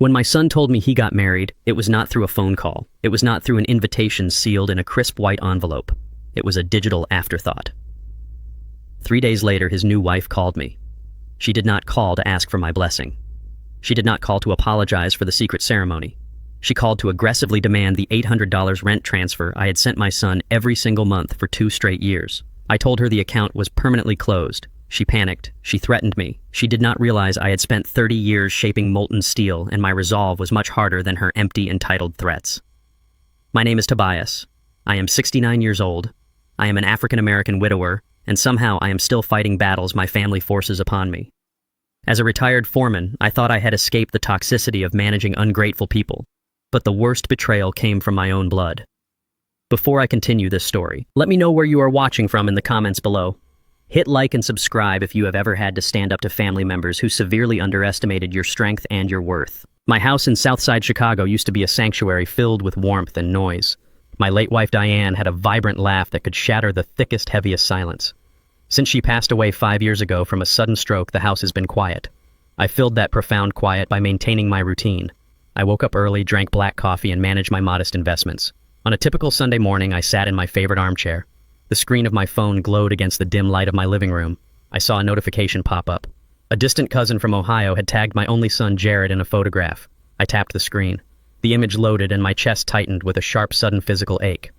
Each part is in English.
When my son told me he got married, it was not through a phone call. It was not through an invitation sealed in a crisp white envelope. It was a digital afterthought. 3 days later, his new wife called me. She did not call to ask for my blessing. She did not call to apologize for the secret ceremony. She called to aggressively demand the $800 rent transfer I had sent my son every single month for 2 straight years. I told her the account was permanently closed. She panicked. She threatened me. She did not realize I had spent 30 years shaping molten steel, and my resolve was much harder than her empty, entitled threats. My name is Tobias. I am 69 years old. I am an African-American widower, and somehow I am still fighting battles my family forces upon me. As a retired foreman, I thought I had escaped the toxicity of managing ungrateful people, but the worst betrayal came from my own blood. Before I continue this story, let me know where you are watching from in the comments below. Hit like and subscribe if you have ever had to stand up to family members who severely underestimated your strength and your worth. My house in Southside Chicago used to be a sanctuary filled with warmth and noise. My late wife Diane had a vibrant laugh that could shatter the thickest, heaviest silence. Since she passed away 5 years ago from a sudden stroke, the house has been quiet. I filled that profound quiet by maintaining my routine. I woke up early, drank black coffee, and managed my modest investments. On a typical Sunday morning, I sat in my favorite armchair. The screen of my phone glowed against the dim light of my living room. I saw a notification pop up. A distant cousin from Ohio had tagged my only son Jared in a photograph. I tapped the screen. The image loaded and my chest tightened with a sharp, sudden physical ache.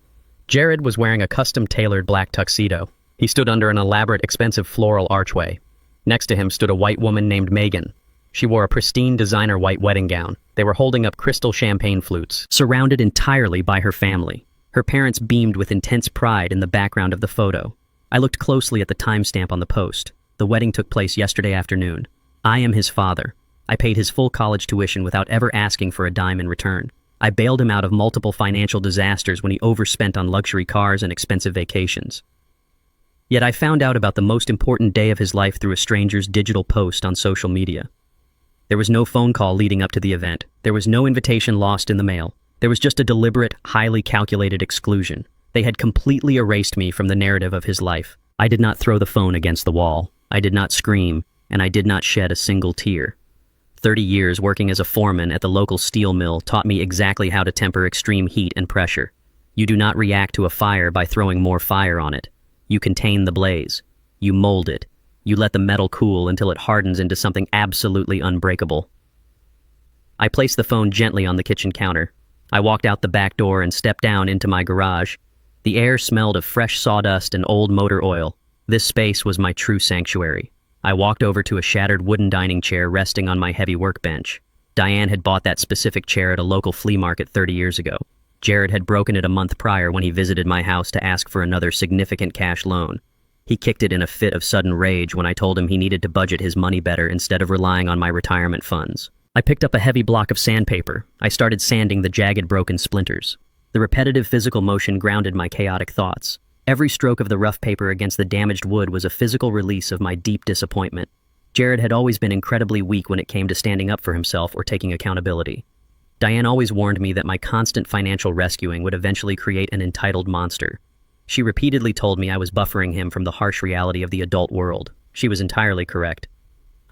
Jared was wearing a custom-tailored black tuxedo. He stood under an elaborate, expensive floral archway. Next to him stood a white woman named Megan. She wore a pristine designer white wedding gown. They were holding up crystal champagne flutes, surrounded entirely by her family. Her parents beamed with intense pride in the background of the photo. I looked closely at the timestamp on the post. The wedding took place yesterday afternoon. I am his father. I paid his full college tuition without ever asking for a dime in return. I bailed him out of multiple financial disasters when he overspent on luxury cars and expensive vacations. Yet I found out about the most important day of his life through a stranger's digital post on social media. There was no phone call leading up to the event. There was no invitation lost in the mail. There was just a deliberate, highly calculated exclusion. They had completely erased me from the narrative of his life. I did not throw the phone against the wall. I did not scream, and I did not shed a single tear. 30 years working as a foreman at the local steel mill taught me exactly how to temper extreme heat and pressure. You do not react to a fire by throwing more fire on it. You contain the blaze. You mold it. You let the metal cool until it hardens into something absolutely unbreakable. I placed the phone gently on the kitchen counter. I walked out the back door and stepped down into my garage. The air smelled of fresh sawdust and old motor oil. This space was my true sanctuary. I walked over to a shattered wooden dining chair resting on my heavy workbench. Diane had bought that specific chair at a local flea market 30 years ago. Jared had broken it a month prior when he visited my house to ask for another significant cash loan. He kicked it in a fit of sudden rage when I told him he needed to budget his money better instead of relying on my retirement funds. I picked up a heavy block of sandpaper. I started sanding the jagged, broken splinters. The repetitive physical motion grounded my chaotic thoughts. Every stroke of the rough paper against the damaged wood was a physical release of my deep disappointment. Jared had always been incredibly weak when it came to standing up for himself or taking accountability. Diane always warned me that my constant financial rescuing would eventually create an entitled monster. She repeatedly told me I was buffering him from the harsh reality of the adult world. She was entirely correct.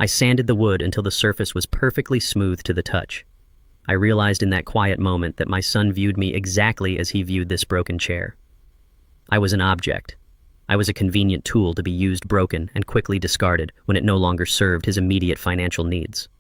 I sanded the wood until the surface was perfectly smooth to the touch. I realized in that quiet moment that my son viewed me exactly as he viewed this broken chair. I was an object. I was a convenient tool to be used broken and quickly discarded when it no longer served his immediate financial needs.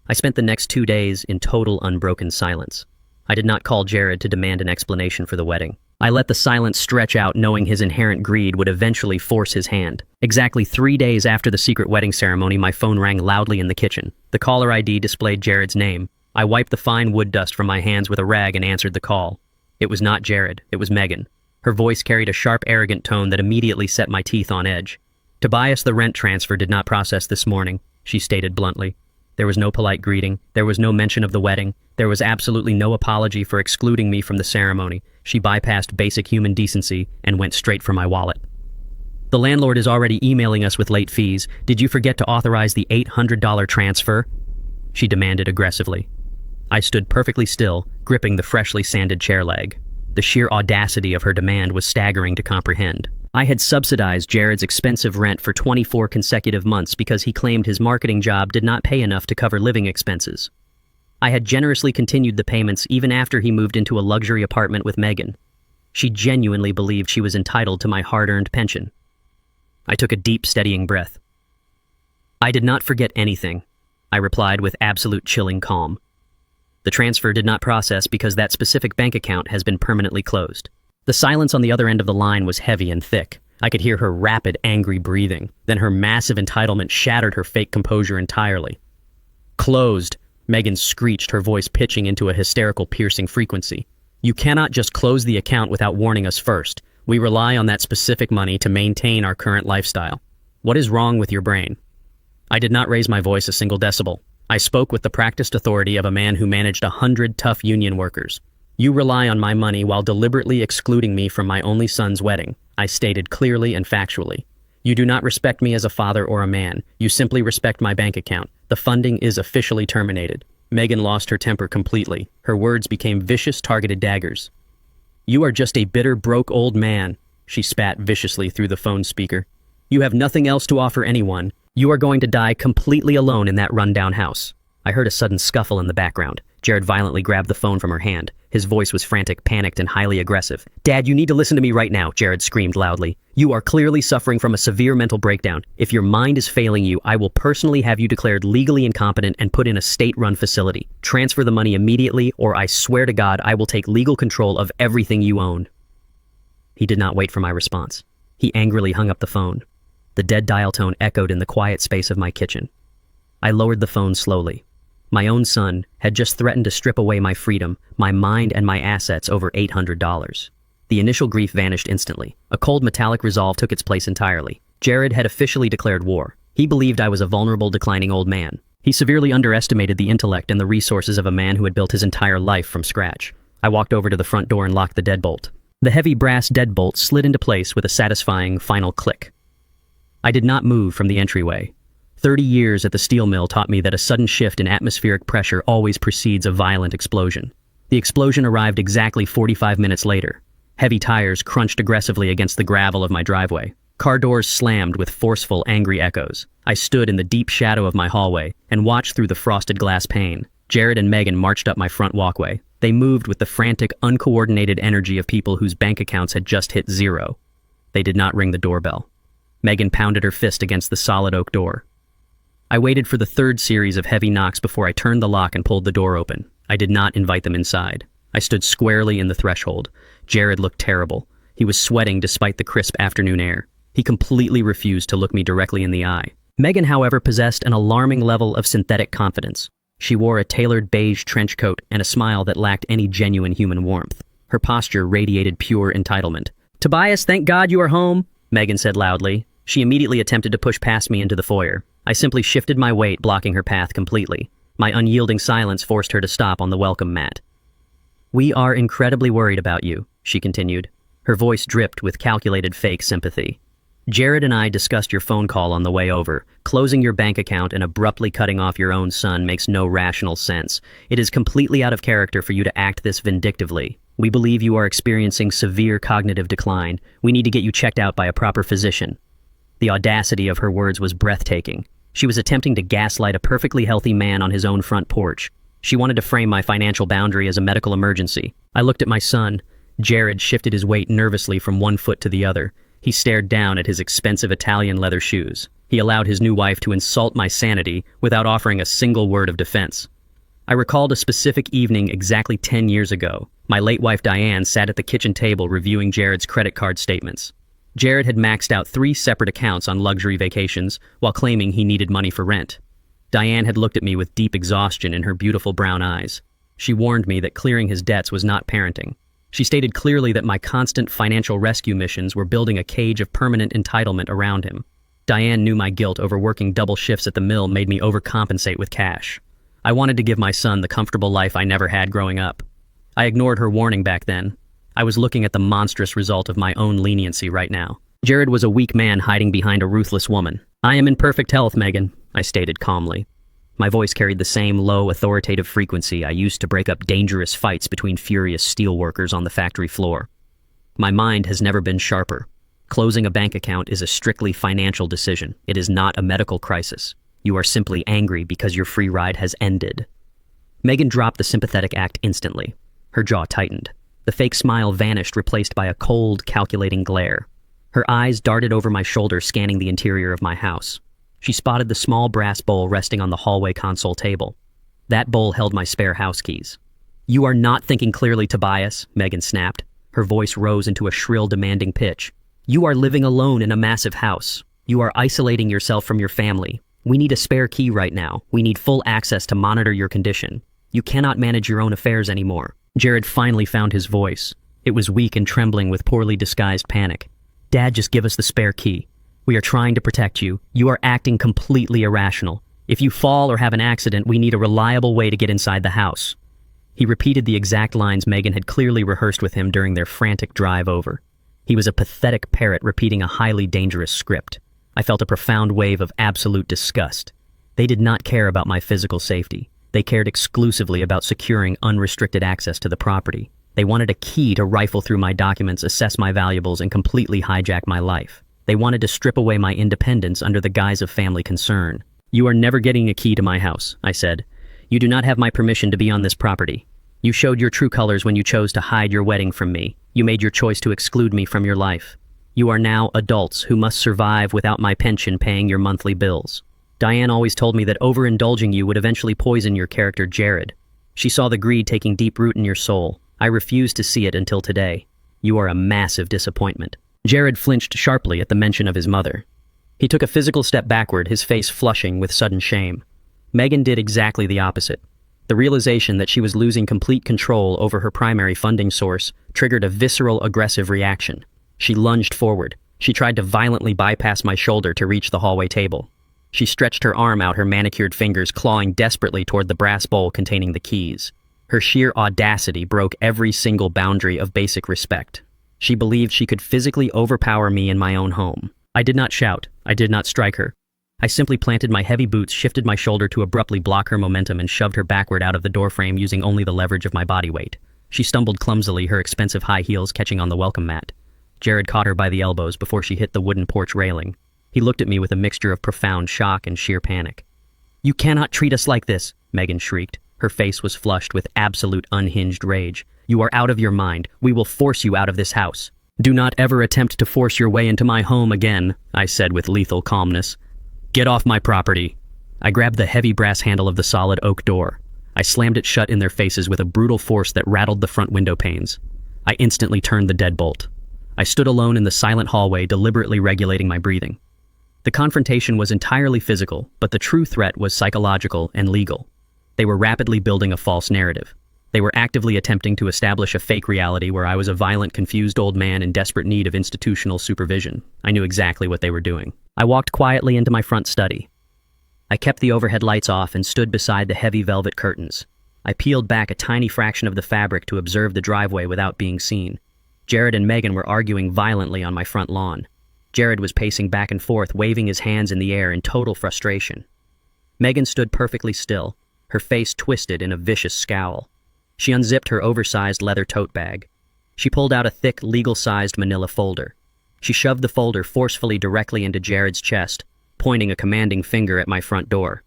I spent the next 2 days in total unbroken silence. I did not call Jared to demand an explanation for the wedding. I let the silence stretch out, knowing his inherent greed would eventually force his hand. Exactly 3 days after the secret wedding ceremony, my phone rang loudly in the kitchen. The caller ID displayed Jared's name. I wiped the fine wood dust from my hands with a rag and answered the call. It was not Jared, it was Megan. Her voice carried a sharp, arrogant tone that immediately set my teeth on edge. Tobias, the rent transfer did not process this morning, she stated bluntly. There was no polite greeting. There was no mention of the wedding. There was absolutely no apology for excluding me from the ceremony. She bypassed basic human decency and went straight for my wallet. The landlord is already emailing us with late fees. Did you forget to authorize the $800 transfer? She demanded aggressively. I stood perfectly still, gripping the freshly sanded chair leg. The sheer audacity of her demand was staggering to comprehend. I had subsidized Jared's expensive rent for 24 consecutive months because he claimed his marketing job did not pay enough to cover living expenses. I had generously continued the payments even after he moved into a luxury apartment with Megan. She genuinely believed she was entitled to my hard-earned pension. I took a deep, steadying breath. "I did not forget anything," I replied with absolute chilling calm. "The transfer did not process because that specific bank account has been permanently closed." The silence on the other end of the line was heavy and thick. I could hear her rapid, angry breathing. Then her massive entitlement shattered her fake composure entirely. "Closed," Megan screeched, her voice pitching into a hysterical, piercing frequency. "You cannot just close the account without warning us first. We rely on that specific money to maintain our current lifestyle. What is wrong with your brain?" I did not raise my voice a single decibel. I spoke with the practiced authority of a man who managed 100 tough union workers. "You rely on my money while deliberately excluding me from my only son's wedding," I stated clearly and factually. "You do not respect me as a father or a man. You simply respect my bank account. The funding is officially terminated." Megan lost her temper completely. Her words became vicious, targeted daggers. "You are just a bitter, broke old man," she spat viciously through the phone speaker. "You have nothing else to offer anyone. You are going to die completely alone in that rundown house." I heard a sudden scuffle in the background. Jared violently grabbed the phone from her hand. His voice was frantic, panicked, and highly aggressive. "Dad, you need to listen to me right now," Jared screamed loudly. "You are clearly suffering from a severe mental breakdown. If your mind is failing you, I will personally have you declared legally incompetent and put in a state-run facility. Transfer the money immediately, or I swear to God I will take legal control of everything you own." He did not wait for my response. He angrily hung up the phone. The dead dial tone echoed in the quiet space of my kitchen. I lowered the phone slowly. My own son had just threatened to strip away my freedom, my mind, and my assets over $800. The initial grief vanished instantly. A cold metallic resolve took its place entirely. Jared had officially declared war. He believed I was a vulnerable, declining old man. He severely underestimated the intellect and the resources of a man who had built his entire life from scratch. I walked over to the front door and locked the deadbolt. The heavy brass deadbolt slid into place with a satisfying final click. I did not move from the entryway. 30 years at the steel mill taught me that a sudden shift in atmospheric pressure always precedes a violent explosion. The explosion arrived exactly 45 minutes later. Heavy tires crunched aggressively against the gravel of my driveway. Car doors slammed with forceful, angry echoes. I stood in the deep shadow of my hallway and watched through the frosted glass pane. Jared and Megan marched up my front walkway. They moved with the frantic, uncoordinated energy of people whose bank accounts had just hit zero. They did not ring the doorbell. Megan pounded her fist against the solid oak door. I waited for the third series of heavy knocks before I turned the lock and pulled the door open. I did not invite them inside. I stood squarely in the threshold. Jared looked terrible. He was sweating despite the crisp afternoon air. He completely refused to look me directly in the eye. Megan, however, possessed an alarming level of synthetic confidence. She wore a tailored beige trench coat and a smile that lacked any genuine human warmth. Her posture radiated pure entitlement. "Tobias, thank God you are home," Megan said loudly. She immediately attempted to push past me into the foyer. I simply shifted my weight, blocking her path completely. My unyielding silence forced her to stop on the welcome mat. "We are incredibly worried about you," she continued. Her voice dripped with calculated fake sympathy. "Jared and I discussed your phone call on the way over. Closing your bank account and abruptly cutting off your own son makes no rational sense. It is completely out of character for you to act this vindictively. We believe you are experiencing severe cognitive decline. We need to get you checked out by a proper physician." The audacity of her words was breathtaking. She was attempting to gaslight a perfectly healthy man on his own front porch. She wanted to frame my financial boundary as a medical emergency. I looked at my son. Jared shifted his weight nervously from one foot to the other. He stared down at his expensive Italian leather shoes. He allowed his new wife to insult my sanity without offering a single word of defense. I recalled a specific evening exactly 10 years ago. My late wife Diane sat at the kitchen table reviewing Jared's credit card statements. Jared had maxed out 3 separate accounts on luxury vacations while claiming he needed money for rent. Diane had looked at me with deep exhaustion in her beautiful brown eyes. She warned me that clearing his debts was not parenting. She stated clearly that my constant financial rescue missions were building a cage of permanent entitlement around him. Diane knew my guilt over working double shifts at the mill made me overcompensate with cash. I wanted to give my son the comfortable life I never had growing up. I ignored her warning back then. I was looking at the monstrous result of my own leniency right now. Jared was a weak man hiding behind a ruthless woman. "I am in perfect health, Megan," I stated calmly. My voice carried the same low, authoritative frequency I used to break up dangerous fights between furious steel workers on the factory floor. My mind has never been sharper. Closing a bank account is a strictly financial decision. It is not a medical crisis. You are simply angry because your free ride has ended. Megan dropped the sympathetic act instantly. Her jaw tightened. The fake smile vanished, replaced by a cold, calculating glare. Her eyes darted over my shoulder, scanning the interior of my house. She spotted the small brass bowl resting on the hallway console table. That bowl held my spare house keys. "You are not thinking clearly, Tobias," Megan snapped. Her voice rose into a shrill, demanding pitch. "You are living alone in a massive house. You are isolating yourself from your family. We need a spare key right now. We need full access to monitor your condition. You cannot manage your own affairs anymore." Jared finally found his voice. It was weak and trembling with poorly disguised panic. "Dad, just give us the spare key. We are trying to protect you. You are acting completely irrational. If you fall or have an accident, we need a reliable way to get inside the house." He repeated the exact lines Megan had clearly rehearsed with him during their frantic drive over. He was a pathetic parrot repeating a highly dangerous script. I felt a profound wave of absolute disgust. They did not care about my physical safety. They cared exclusively about securing unrestricted access to the property. They wanted a key to rifle through my documents, assess my valuables, and completely hijack my life. They wanted to strip away my independence under the guise of family concern. "You are never getting a key to my house," I said. "You do not have my permission to be on this property. You showed your true colors when you chose to hide your wedding from me. You made your choice to exclude me from your life. You are now adults who must survive without my pension paying your monthly bills. Diane always told me that overindulging you would eventually poison your character, Jared. She saw the greed taking deep root in your soul. I refused to see it until today. You are a massive disappointment." Jared flinched sharply at the mention of his mother. He took a physical step backward, his face flushing with sudden shame. Megan did exactly the opposite. The realization that she was losing complete control over her primary funding source triggered a visceral, aggressive reaction. She lunged forward. She tried to violently bypass my shoulder to reach the hallway table. She stretched her arm out, her manicured fingers clawing desperately toward the brass bowl containing the keys. Her sheer audacity broke every single boundary of basic respect. She believed she could physically overpower me in my own home. I did not shout. I did not strike her. I simply planted my heavy boots, shifted my shoulder to abruptly block her momentum, and shoved her backward out of the doorframe using only the leverage of my body weight. She stumbled clumsily, her expensive high heels catching on the welcome mat. Jared caught her by the elbows before she hit the wooden porch railing. He looked at me with a mixture of profound shock and sheer panic. "You cannot treat us like this," Megan shrieked. Her face was flushed with absolute unhinged rage. "You are out of your mind. We will force you out of this house." "Do not ever attempt to force your way into my home again," I said with lethal calmness. "Get off my property." I grabbed the heavy brass handle of the solid oak door. I slammed it shut in their faces with a brutal force that rattled the front window panes. I instantly turned the deadbolt. I stood alone in the silent hallway, deliberately regulating my breathing. The confrontation was entirely physical, but the true threat was psychological and legal. They were rapidly building a false narrative. They were actively attempting to establish a fake reality where I was a violent, confused old man in desperate need of institutional supervision. I knew exactly what they were doing. I walked quietly into my front study. I kept the overhead lights off and stood beside the heavy velvet curtains. I peeled back a tiny fraction of the fabric to observe the driveway without being seen. Jared and Megan were arguing violently on my front lawn. Jared was pacing back and forth, waving his hands in the air in total frustration. Megan stood perfectly still, her face twisted in a vicious scowl. She unzipped her oversized leather tote bag. She pulled out a thick, legal-sized manila folder. She shoved the folder forcefully directly into Jared's chest, pointing a commanding finger at my front door.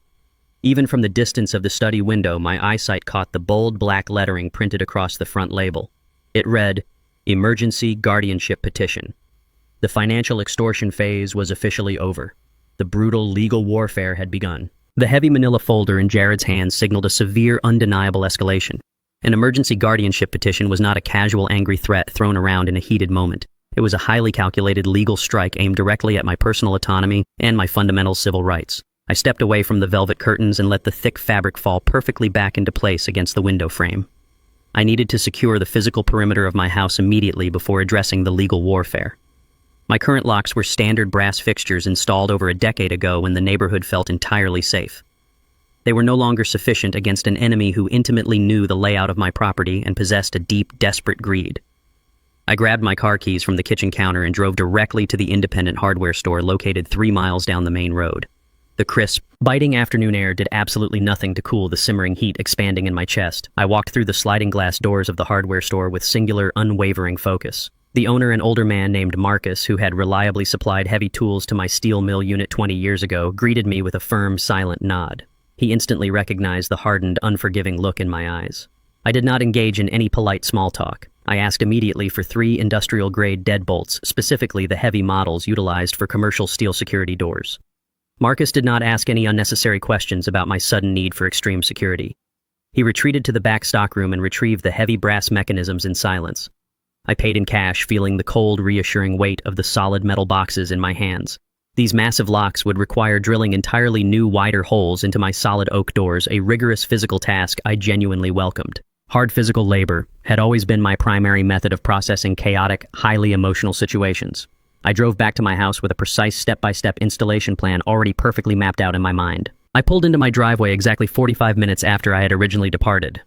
Even from the distance of the study window, my eyesight caught the bold black lettering printed across the front label. It read, "Emergency Guardianship Petition." The financial extortion phase was officially over. The brutal legal warfare had begun. The heavy manila folder in Jared's hands signaled a severe, undeniable escalation. An emergency guardianship petition was not a casual, angry threat thrown around in a heated moment. It was a highly calculated legal strike aimed directly at my personal autonomy and my fundamental civil rights. I stepped away from the velvet curtains and let the thick fabric fall perfectly back into place against the window frame. I needed to secure the physical perimeter of my house immediately before addressing the legal warfare. My current locks were standard brass fixtures installed over a decade ago when the neighborhood felt entirely safe. They were no longer sufficient against an enemy who intimately knew the layout of my property and possessed a deep, desperate greed. I grabbed my car keys from the kitchen counter and drove directly to the independent hardware store located 3 miles down the main road. The crisp, biting afternoon air did absolutely nothing to cool the simmering heat expanding in my chest. I walked through the sliding glass doors of the hardware store with singular, unwavering focus. The owner, an older man named Marcus, who had reliably supplied heavy tools to my steel mill unit 20 years ago, greeted me with a firm, silent nod. He instantly recognized the hardened, unforgiving look in my eyes. I did not engage in any polite small talk. I asked immediately for 3 industrial-grade deadbolts, specifically the heavy models utilized for commercial steel security doors. Marcus did not ask any unnecessary questions about my sudden need for extreme security. He retreated to the back stockroom and retrieved the heavy brass mechanisms in silence. I paid in cash, feeling the cold, reassuring weight of the solid metal boxes in my hands. These massive locks would require drilling entirely new, wider holes into my solid oak doors, a rigorous physical task I genuinely welcomed. Hard physical labor had always been my primary method of processing chaotic, highly emotional situations. I drove back to my house with a precise step-by-step installation plan already perfectly mapped out in my mind. I pulled into my driveway exactly 45 minutes after I had originally departed.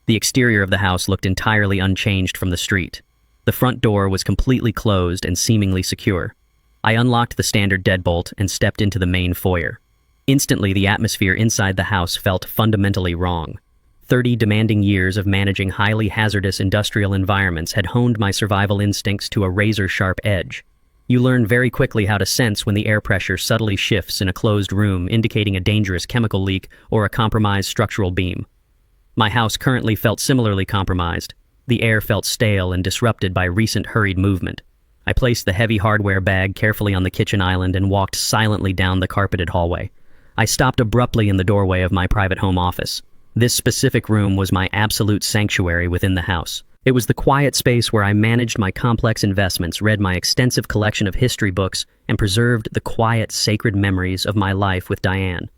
The exterior of the house looked entirely unchanged from the street. The front door was completely closed and seemingly secure. I unlocked the standard deadbolt and stepped into the main foyer. Instantly, the atmosphere inside the house felt fundamentally wrong. 30 demanding years of managing highly hazardous industrial environments had honed my survival instincts to a razor-sharp edge. You learn very quickly how to sense when the air pressure subtly shifts in a closed room, indicating a dangerous chemical leak or a compromised structural beam. My house currently felt similarly compromised. The air felt stale and disrupted by recent hurried movement. I placed the heavy hardware bag carefully on the kitchen island and walked silently down the carpeted hallway. I stopped abruptly in the doorway of my private home office. This specific room was my absolute sanctuary within the house. It was the quiet space where I managed my complex investments, read my extensive collection of history books, and preserved the quiet, sacred memories of my life with Diane.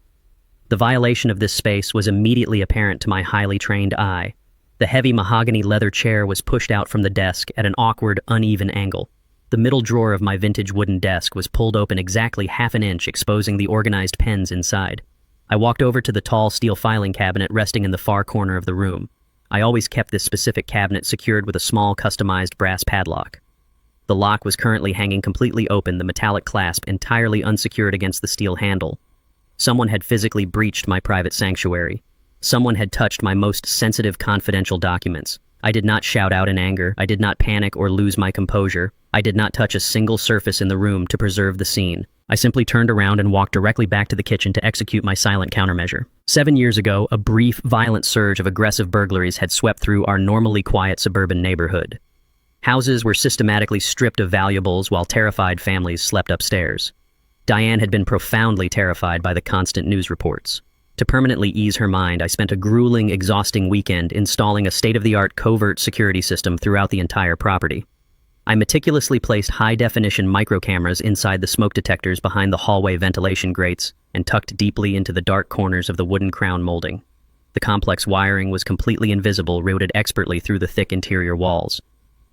The violation of this space was immediately apparent to my highly trained eye. The heavy mahogany leather chair was pushed out from the desk at an awkward, uneven angle. The middle drawer of my vintage wooden desk was pulled open exactly half an inch, exposing the organized pens inside. I walked over to the tall steel filing cabinet resting in the far corner of the room. I always kept this specific cabinet secured with a small customized brass padlock. The lock was currently hanging completely open, the metallic clasp entirely unsecured against the steel handle. Someone had physically breached my private sanctuary. Someone had touched my most sensitive confidential documents. I did not shout out in anger. I did not panic or lose my composure. I did not touch a single surface in the room to preserve the scene. I simply turned around and walked directly back to the kitchen to execute my silent countermeasure. 7 years ago, a brief, violent surge of aggressive burglaries had swept through our normally quiet suburban neighborhood. Houses were systematically stripped of valuables while terrified families slept upstairs. Diane had been profoundly terrified by the constant news reports. To permanently ease her mind, I spent a grueling, exhausting weekend installing a state-of-the-art covert security system throughout the entire property. I meticulously placed high-definition microcameras inside the smoke detectors behind the hallway ventilation grates and tucked deeply into the dark corners of the wooden crown molding. The complex wiring was completely invisible, routed expertly through the thick interior walls.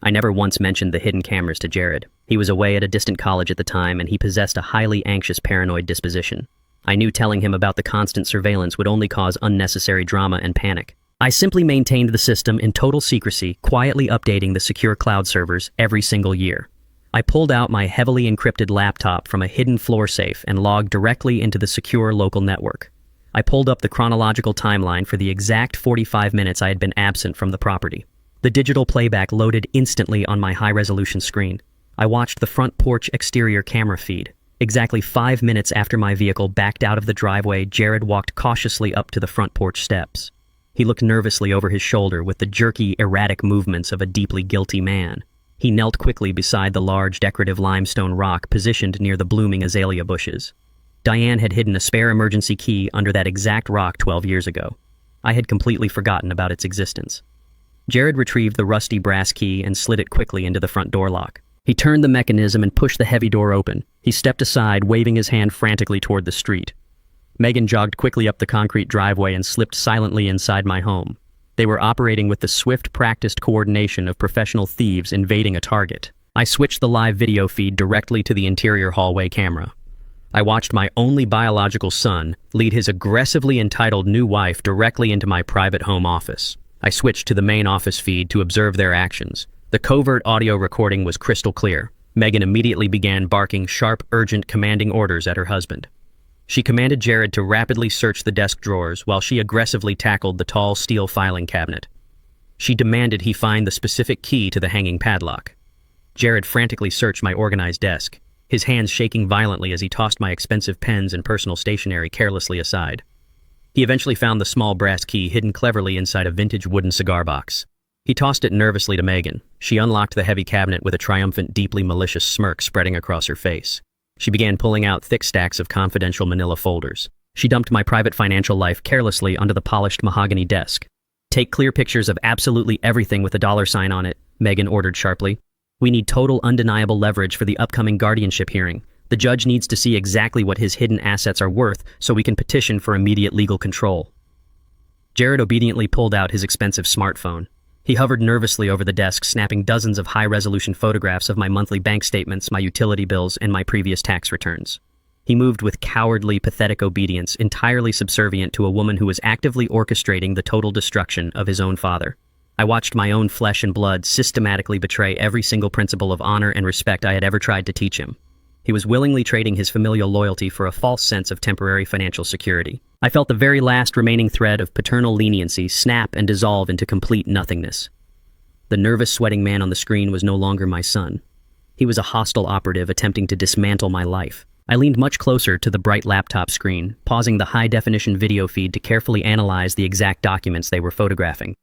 I never once mentioned the hidden cameras to Jared. He was away at a distant college at the time, and he possessed a highly anxious, paranoid disposition. I knew telling him about the constant surveillance would only cause unnecessary drama and panic. I simply maintained the system in total secrecy, quietly updating the secure cloud servers every single year. I pulled out my heavily encrypted laptop from a hidden floor safe and logged directly into the secure local network. I pulled up the chronological timeline for the exact 45 minutes I had been absent from the property. The digital playback loaded instantly on my high-resolution screen. I watched the front porch exterior camera feed. Exactly 5 minutes after my vehicle backed out of the driveway, Jared walked cautiously up to the front porch steps. He looked nervously over his shoulder with the jerky, erratic movements of a deeply guilty man. He knelt quickly beside the large decorative limestone rock positioned near the blooming azalea bushes. Diane had hidden a spare emergency key under that exact rock 12 years ago. I had completely forgotten about its existence. Jared retrieved the rusty brass key and slid it quickly into the front door lock. He turned the mechanism and pushed the heavy door open. He stepped aside, waving his hand frantically toward the street. Megan jogged quickly up the concrete driveway and slipped silently inside my home. They were operating with the swift, practiced coordination of professional thieves invading a target. I switched the live video feed directly to the interior hallway camera. I watched my only biological son lead his aggressively entitled new wife directly into my private home office. I switched to the main office feed to observe their actions. The covert audio recording was crystal clear. Megan immediately began barking sharp, urgent, commanding orders at her husband. She commanded Jared to rapidly search the desk drawers while she aggressively tackled the tall steel filing cabinet. She demanded he find the specific key to the hanging padlock. Jared frantically searched my organized desk, his hands shaking violently as he tossed my expensive pens and personal stationery carelessly aside. He eventually found the small brass key hidden cleverly inside a vintage wooden cigar box. He tossed it nervously to Megan. She unlocked the heavy cabinet with a triumphant, deeply malicious smirk spreading across her face. She began pulling out thick stacks of confidential manila folders. She dumped my private financial life carelessly onto the polished mahogany desk. "Take clear pictures of absolutely everything with a $sign on it," Megan ordered sharply. "We need total, undeniable leverage for the upcoming guardianship hearing. The judge needs to see exactly what his hidden assets are worth so we can petition for immediate legal control." Jared obediently pulled out his expensive smartphone. He hovered nervously over the desk, snapping dozens of high-resolution photographs of my monthly bank statements, my utility bills, and my previous tax returns. He moved with cowardly, pathetic obedience, entirely subservient to a woman who was actively orchestrating the total destruction of his own father. I watched my own flesh and blood systematically betray every single principle of honor and respect I had ever tried to teach him. He was willingly trading his familial loyalty for a false sense of temporary financial security. I felt the very last remaining thread of paternal leniency snap and dissolve into complete nothingness. The nervous, sweating man on the screen was no longer my son. He was a hostile operative attempting to dismantle my life. I leaned much closer to the bright laptop screen, pausing the high-definition video feed to carefully analyze the exact documents they were photographing.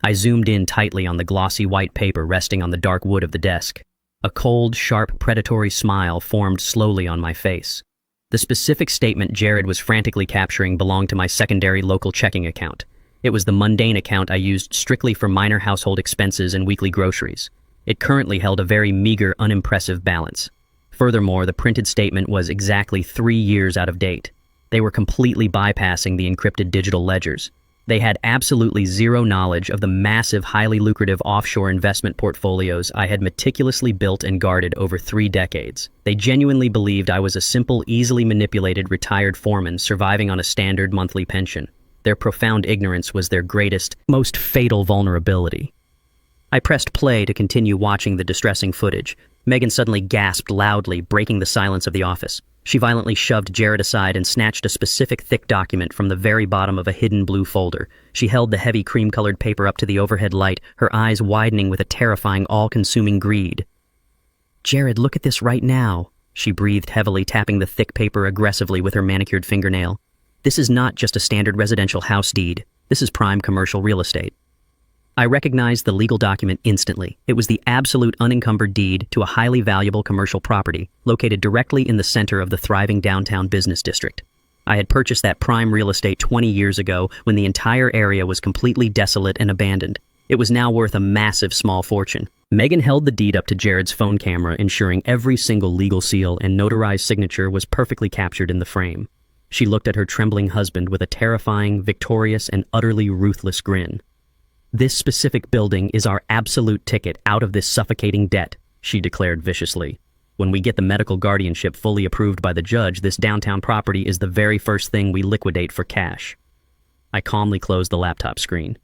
I zoomed in tightly on the glossy white paper resting on the dark wood of the desk. A cold, sharp, predatory smile formed slowly on my face. The specific statement Jared was frantically capturing belonged to my secondary local checking account. It was the mundane account I used strictly for minor household expenses and weekly groceries. It currently held a very meager, unimpressive balance. Furthermore, the printed statement was exactly 3 years out of date. They were completely bypassing the encrypted digital ledgers. They had absolutely zero knowledge of the massive, highly lucrative offshore investment portfolios I had meticulously built and guarded over 3 decades. They genuinely believed I was a simple, easily manipulated retired foreman surviving on a standard monthly pension. Their profound ignorance was their greatest, most fatal vulnerability. I pressed play to continue watching the distressing footage. Megan suddenly gasped loudly, breaking the silence of the office. She violently shoved Jared aside and snatched a specific thick document from the very bottom of a hidden blue folder. She held the heavy cream-colored paper up to the overhead light, her eyes widening with a terrifying, all-consuming greed. "Jared, look at this right now," she breathed heavily, tapping the thick paper aggressively with her manicured fingernail. "This is not just a standard residential house deed. This is prime commercial real estate." I recognized the legal document instantly. It was the absolute unencumbered deed to a highly valuable commercial property located directly in the center of the thriving downtown business district. I had purchased that prime real estate 20 years ago when the entire area was completely desolate and abandoned. It was now worth a massive small fortune. Megan held the deed up to Jared's phone camera, ensuring every single legal seal and notarized signature was perfectly captured in the frame. She looked at her trembling husband with a terrifying, victorious, and utterly ruthless grin. "This specific building is our absolute ticket out of this suffocating debt," she declared viciously. "When we get the medical guardianship fully approved by the judge, this downtown property is the very first thing we liquidate for cash." I calmly closed the laptop screen.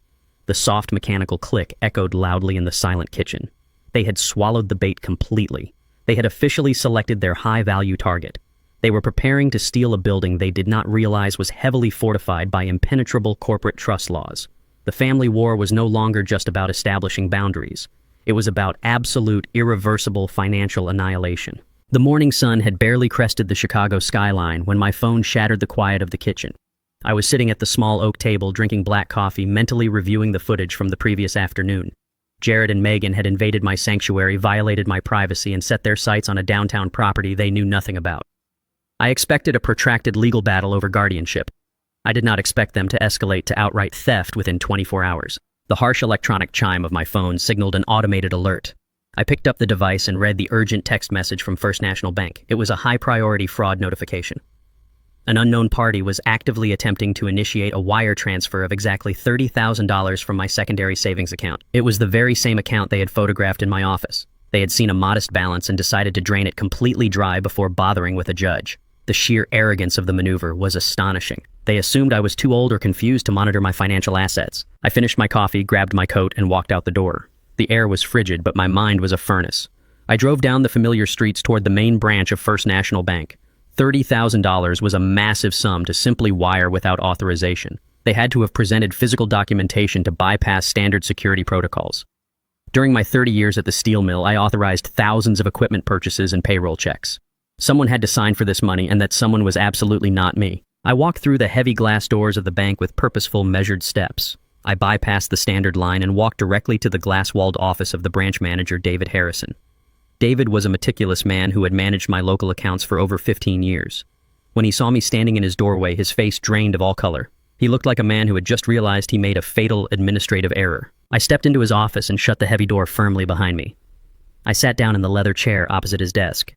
The soft mechanical click echoed loudly in the silent kitchen. They had swallowed the bait completely. They had officially selected their high-value target. They were preparing to steal a building they did not realize was heavily fortified by impenetrable corporate trust laws. The family war was no longer just about establishing boundaries. It was about absolute, irreversible financial annihilation. The morning sun had barely crested the Chicago skyline when my phone shattered the quiet of the kitchen. I was sitting at the small oak table drinking black coffee, mentally reviewing the footage from the previous afternoon. Jared and Megan had invaded my sanctuary, violated my privacy, and set their sights on a downtown property they knew nothing about. I expected a protracted legal battle over guardianship. I did not expect them to escalate to outright theft within 24 hours. The harsh electronic chime of my phone signaled an automated alert. I picked up the device and read the urgent text message from First National Bank. It was a high-priority fraud notification. An unknown party was actively attempting to initiate a wire transfer of exactly $30,000 from my secondary savings account. It was the very same account they had photographed in my office. They had seen a modest balance and decided to drain it completely dry before bothering with a judge. The sheer arrogance of the maneuver was astonishing. They assumed I was too old or confused to monitor my financial assets. I finished my coffee, grabbed my coat, and walked out the door. The air was frigid, but my mind was a furnace. I drove down the familiar streets toward the main branch of First National Bank. $30,000 was a massive sum to simply wire without authorization. They had to have presented physical documentation to bypass standard security protocols. During my 30 years at the steel mill, I authorized thousands of equipment purchases and payroll checks. Someone had to sign for this money, and that someone was absolutely not me. I walked through the heavy glass doors of the bank with purposeful, measured steps. I bypassed the standard line and walked directly to the glass-walled office of the branch manager, David Harrison. David was a meticulous man who had managed my local accounts for over 15 years. When he saw me standing in his doorway, his face drained of all color. He looked like a man who had just realized he made a fatal administrative error. I stepped into his office and shut the heavy door firmly behind me. I sat down in the leather chair opposite his desk.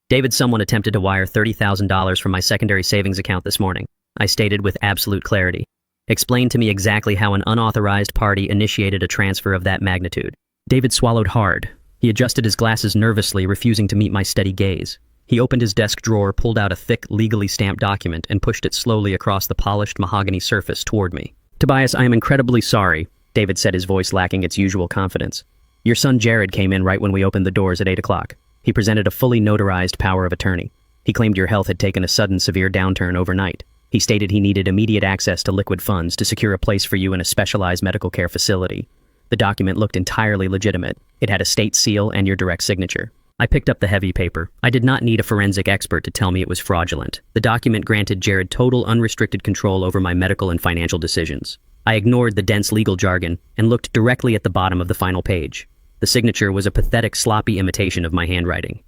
David, someone attempted to wire $30,000 from my secondary savings account this morning, I stated with absolute clarity. Explain to me exactly how an unauthorized party initiated a transfer of that magnitude. David swallowed hard. He adjusted his glasses nervously, refusing to meet my steady gaze. He opened his desk drawer, pulled out a thick, legally stamped document, and pushed it slowly across the polished mahogany surface toward me. Tobias, I am incredibly sorry, David said, his voice lacking its usual confidence. Your son Jared came in right when we opened the doors at 8 o'clock. He presented a fully notarized power of attorney. He claimed your health had taken a sudden severe downturn overnight. He stated he needed immediate access to liquid funds to secure a place for you in a specialized medical care facility. The document looked entirely legitimate. It had a state seal and your direct signature. I picked up the heavy paper. I did not need a forensic expert to tell me it was fraudulent. The document granted Jared total unrestricted control over my medical and financial decisions. I ignored the dense legal jargon and looked directly at the bottom of the final page. The signature was a pathetic, sloppy imitation of my handwriting.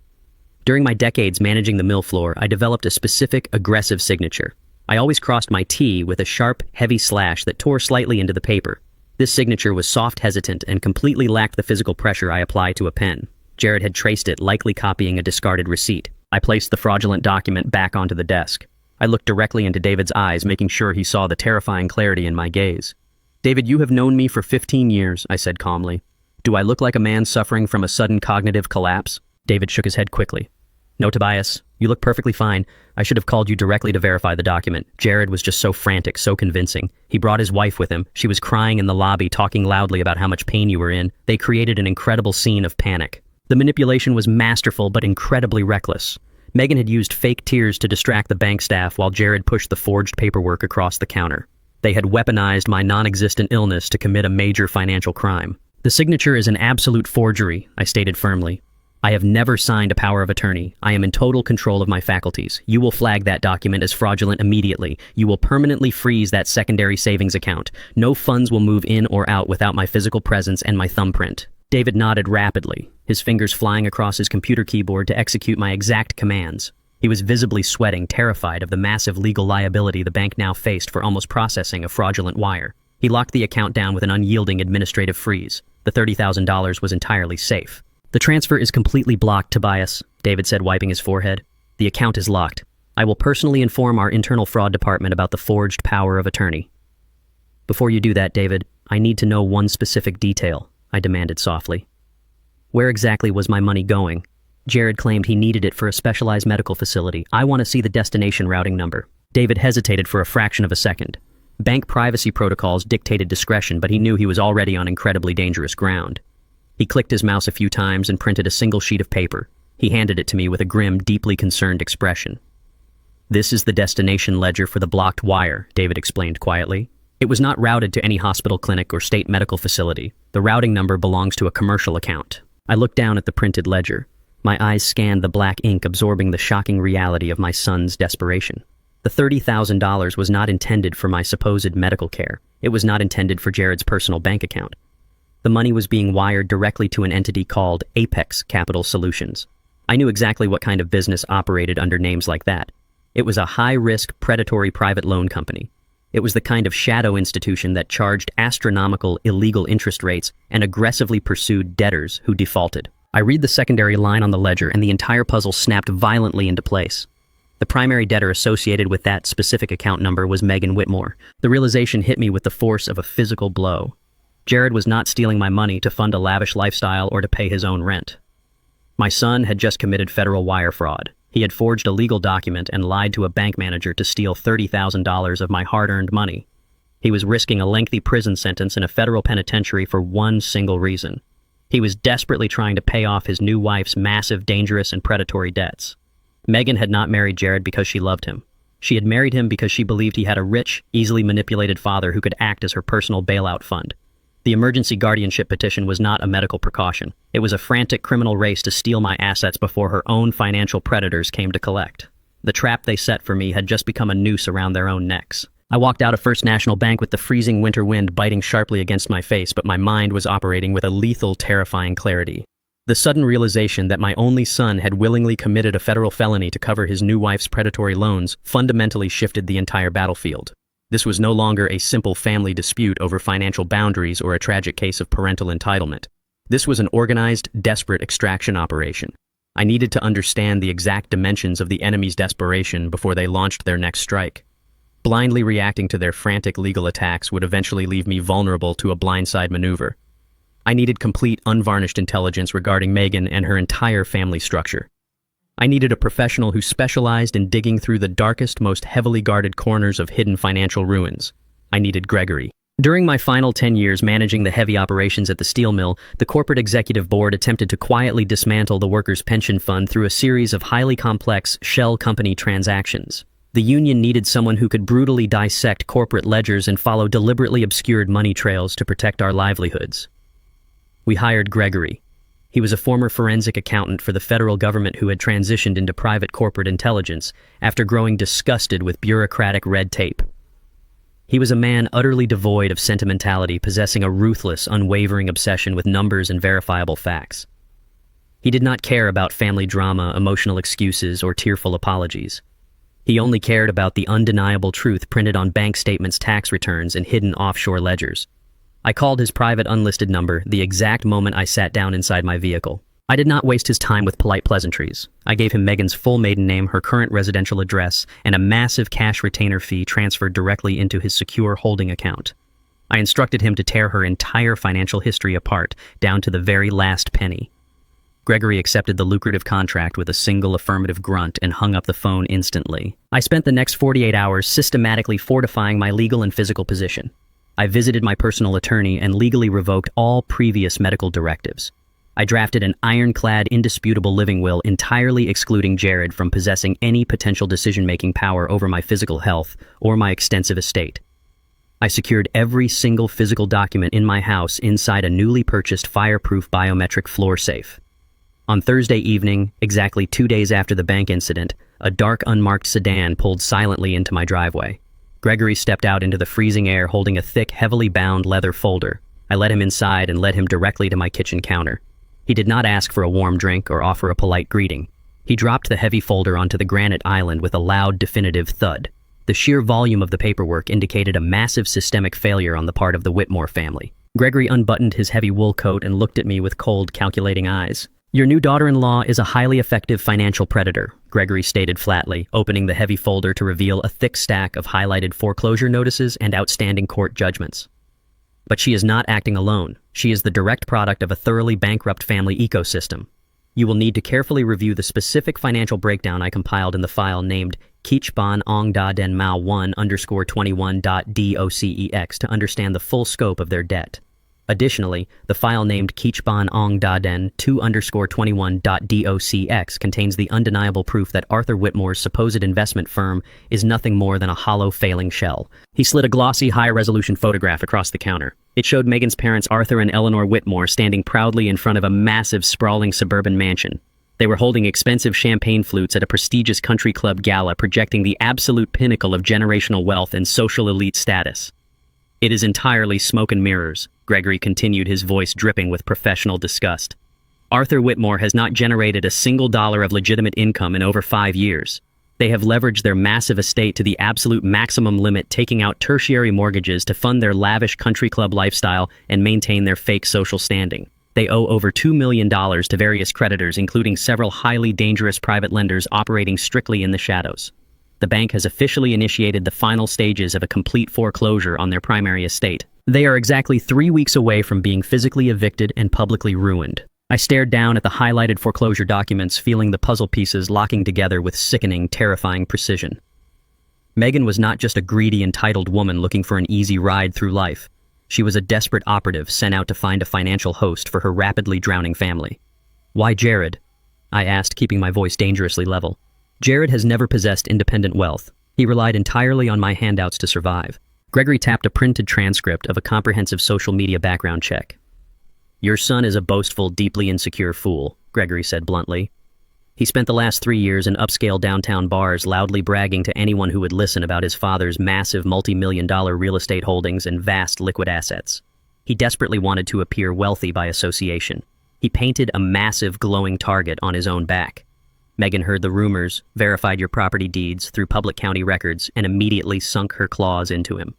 During my decades managing the mill floor, I developed a specific, aggressive signature. I always crossed my T with a sharp, heavy slash that tore slightly into the paper. This signature was soft, hesitant, and completely lacked the physical pressure I apply to a pen. Jared had traced it, likely copying a discarded receipt. I placed the fraudulent document back onto the desk. I looked directly into David's eyes, making sure he saw the terrifying clarity in my gaze. David, you have known me for 15 years, I said calmly. Do I look like a man suffering from a sudden cognitive collapse? David shook his head quickly. No, Tobias, you look perfectly fine. I should have called you directly to verify the document. Jared was just so frantic, so convincing. He brought his wife with him. She was crying in the lobby, talking loudly about how much pain you were in. They created an incredible scene of panic. The manipulation was masterful but incredibly reckless. Megan had used fake tears to distract the bank staff while Jared pushed the forged paperwork across the counter. They had weaponized my non-existent illness to commit a major financial crime. The signature is an absolute forgery, I stated firmly. I have never signed a power of attorney. I am in total control of my faculties. You will flag that document as fraudulent immediately. You will permanently freeze that secondary savings account. No funds will move in or out without my physical presence and my thumbprint. David nodded rapidly, his fingers flying across his computer keyboard to execute my exact commands. He was visibly sweating, terrified of the massive legal liability the bank now faced for almost processing a fraudulent wire. He locked the account down with an unyielding administrative freeze. The $30,000 was entirely safe. The transfer is completely blocked, Tobias, David said, wiping his forehead. The account is locked. I will personally inform our internal fraud department about the forged power of attorney. Before you do that, David, I need to know one specific detail, I demanded softly. Where exactly was my money going? Jared claimed he needed it for a specialized medical facility. I want to see the destination routing number. David hesitated for a fraction of a second. Bank privacy protocols dictated discretion, but he knew he was already on incredibly dangerous ground. He clicked his mouse a few times and printed a single sheet of paper. He handed it to me with a grim, deeply concerned expression. This is the destination ledger for the blocked wire, David explained quietly. It was not routed to any hospital, clinic, or state medical facility. The routing number belongs to a commercial account. I looked down at the printed ledger. My eyes scanned the black ink, absorbing the shocking reality of my son's desperation. The $30,000 was not intended for my supposed medical care. It was not intended for Jared's personal bank account. The money was being wired directly to an entity called Apex Capital Solutions. I knew exactly what kind of business operated under names like that. It was a high-risk, predatory private loan company. It was the kind of shadow institution that charged astronomical, illegal interest rates and aggressively pursued debtors who defaulted. I read the secondary line on the ledger, and the entire puzzle snapped violently into place. The primary debtor associated with that specific account number was Megan Whitmore. The realization hit me with the force of a physical blow. Jared was not stealing my money to fund a lavish lifestyle or to pay his own rent. My son had just committed federal wire fraud. He had forged a legal document and lied to a bank manager to steal $30,000 of my hard-earned money. He was risking a lengthy prison sentence in a federal penitentiary for one single reason. He was desperately trying to pay off his new wife's massive, dangerous, and predatory debts. Megan had not married Jared because she loved him. She had married him because she believed he had a rich, easily manipulated father who could act as her personal bailout fund. The emergency guardianship petition was not a medical precaution. It was a frantic criminal race to steal my assets before her own financial predators came to collect. The trap they set for me had just become a noose around their own necks. I walked out of First National Bank with the freezing winter wind biting sharply against my face, but my mind was operating with a lethal, terrifying clarity. The sudden realization that my only son had willingly committed a federal felony to cover his new wife's predatory loans fundamentally shifted the entire battlefield. This was no longer a simple family dispute over financial boundaries or a tragic case of parental entitlement. This was an organized, desperate extraction operation. I needed to understand the exact dimensions of the enemy's desperation before they launched their next strike. Blindly reacting to their frantic legal attacks would eventually leave me vulnerable to a blindside maneuver. I needed complete, unvarnished intelligence regarding Megan and her entire family structure. I needed a professional who specialized in digging through the darkest, most heavily guarded corners of hidden financial ruins. I needed Gregory. During my final 10 years managing the heavy operations at the steel mill, the corporate executive board attempted to quietly dismantle the workers' pension fund through a series of highly complex shell company transactions. The union needed someone who could brutally dissect corporate ledgers and follow deliberately obscured money trails to protect our livelihoods. We hired Gregory. He was a former forensic accountant for the federal government who had transitioned into private corporate intelligence after growing disgusted with bureaucratic red tape. He was a man utterly devoid of sentimentality, possessing a ruthless, unwavering obsession with numbers and verifiable facts. He did not care about family drama, emotional excuses, or tearful apologies. He only cared about the undeniable truth printed on bank statements, tax returns, and hidden offshore ledgers. I called his private unlisted number the exact moment I sat down inside my vehicle. I did not waste his time with polite pleasantries. I gave him Megan's full maiden name, her current residential address, and a massive cash retainer fee transferred directly into his secure holding account. I instructed him to tear her entire financial history apart, down to the very last penny. Gregory accepted the lucrative contract with a single affirmative grunt and hung up the phone instantly. I spent the next 48 hours systematically fortifying my legal and physical position. I visited my personal attorney and legally revoked all previous medical directives. I drafted an ironclad, indisputable living will entirely excluding Jared from possessing any potential decision-making power over my physical health or my extensive estate. I secured every single physical document in my house inside a newly purchased fireproof biometric floor safe. On Thursday evening, exactly 2 days after the bank incident, a dark, unmarked sedan pulled silently into my driveway. Gregory stepped out into the freezing air holding a thick, heavily bound leather folder. I let him inside and led him directly to my kitchen counter. He did not ask for a warm drink or offer a polite greeting. He dropped the heavy folder onto the granite island with a loud, definitive thud. The sheer volume of the paperwork indicated a massive systemic failure on the part of the Whitmore family. Gregory unbuttoned his heavy wool coat and looked at me with cold, calculating eyes. "Your new daughter-in-law is a highly effective financial predator," Gregory stated flatly, opening the heavy folder to reveal a thick stack of highlighted foreclosure notices and outstanding court judgments. "But she is not acting alone. She is the direct product of a thoroughly bankrupt family ecosystem. You will need to carefully review the specific financial breakdown I compiled in the file named Kichban Ong Da Den Mao 1_21.docex to understand the full scope of their debt. Additionally, the file named Kichban Ong Da Den 2_21.docx contains the undeniable proof that Arthur Whitmore's supposed investment firm is nothing more than a hollow, failing shell." He slid a glossy, high-resolution photograph across the counter. It showed Megan's parents, Arthur and Eleanor Whitmore, standing proudly in front of a massive, sprawling suburban mansion. They were holding expensive champagne flutes at a prestigious country club gala, projecting the absolute pinnacle of generational wealth and social elite status. "It is entirely smoke and mirrors," Gregory continued, his voice dripping with professional disgust. "Arthur Whitmore has not generated a single dollar of legitimate income in over 5 years. They have leveraged their massive estate to the absolute maximum limit, taking out tertiary mortgages to fund their lavish country club lifestyle and maintain their fake social standing. They owe over $2 million to various creditors, including several highly dangerous private lenders operating strictly in the shadows. The bank has officially initiated the final stages of a complete foreclosure on their primary estate. They are exactly 3 weeks away from being physically evicted and publicly ruined." I stared down at the highlighted foreclosure documents, feeling the puzzle pieces locking together with sickening, terrifying precision. Megan was not just a greedy, entitled woman looking for an easy ride through life. She was a desperate operative sent out to find a financial host for her rapidly drowning family. "Why Jared?" I asked, keeping my voice dangerously level. "Jared has never possessed independent wealth. He relied entirely on my handouts to survive." Gregory tapped a printed transcript of a comprehensive social media background check. "Your son is a boastful, deeply insecure fool," Gregory said bluntly. He spent the last 3 years in upscale downtown bars loudly bragging to anyone who would listen about his father's massive multi-million-dollar real estate holdings and vast liquid assets. He desperately wanted to appear wealthy by association. He painted a massive glowing target on his own back. Megan heard the rumors, verified your property deeds through public county records, and immediately sunk her claws into him.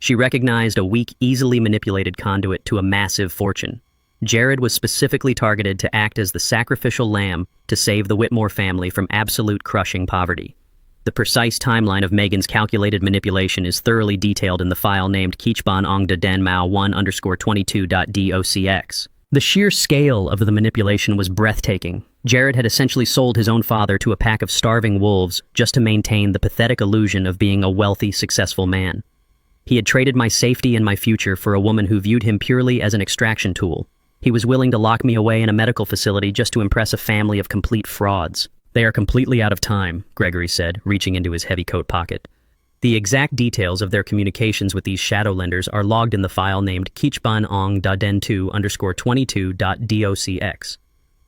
She recognized a weak, easily manipulated conduit to a massive fortune. Jared was specifically targeted to act as the sacrificial lamb to save the Whitmore family from absolute crushing poverty. The precise timeline of Megan's calculated manipulation is thoroughly detailed in the file named Kichban Ong de Den Mao 1_22.docx. The sheer scale of the manipulation was breathtaking. Jared had essentially sold his own father to a pack of starving wolves just to maintain the pathetic illusion of being a wealthy, successful man. He had traded my safety and my future for a woman who viewed him purely as an extraction tool. He was willing to lock me away in a medical facility just to impress a family of complete frauds. "They are completely out of time," Gregory said, reaching into his heavy coat pocket. "The exact details of their communications with these shadow lenders are logged in the file named Kichban Ong Daden 2_22.docx.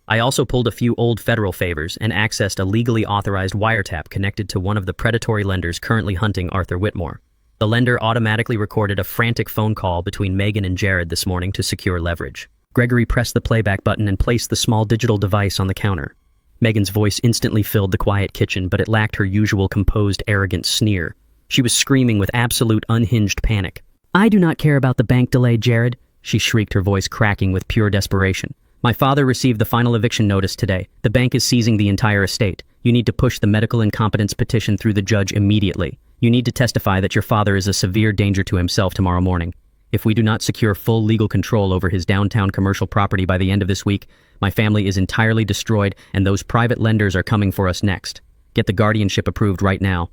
I also pulled a few old federal favors and accessed a legally authorized wiretap connected to one of the predatory lenders currently hunting Arthur Whitmore. The lender automatically recorded a frantic phone call between Megan and Jared this morning to secure leverage." Gregory pressed the playback button and placed the small digital device on the counter. Megan's voice instantly filled the quiet kitchen, but it lacked her usual composed, arrogant sneer. She was screaming with absolute unhinged panic. "I do not care about the bank delay, Jared," she shrieked, her voice cracking with pure desperation. "My father received the final eviction notice today. The bank is seizing the entire estate. You need to push the medical incompetence petition through the judge immediately. You need to testify that your father is a severe danger to himself tomorrow morning. If we do not secure full legal control over his downtown commercial property by the end of this week, my family is entirely destroyed and those private lenders are coming for us next. Get the guardianship approved right now."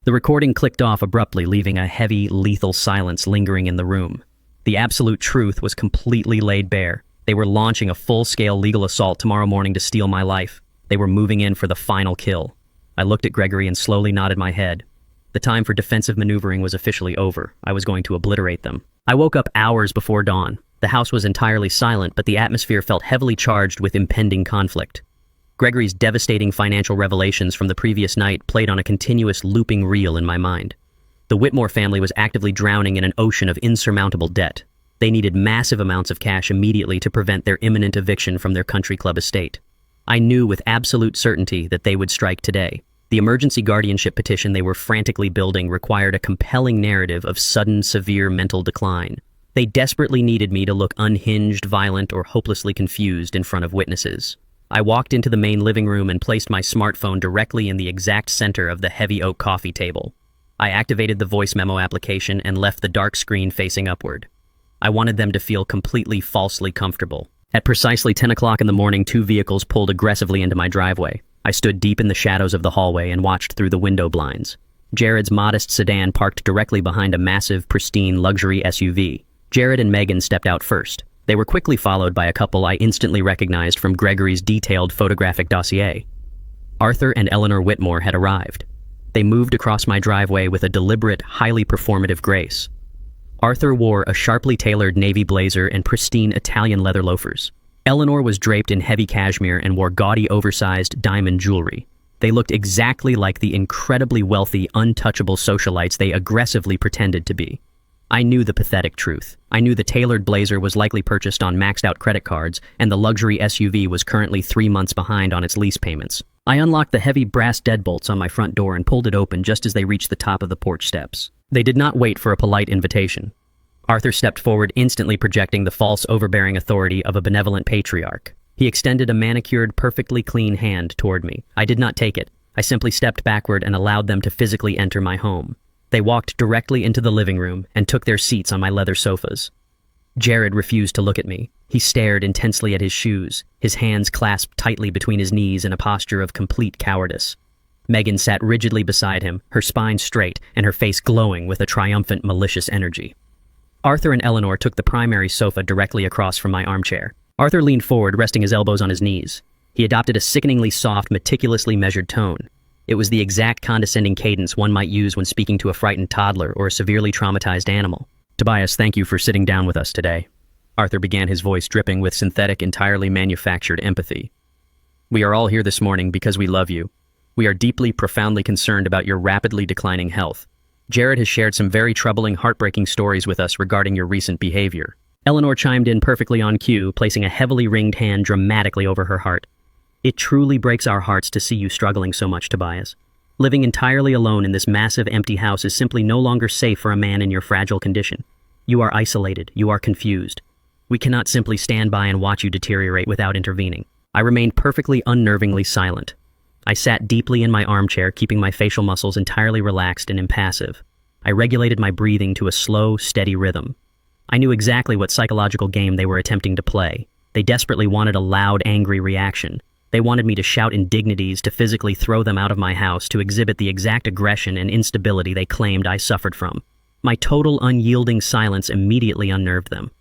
The recording clicked off abruptly, leaving a heavy, lethal silence lingering in the room. The absolute truth was completely laid bare. They were launching a full-scale legal assault tomorrow morning to steal my life. They were moving in for the final kill. I looked at Gregory and slowly nodded my head. The time for defensive maneuvering was officially over. I was going to obliterate them. I woke up hours before dawn. The house was entirely silent, but the atmosphere felt heavily charged with impending conflict. Gregory's devastating financial revelations from the previous night played on a continuous looping reel in my mind. The Whitmore family was actively drowning in an ocean of insurmountable debt. They needed massive amounts of cash immediately to prevent their imminent eviction from their country club estate. I knew with absolute certainty that they would strike today. The emergency guardianship petition they were frantically building required a compelling narrative of sudden, severe mental decline. They desperately needed me to look unhinged, violent, or hopelessly confused in front of witnesses. I walked into the main living room and placed my smartphone directly in the exact center of the heavy oak coffee table. I activated the voice memo application and left the dark screen facing upward. I wanted them to feel completely falsely comfortable. At precisely 10 o'clock in the morning, 2 vehicles pulled aggressively into my driveway. I stood deep in the shadows of the hallway and watched through the window blinds. Jared's modest sedan parked directly behind a massive, pristine luxury SUV. Jared and Megan stepped out first. They were quickly followed by a couple I instantly recognized from Gregory's detailed photographic dossier. Arthur and Eleanor Whitmore had arrived. They moved across my driveway with a deliberate, highly performative grace. Arthur wore a sharply tailored navy blazer and pristine Italian leather loafers. Eleanor was draped in heavy cashmere and wore gaudy, oversized diamond jewelry. They looked exactly like the incredibly wealthy, untouchable socialites they aggressively pretended to be. I knew the pathetic truth. I knew the tailored blazer was likely purchased on maxed-out credit cards, and the luxury SUV was currently 3 months behind on its lease payments. I unlocked the heavy brass deadbolts on my front door and pulled it open just as they reached the top of the porch steps. They did not wait for a polite invitation. Arthur stepped forward, instantly projecting the false, overbearing authority of a benevolent patriarch. He extended a manicured, perfectly clean hand toward me. I did not take it. I simply stepped backward and allowed them to physically enter my home. They walked directly into the living room and took their seats on my leather sofas. Jared refused to look at me. He stared intensely at his shoes, his hands clasped tightly between his knees in a posture of complete cowardice. Megan sat rigidly beside him, her spine straight and her face glowing with a triumphant, malicious energy. Arthur and Eleanor took the primary sofa directly across from my armchair. Arthur leaned forward, resting his elbows on his knees. He adopted a sickeningly soft, meticulously measured tone. It was the exact condescending cadence one might use when speaking to a frightened toddler or a severely traumatized animal. "Tobias, thank you for sitting down with us today. Arthur began, his voice dripping with synthetic, entirely manufactured empathy. "We are all here this morning because we love you. We are deeply, profoundly concerned about your rapidly declining health. Jared has shared some very troubling, heartbreaking stories with us regarding your recent behavior." Eleanor chimed in perfectly on cue, placing a heavily ringed hand dramatically over her heart. "It truly breaks our hearts to see you struggling so much, Tobias. Living entirely alone in this massive empty house is simply no longer safe for a man in your fragile condition. You are isolated, you are confused. We cannot simply stand by and watch you deteriorate without intervening." I remained perfectly unnervingly silent. I sat deeply in my armchair, keeping my facial muscles entirely relaxed and impassive. I regulated my breathing to a slow, steady rhythm. I knew exactly what psychological game they were attempting to play. They desperately wanted a loud, angry reaction. They wanted me to shout indignities, to physically throw them out of my house, to exhibit the exact aggression and instability they claimed I suffered from. My total, unyielding silence immediately unnerved them.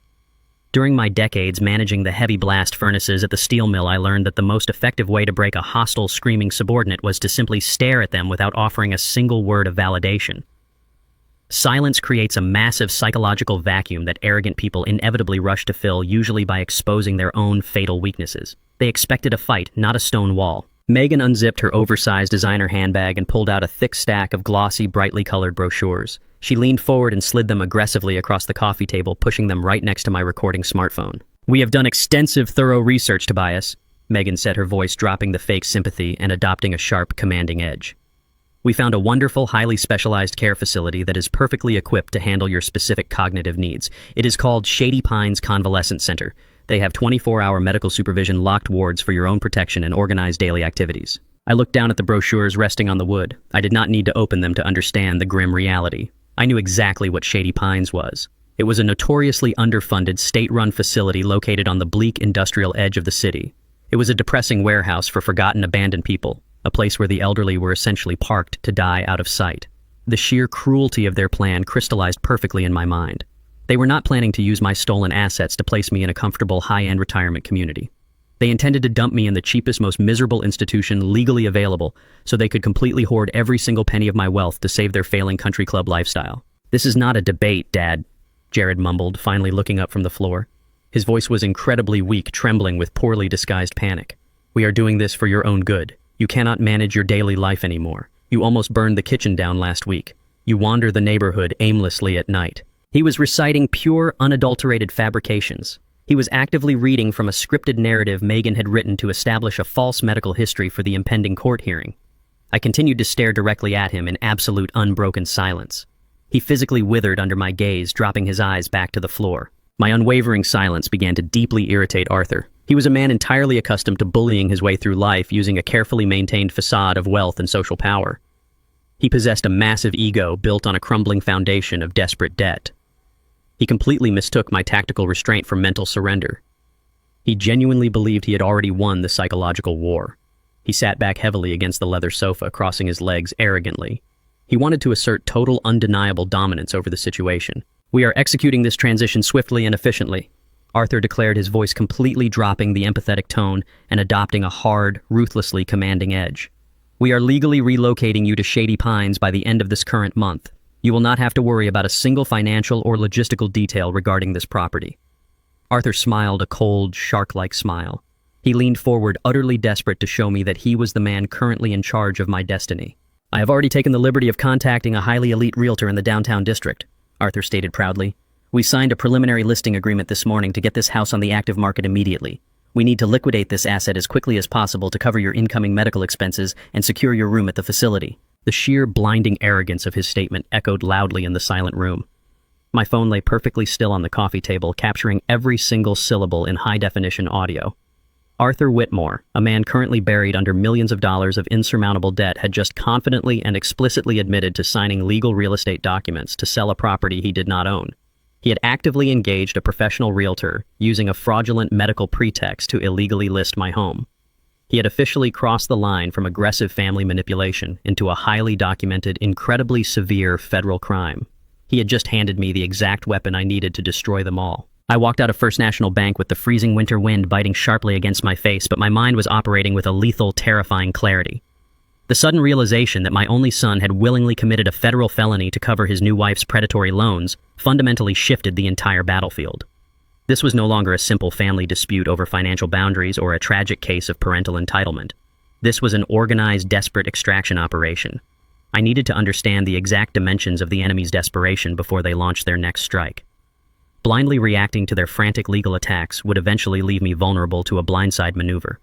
During my decades managing the heavy blast furnaces at the steel mill, I learned that the most effective way to break a hostile, screaming subordinate was to simply stare at them without offering a single word of validation. Silence creates a massive psychological vacuum that arrogant people inevitably rush to fill, usually by exposing their own fatal weaknesses. They expected a fight, not a stone wall. Megan unzipped her oversized designer handbag and pulled out a thick stack of glossy, brightly colored brochures. She leaned forward and slid them aggressively across the coffee table, pushing them right next to my recording smartphone. "We have done extensive, thorough research, Tobias," Megan said, her voice dropping the fake sympathy and adopting a sharp, commanding edge. "We found a wonderful, highly specialized care facility that is perfectly equipped to handle your specific cognitive needs. It is called Shady Pines Convalescent Center. They have 24-hour medical supervision, locked wards for your own protection, and organized daily activities." I looked down at the brochures resting on the wood. I did not need to open them to understand the grim reality. I knew exactly what Shady Pines was. It was a notoriously underfunded, state-run facility located on the bleak industrial edge of the city. It was a depressing warehouse for forgotten, abandoned people, a place where the elderly were essentially parked to die out of sight. The sheer cruelty of their plan crystallized perfectly in my mind. They were not planning to use my stolen assets to place me in a comfortable, high-end retirement community. They intended to dump me in the cheapest, most miserable institution legally available so they could completely hoard every single penny of my wealth to save their failing country club lifestyle. "This is not a debate, Dad," Jared mumbled, finally looking up from the floor. His voice was incredibly weak, trembling with poorly disguised panic. "We are doing this for your own good. You cannot manage your daily life anymore. You almost burned the kitchen down last week. You wander the neighborhood aimlessly at night." He was reciting pure, unadulterated fabrications. He was actively reading from a scripted narrative Megan had written to establish a false medical history for the impending court hearing. I continued to stare directly at him in absolute, unbroken silence. He physically withered under my gaze, dropping his eyes back to the floor. My unwavering silence began to deeply irritate Arthur. He was a man entirely accustomed to bullying his way through life using a carefully maintained facade of wealth and social power. He possessed a massive ego built on a crumbling foundation of desperate debt. He completely mistook my tactical restraint for mental surrender. He genuinely believed he had already won the psychological war. He sat back heavily against the leather sofa, crossing his legs arrogantly. He wanted to assert total, undeniable dominance over the situation. "We are executing this transition swiftly and efficiently," Arthur declared, his voice completely dropping the empathetic tone and adopting a hard, ruthlessly commanding edge. "We are legally relocating you to Shady Pines by the end of this current month. You will not have to worry about a single financial or logistical detail regarding this property." Arthur smiled a cold, shark-like smile. He leaned forward, utterly desperate to show me that he was the man currently in charge of my destiny. "I have already taken the liberty of contacting a highly elite realtor in the downtown district," Arthur stated proudly. "We signed a preliminary listing agreement this morning to get this house on the active market immediately. We need to liquidate this asset as quickly as possible to cover your incoming medical expenses and secure your room at the facility." The sheer, blinding arrogance of his statement echoed loudly in the silent room. My phone lay perfectly still on the coffee table, capturing every single syllable in high-definition audio. Arthur Whitmore, a man currently buried under millions of dollars of insurmountable debt, had just confidently and explicitly admitted to signing legal real estate documents to sell a property he did not own. He had actively engaged a professional realtor using a fraudulent medical pretext to illegally list my home. He had officially crossed the line from aggressive family manipulation into a highly documented, incredibly severe federal crime. He had just handed me the exact weapon I needed to destroy them all. I walked out of First National Bank with the freezing winter wind biting sharply against my face, but my mind was operating with a lethal, terrifying clarity. The sudden realization that my only son had willingly committed a federal felony to cover his new wife's predatory loans fundamentally shifted the entire battlefield. This was no longer a simple family dispute over financial boundaries or a tragic case of parental entitlement. This was an organized, desperate extraction operation. I needed to understand the exact dimensions of the enemy's desperation before they launched their next strike. Blindly reacting to their frantic legal attacks would eventually leave me vulnerable to a blindside maneuver.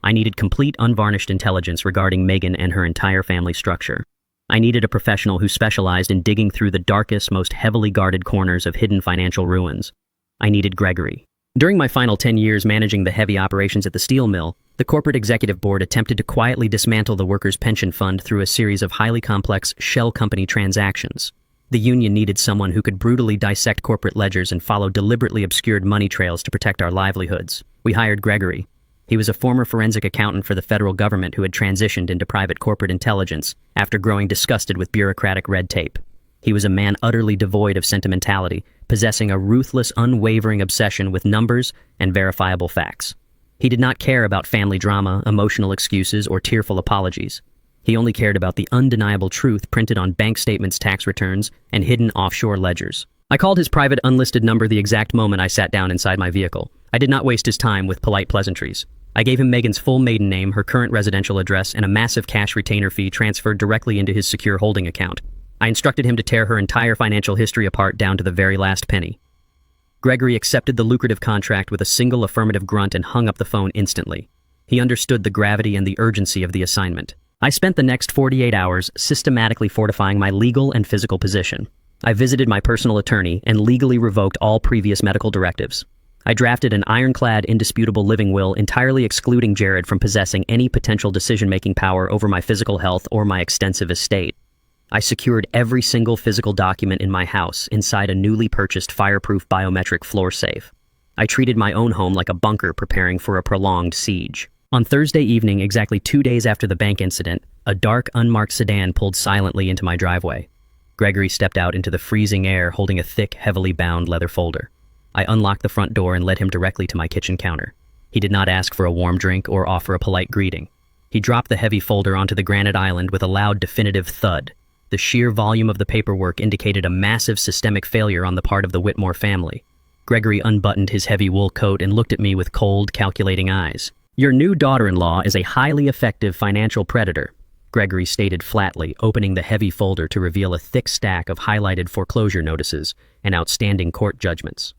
I needed complete, unvarnished intelligence regarding Megan and her entire family structure. I needed a professional who specialized in digging through the darkest, most heavily guarded corners of hidden financial ruins. I needed Gregory. During my final 10 years managing the heavy operations at the steel mill, the corporate executive board attempted to quietly dismantle the workers' pension fund through a series of highly complex shell company transactions. The union needed someone who could brutally dissect corporate ledgers and follow deliberately obscured money trails to protect our livelihoods. We hired Gregory. He was a former forensic accountant for the federal government who had transitioned into private corporate intelligence after growing disgusted with bureaucratic red tape. He was a man utterly devoid of sentimentality, possessing a ruthless, unwavering obsession with numbers and verifiable facts. He did not care about family drama, emotional excuses, or tearful apologies. He only cared about the undeniable truth printed on bank statements, tax returns, and hidden offshore ledgers. I called his private unlisted number the exact moment I sat down inside my vehicle. I did not waste his time with polite pleasantries. I gave him Megan's full maiden name, her current residential address, and a massive cash retainer fee transferred directly into his secure holding account. I instructed him to tear her entire financial history apart down to the very last penny. Gregory accepted the lucrative contract with a single affirmative grunt and hung up the phone instantly. He understood the gravity and the urgency of the assignment. I spent the next 48 hours systematically fortifying my legal and physical position. I visited my personal attorney and legally revoked all previous medical directives. I drafted an ironclad, indisputable living will entirely excluding Jared from possessing any potential decision-making power over my physical health or my extensive estate. I secured every single physical document in my house inside a newly purchased fireproof biometric floor safe. I treated my own home like a bunker preparing for a prolonged siege. On Thursday evening, exactly 2 days after the bank incident, a dark, unmarked sedan pulled silently into my driveway. Gregory stepped out into the freezing air holding a thick, heavily bound leather folder. I unlocked the front door and led him directly to my kitchen counter. He did not ask for a warm drink or offer a polite greeting. He dropped the heavy folder onto the granite island with a loud, definitive thud. The sheer volume of the paperwork indicated a massive systemic failure on the part of the Whitmore family. Gregory unbuttoned his heavy wool coat and looked at me with cold, calculating eyes. "Your new daughter-in-law is a highly effective financial predator," Gregory stated flatly, opening the heavy folder to reveal a thick stack of highlighted foreclosure notices and outstanding court judgments.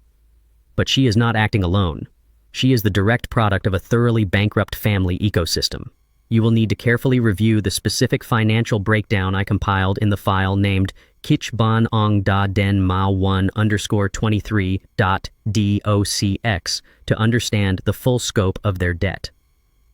But she is not acting alone. She is the direct product of a thoroughly bankrupt family ecosystem. You will need to carefully review the specific financial breakdown I compiled in the file named Kich Ban Ong Da Den Ma 1_23.docx to understand the full scope of their debt.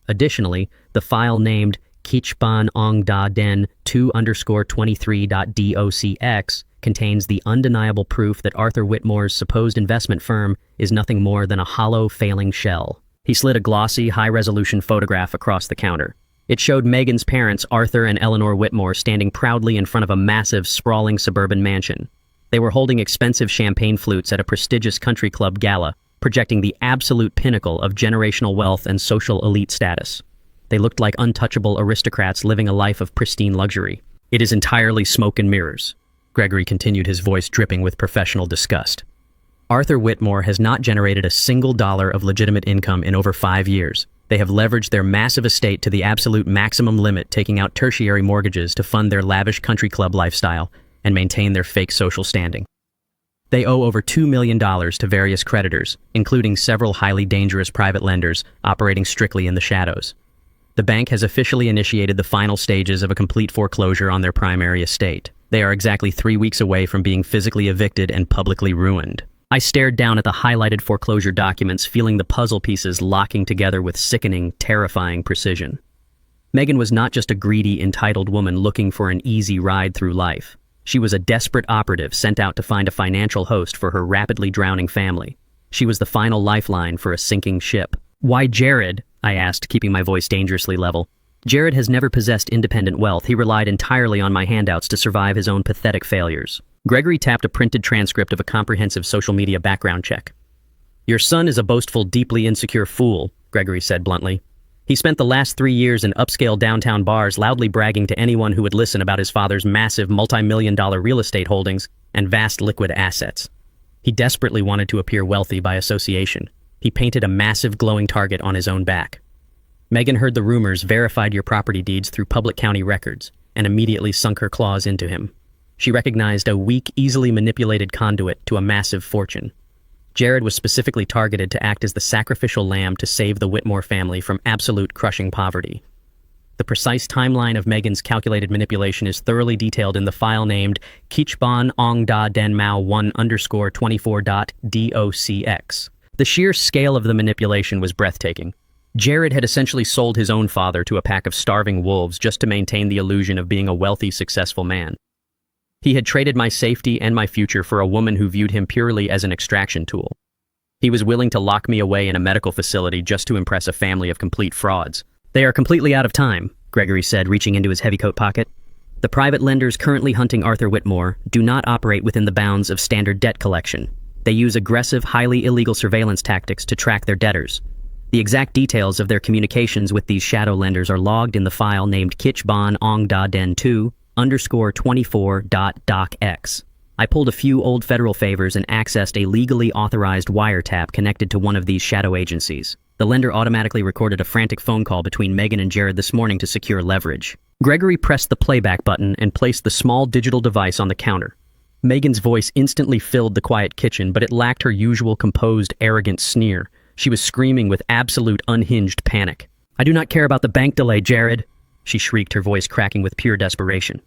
Additionally, the file named Kich Ban Ong Da Den 2_23.docx contains the undeniable proof that Arthur Whitmore's supposed investment firm is nothing more than a hollow, failing shell. He slid a glossy, high-resolution photograph across the counter. It showed Megan's parents, Arthur and Eleanor Whitmore, standing proudly in front of a massive, sprawling suburban mansion. They were holding expensive champagne flutes at a prestigious country club gala, projecting the absolute pinnacle of generational wealth and social elite status. They looked like untouchable aristocrats living a life of pristine luxury. "It is entirely smoke and mirrors," Gregory continued, his voice dripping with professional disgust. "Arthur Whitmore has not generated a single dollar of legitimate income in over 5 years. They have leveraged their massive estate to the absolute maximum limit, taking out tertiary mortgages to fund their lavish country club lifestyle and maintain their fake social standing. They owe over $2 million to various creditors, including several highly dangerous private lenders operating strictly in the shadows. The bank has officially initiated the final stages of a complete foreclosure on their primary estate. They are exactly 3 weeks away from being physically evicted and publicly ruined." I stared down at the highlighted foreclosure documents, feeling the puzzle pieces locking together with sickening, terrifying precision. Megan was not just a greedy, entitled woman looking for an easy ride through life. She was a desperate operative sent out to find a financial host for her rapidly drowning family. She was the final lifeline for a sinking ship. "Why Jared?" I asked, keeping my voice dangerously level. "Jared has never possessed independent wealth. He relied entirely on my handouts to survive his own pathetic failures." Gregory tapped a printed transcript of a comprehensive social media background check. "Your son is a boastful, deeply insecure fool," Gregory said bluntly. "He spent the last 3 years in upscale downtown bars loudly bragging to anyone who would listen about his father's massive multi-million-dollar real estate holdings and vast liquid assets. He desperately wanted to appear wealthy by association. He painted a massive glowing target on his own back. Megan heard the rumors, verified your property deeds through public county records, and immediately sunk her claws into him. She recognized a weak, easily manipulated conduit to a massive fortune. Jared was specifically targeted to act as the sacrificial lamb to save the Whitmore family from absolute crushing poverty. The precise timeline of Megan's calculated manipulation is thoroughly detailed in the file named Kichban Ong Da Den Mao 1_24.docx. The sheer scale of the manipulation was breathtaking. Jared had essentially sold his own father to a pack of starving wolves just to maintain the illusion of being a wealthy, successful man. He had traded my safety and my future for a woman who viewed him purely as an extraction tool. He was willing to lock me away in a medical facility just to impress a family of complete frauds. "They are completely out of time," Gregory said, reaching into his heavy coat pocket. "The private lenders currently hunting Arthur Whitmore do not operate within the bounds of standard debt collection. They use aggressive, highly illegal surveillance tactics to track their debtors. The exact details of their communications with these shadow lenders are logged in the file named Kichban Ong Da Den 2_24.docx. I pulled a few old federal favors and accessed a legally authorized wiretap connected to one of these shadow agencies. The lender automatically recorded a frantic phone call between Megan and Jared this morning to secure leverage." Gregory pressed the playback button and placed the small digital device on the counter. Megan's voice instantly filled the quiet kitchen, but it lacked her usual composed, arrogant sneer. She was screaming with absolute unhinged panic. "I do not care about the bank delay, Jared," she shrieked, her voice cracking with pure desperation.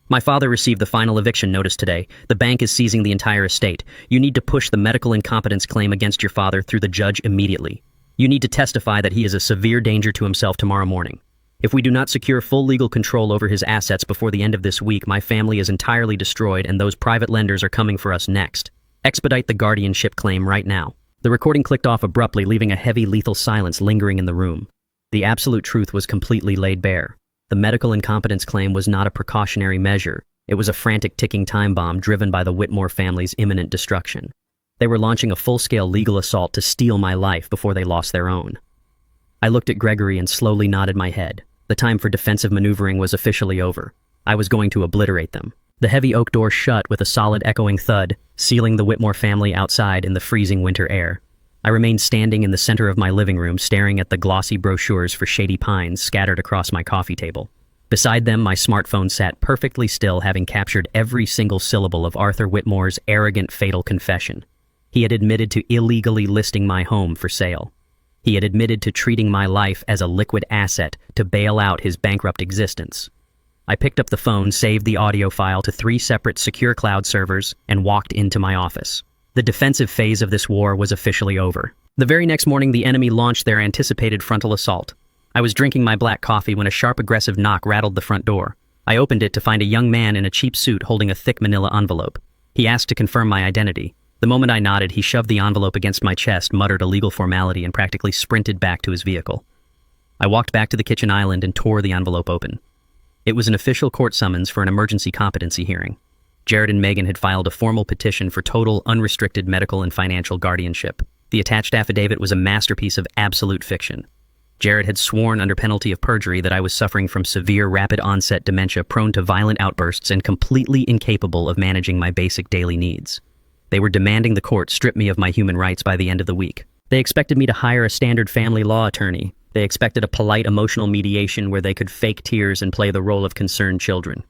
"My father received the final eviction notice today. The bank is seizing the entire estate. You need to push the medical incompetence claim against your father through the judge immediately. You need to testify that he is a severe danger to himself tomorrow morning. If we do not secure full legal control over his assets before the end of this week, my family is entirely destroyed and those private lenders are coming for us next. Expedite the guardianship claim right now." The recording clicked off abruptly, leaving a heavy, lethal silence lingering in the room. The absolute truth was completely laid bare. The medical incompetence claim was not a precautionary measure. It was a frantic ticking time bomb driven by the Whitmore family's imminent destruction. They were launching a full-scale legal assault to steal my life before they lost their own. I looked at Gregory and slowly nodded my head. The time for defensive maneuvering was officially over. I was going to obliterate them. The heavy oak door shut with a solid echoing thud, sealing the Whitmore family outside in the freezing winter air. I remained standing in the center of my living room, staring at the glossy brochures for Shady Pines scattered across my coffee table. Beside them, my smartphone sat perfectly still, having captured every single syllable of Arthur Whitmore's arrogant, fatal confession. He had admitted to illegally listing my home for sale. He had admitted to treating my life as a liquid asset to bail out his bankrupt existence. I picked up the phone, saved the audio file to 3 separate secure cloud servers, and walked into my office. The defensive phase of this war was officially over. The very next morning, the enemy launched their anticipated frontal assault. I was drinking my black coffee when a sharp, aggressive knock rattled the front door. I opened it to find a young man in a cheap suit holding a thick manila envelope. He asked to confirm my identity. The moment I nodded, he shoved the envelope against my chest, muttered a legal formality, and practically sprinted back to his vehicle. I walked back to the kitchen island and tore the envelope open. It was an official court summons for an emergency competency hearing. Jared and Megan had filed a formal petition for total, unrestricted medical and financial guardianship. The attached affidavit was a masterpiece of absolute fiction. Jared had sworn under penalty of perjury that I was suffering from severe rapid-onset dementia, prone to violent outbursts, and completely incapable of managing my basic daily needs. They were demanding the court strip me of my human rights by the end of the week. They expected me to hire a standard family law attorney. They expected a polite emotional mediation where they could fake tears and play the role of concerned children.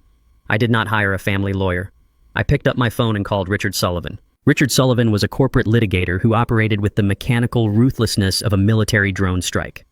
I did not hire a family lawyer. I picked up my phone and called Richard Sullivan. Richard Sullivan was a corporate litigator who operated with the mechanical ruthlessness of a military drone strike.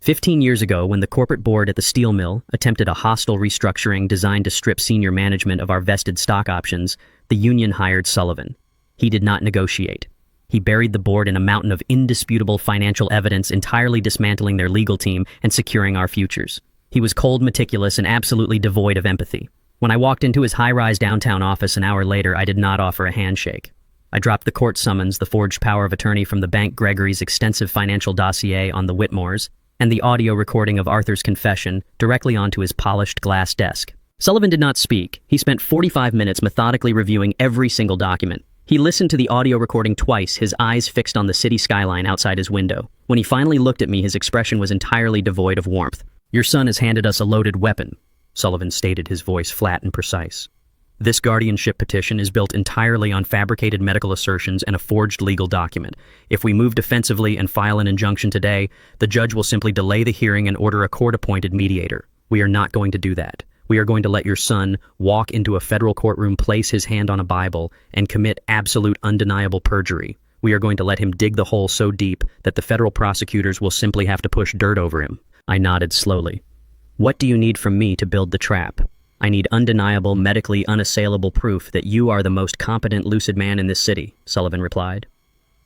15 years ago, when the corporate board at the steel mill attempted a hostile restructuring designed to strip senior management of our vested stock options, the union hired Sullivan. He did not negotiate. He buried the board in a mountain of indisputable financial evidence, entirely dismantling their legal team and securing our futures. He was cold, meticulous, and absolutely devoid of empathy. When I walked into his high-rise downtown office an hour later, I did not offer a handshake. I dropped the court summons, the forged power of attorney from the bank, Gregory's extensive financial dossier on the Whitmores, and the audio recording of Arthur's confession directly onto his polished glass desk. Sullivan did not speak. He spent 45 minutes methodically reviewing every single document. He listened to the audio recording twice, his eyes fixed on the city skyline outside his window. When he finally looked at me, his expression was entirely devoid of warmth. "Your son has handed us a loaded weapon," Sullivan stated, his voice flat and precise. This guardianship petition is built entirely on fabricated medical assertions and a forged legal document. If we move defensively and file an injunction today, the judge will simply delay the hearing and order a court-appointed mediator. We are not going to do that. We are going to let your son walk into a federal courtroom, place his hand on a Bible, and commit absolute undeniable perjury. We are going to let him dig the hole so deep that the federal prosecutors will simply have to push dirt over him. I nodded slowly. What do you need from me to build the trap? I need undeniable, medically unassailable proof that you are the most competent, lucid man in this city, Sullivan replied.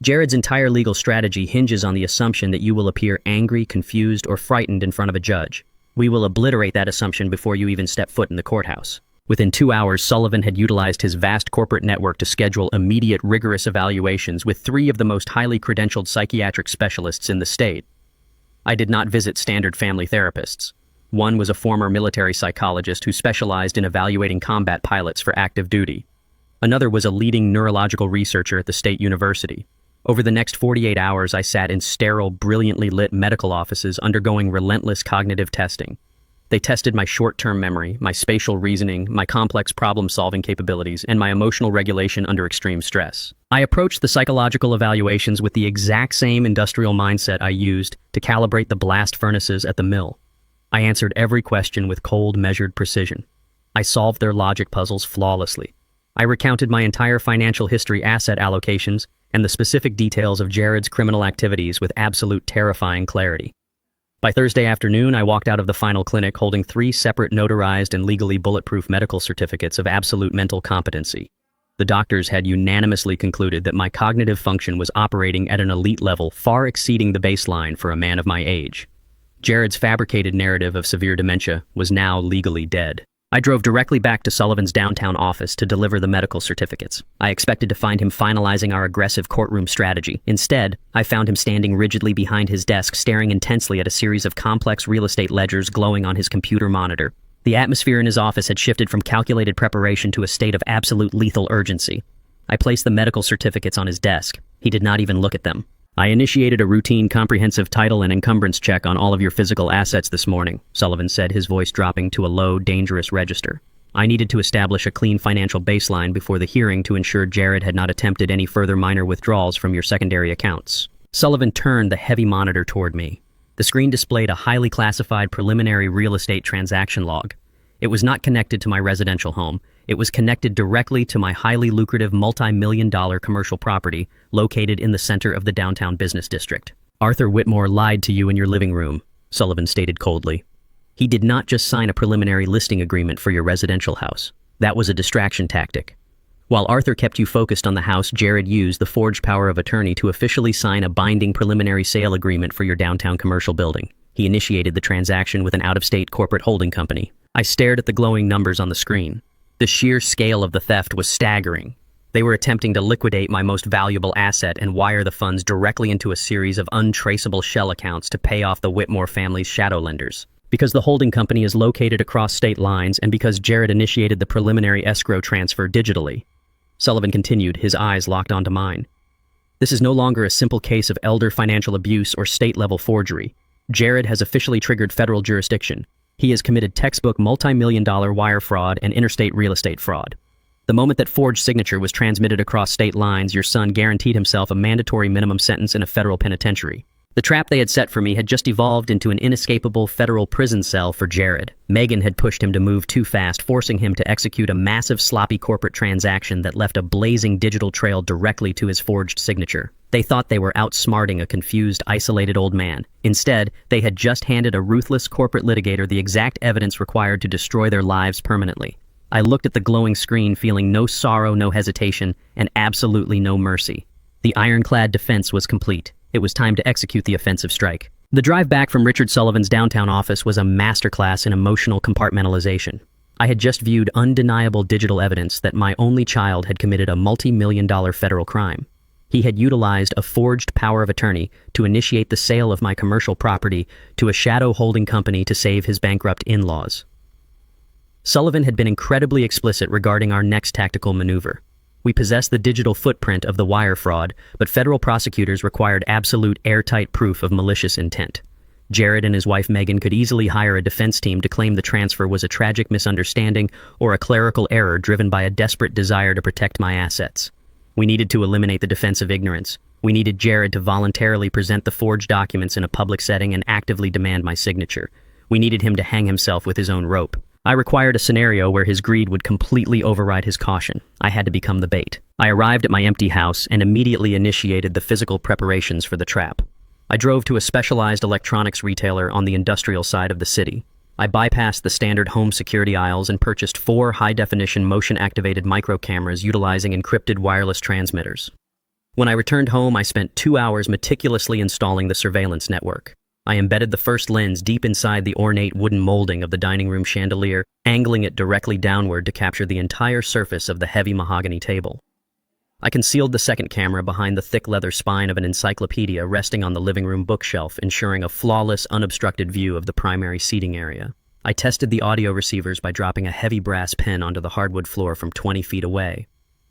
Jared's entire legal strategy hinges on the assumption that you will appear angry, confused, or frightened in front of a judge. We will obliterate that assumption before you even step foot in the courthouse. Within 2 hours, Sullivan had utilized his vast corporate network to schedule immediate, rigorous evaluations with 3 of the most highly credentialed psychiatric specialists in the state. I did not visit standard family therapists. One was a former military psychologist who specialized in evaluating combat pilots for active duty. Another was a leading neurological researcher at the state university. Over the next 48 hours, I sat in sterile, brilliantly lit medical offices undergoing relentless cognitive testing. They tested my short-term memory, my spatial reasoning, my complex problem-solving capabilities, and my emotional regulation under extreme stress. I approached the psychological evaluations with the exact same industrial mindset I used to calibrate the blast furnaces at the mill. I answered every question with cold, measured precision. I solved their logic puzzles flawlessly. I recounted my entire financial history, asset allocations, and the specific details of Jared's criminal activities with absolute terrifying clarity. By Thursday afternoon, I walked out of the final clinic holding 3 separate notarized and legally bulletproof medical certificates of absolute mental competency. The doctors had unanimously concluded that my cognitive function was operating at an elite level, far exceeding the baseline for a man of my age. Jared's fabricated narrative of severe dementia was now legally dead. I drove directly back to Sullivan's downtown office to deliver the medical certificates. I expected to find him finalizing our aggressive courtroom strategy. Instead, I found him standing rigidly behind his desk, staring intensely at a series of complex real estate ledgers glowing on his computer monitor. The atmosphere in his office had shifted from calculated preparation to a state of absolute lethal urgency. I placed the medical certificates on his desk. He did not even look at them. I initiated a routine comprehensive title and encumbrance check on all of your physical assets this morning, Sullivan said, his voice dropping to a low, dangerous register. I needed to establish a clean financial baseline before the hearing to ensure Jared had not attempted any further minor withdrawals from your secondary accounts. Sullivan turned the heavy monitor toward me. The screen displayed a highly classified preliminary real estate transaction log. It was not connected to my residential home. It was connected directly to my highly lucrative multi-million-dollar commercial property located in the center of the downtown business district. Arthur Whitmore lied to you in your living room, Sullivan stated coldly. He did not just sign a preliminary listing agreement for your residential house. That was a distraction tactic. While Arthur kept you focused on the house, Jared used the forged power of attorney to officially sign a binding preliminary sale agreement for your downtown commercial building. He initiated the transaction with an out-of-state corporate holding company. I stared at the glowing numbers on the screen. The sheer scale of the theft was staggering. They were attempting to liquidate my most valuable asset and wire the funds directly into a series of untraceable shell accounts to pay off the Whitmore family's shadow lenders. Because the holding company is located across state lines and because Jared initiated the preliminary escrow transfer digitally. Sullivan continued, his eyes locked onto mine. This is no longer a simple case of elder financial abuse or state-level forgery. Jared has officially triggered federal jurisdiction. He has committed textbook multi-million-dollar wire fraud and interstate real estate fraud. The moment that forged signature was transmitted across state lines, your son guaranteed himself a mandatory minimum sentence in a federal penitentiary. The trap they had set for me had just evolved into an inescapable federal prison cell for Jared. Megan had pushed him to move too fast, forcing him to execute a massive, sloppy corporate transaction that left a blazing digital trail directly to his forged signature. They thought they were outsmarting a confused, isolated old man. Instead, they had just handed a ruthless corporate litigator the exact evidence required to destroy their lives permanently. I looked at the glowing screen, feeling no sorrow, no hesitation, and absolutely no mercy. The ironclad defense was complete. It was time to execute the offensive strike. The drive back from Richard Sullivan's downtown office was a masterclass in emotional compartmentalization. I had just viewed undeniable digital evidence that my only child had committed a multi-million-dollar federal crime. He had utilized a forged power of attorney to initiate the sale of my commercial property to a shadow holding company to save his bankrupt in-laws. Sullivan had been incredibly explicit regarding our next tactical maneuver. We possessed the digital footprint of the wire fraud, but federal prosecutors required absolute airtight proof of malicious intent. Jared and his wife Megan could easily hire a defense team to claim the transfer was a tragic misunderstanding or a clerical error driven by a desperate desire to protect my assets. We needed to eliminate the defense of ignorance. We needed Jared to voluntarily present the forged documents in a public setting and actively demand my signature. We needed him to hang himself with his own rope. I required a scenario where his greed would completely override his caution. I had to become the bait. I arrived at my empty house and immediately initiated the physical preparations for the trap. I drove to a specialized electronics retailer on the industrial side of the city. I bypassed the standard home security aisles and purchased 4 high-definition motion-activated micro cameras utilizing encrypted wireless transmitters. When I returned home, I spent 2 hours meticulously installing the surveillance network. I embedded the first lens deep inside the ornate wooden molding of the dining room chandelier, angling it directly downward to capture the entire surface of the heavy mahogany table. I concealed the second camera behind the thick leather spine of an encyclopedia resting on the living room bookshelf, ensuring a flawless, unobstructed view of the primary seating area. I tested the audio receivers by dropping a heavy brass pen onto the hardwood floor from 20 feet away.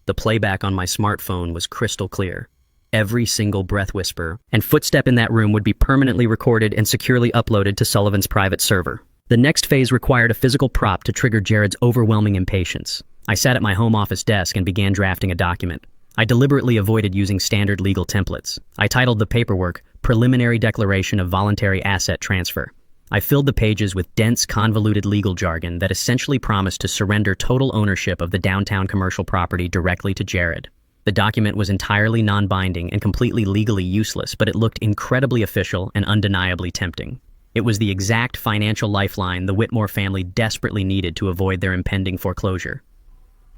The playback on my smartphone was crystal clear. Every single breath whisper and footstep in that room would be permanently recorded and securely uploaded to Sullivan's private server. The next phase required a physical prop to trigger Jared's overwhelming impatience. I sat at my home office desk and began drafting a document. I deliberately avoided using standard legal templates. I titled the paperwork, Preliminary Declaration of Voluntary Asset Transfer. I filled the pages with dense, convoluted legal jargon that essentially promised to surrender total ownership of the downtown commercial property directly to Jared. The document was entirely non-binding and completely legally useless, but it looked incredibly official and undeniably tempting. It was the exact financial lifeline the Whitmore family desperately needed to avoid their impending foreclosure.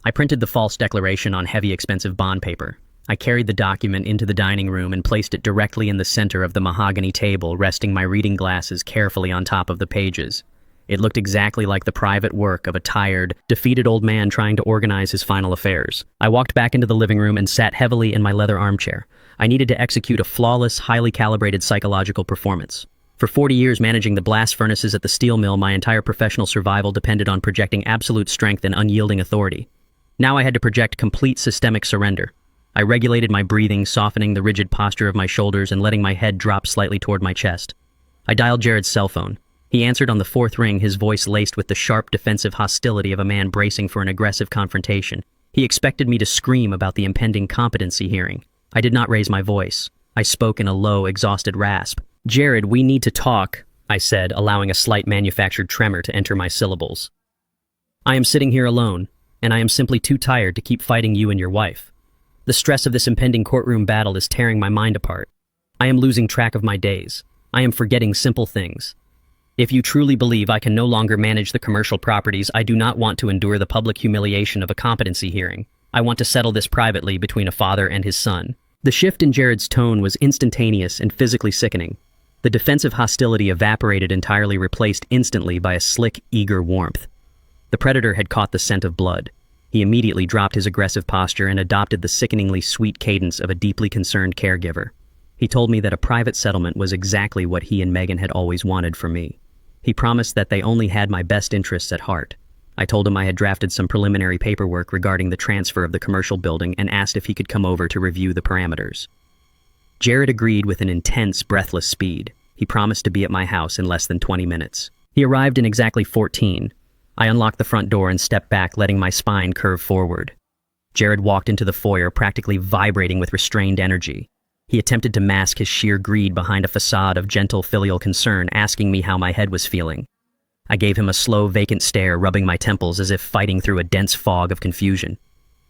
I printed the false declaration on heavy, expensive bond paper. I carried the document into the dining room and placed it directly in the center of the mahogany table, resting my reading glasses carefully on top of the pages. It looked exactly like the private work of a tired, defeated old man trying to organize his final affairs. I walked back into the living room and sat heavily in my leather armchair. I needed to execute a flawless, highly calibrated psychological performance. For 40 years managing the blast furnaces at the steel mill, my entire professional survival depended on projecting absolute strength and unyielding authority. Now I had to project complete systemic surrender. I regulated my breathing, softening the rigid posture of my shoulders and letting my head drop slightly toward my chest. I dialed Jared's cell phone. He answered on the 4th ring, his voice laced with the sharp, defensive hostility of a man bracing for an aggressive confrontation. He expected me to scream about the impending competency hearing. I did not raise my voice. I spoke in a low, exhausted rasp. "Jared, we need to talk," I said, allowing a slight manufactured tremor to enter my syllables. "I am sitting here alone, and I am simply too tired to keep fighting you and your wife. The stress of this impending courtroom battle is tearing my mind apart. I am losing track of my days. I am forgetting simple things. If you truly believe I can no longer manage the commercial properties, I do not want to endure the public humiliation of a competency hearing. I want to settle this privately between a father and his son." The shift in Jared's tone was instantaneous and physically sickening. The defensive hostility evaporated entirely, replaced instantly by a slick, eager warmth. The predator had caught the scent of blood. He immediately dropped his aggressive posture and adopted the sickeningly sweet cadence of a deeply concerned caregiver. He told me that a private settlement was exactly what he and Megan had always wanted for me. He promised that they only had my best interests at heart. I told him I had drafted some preliminary paperwork regarding the transfer of the commercial building and asked if he could come over to review the parameters. Jared agreed with an intense, breathless speed. He promised to be at my house in less than 20 minutes. He arrived in exactly 14. I unlocked the front door and stepped back, letting my spine curve forward. Jared walked into the foyer, practically vibrating with restrained energy. He attempted to mask his sheer greed behind a facade of gentle filial concern, asking me how my head was feeling. I gave him a slow, vacant stare, rubbing my temples as if fighting through a dense fog of confusion.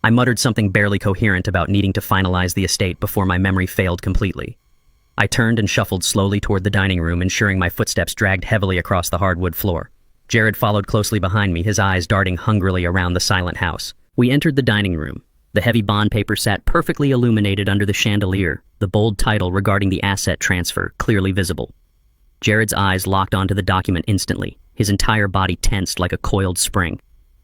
I muttered something barely coherent about needing to finalize the estate before my memory failed completely. I turned and shuffled slowly toward the dining room, ensuring my footsteps dragged heavily across the hardwood floor. Jared followed closely behind me, his eyes darting hungrily around the silent house. We entered the dining room. The heavy bond paper sat perfectly illuminated under the chandelier, the bold title regarding the asset transfer clearly visible. Jared's eyes locked onto the document instantly, his entire body tensed like a coiled spring.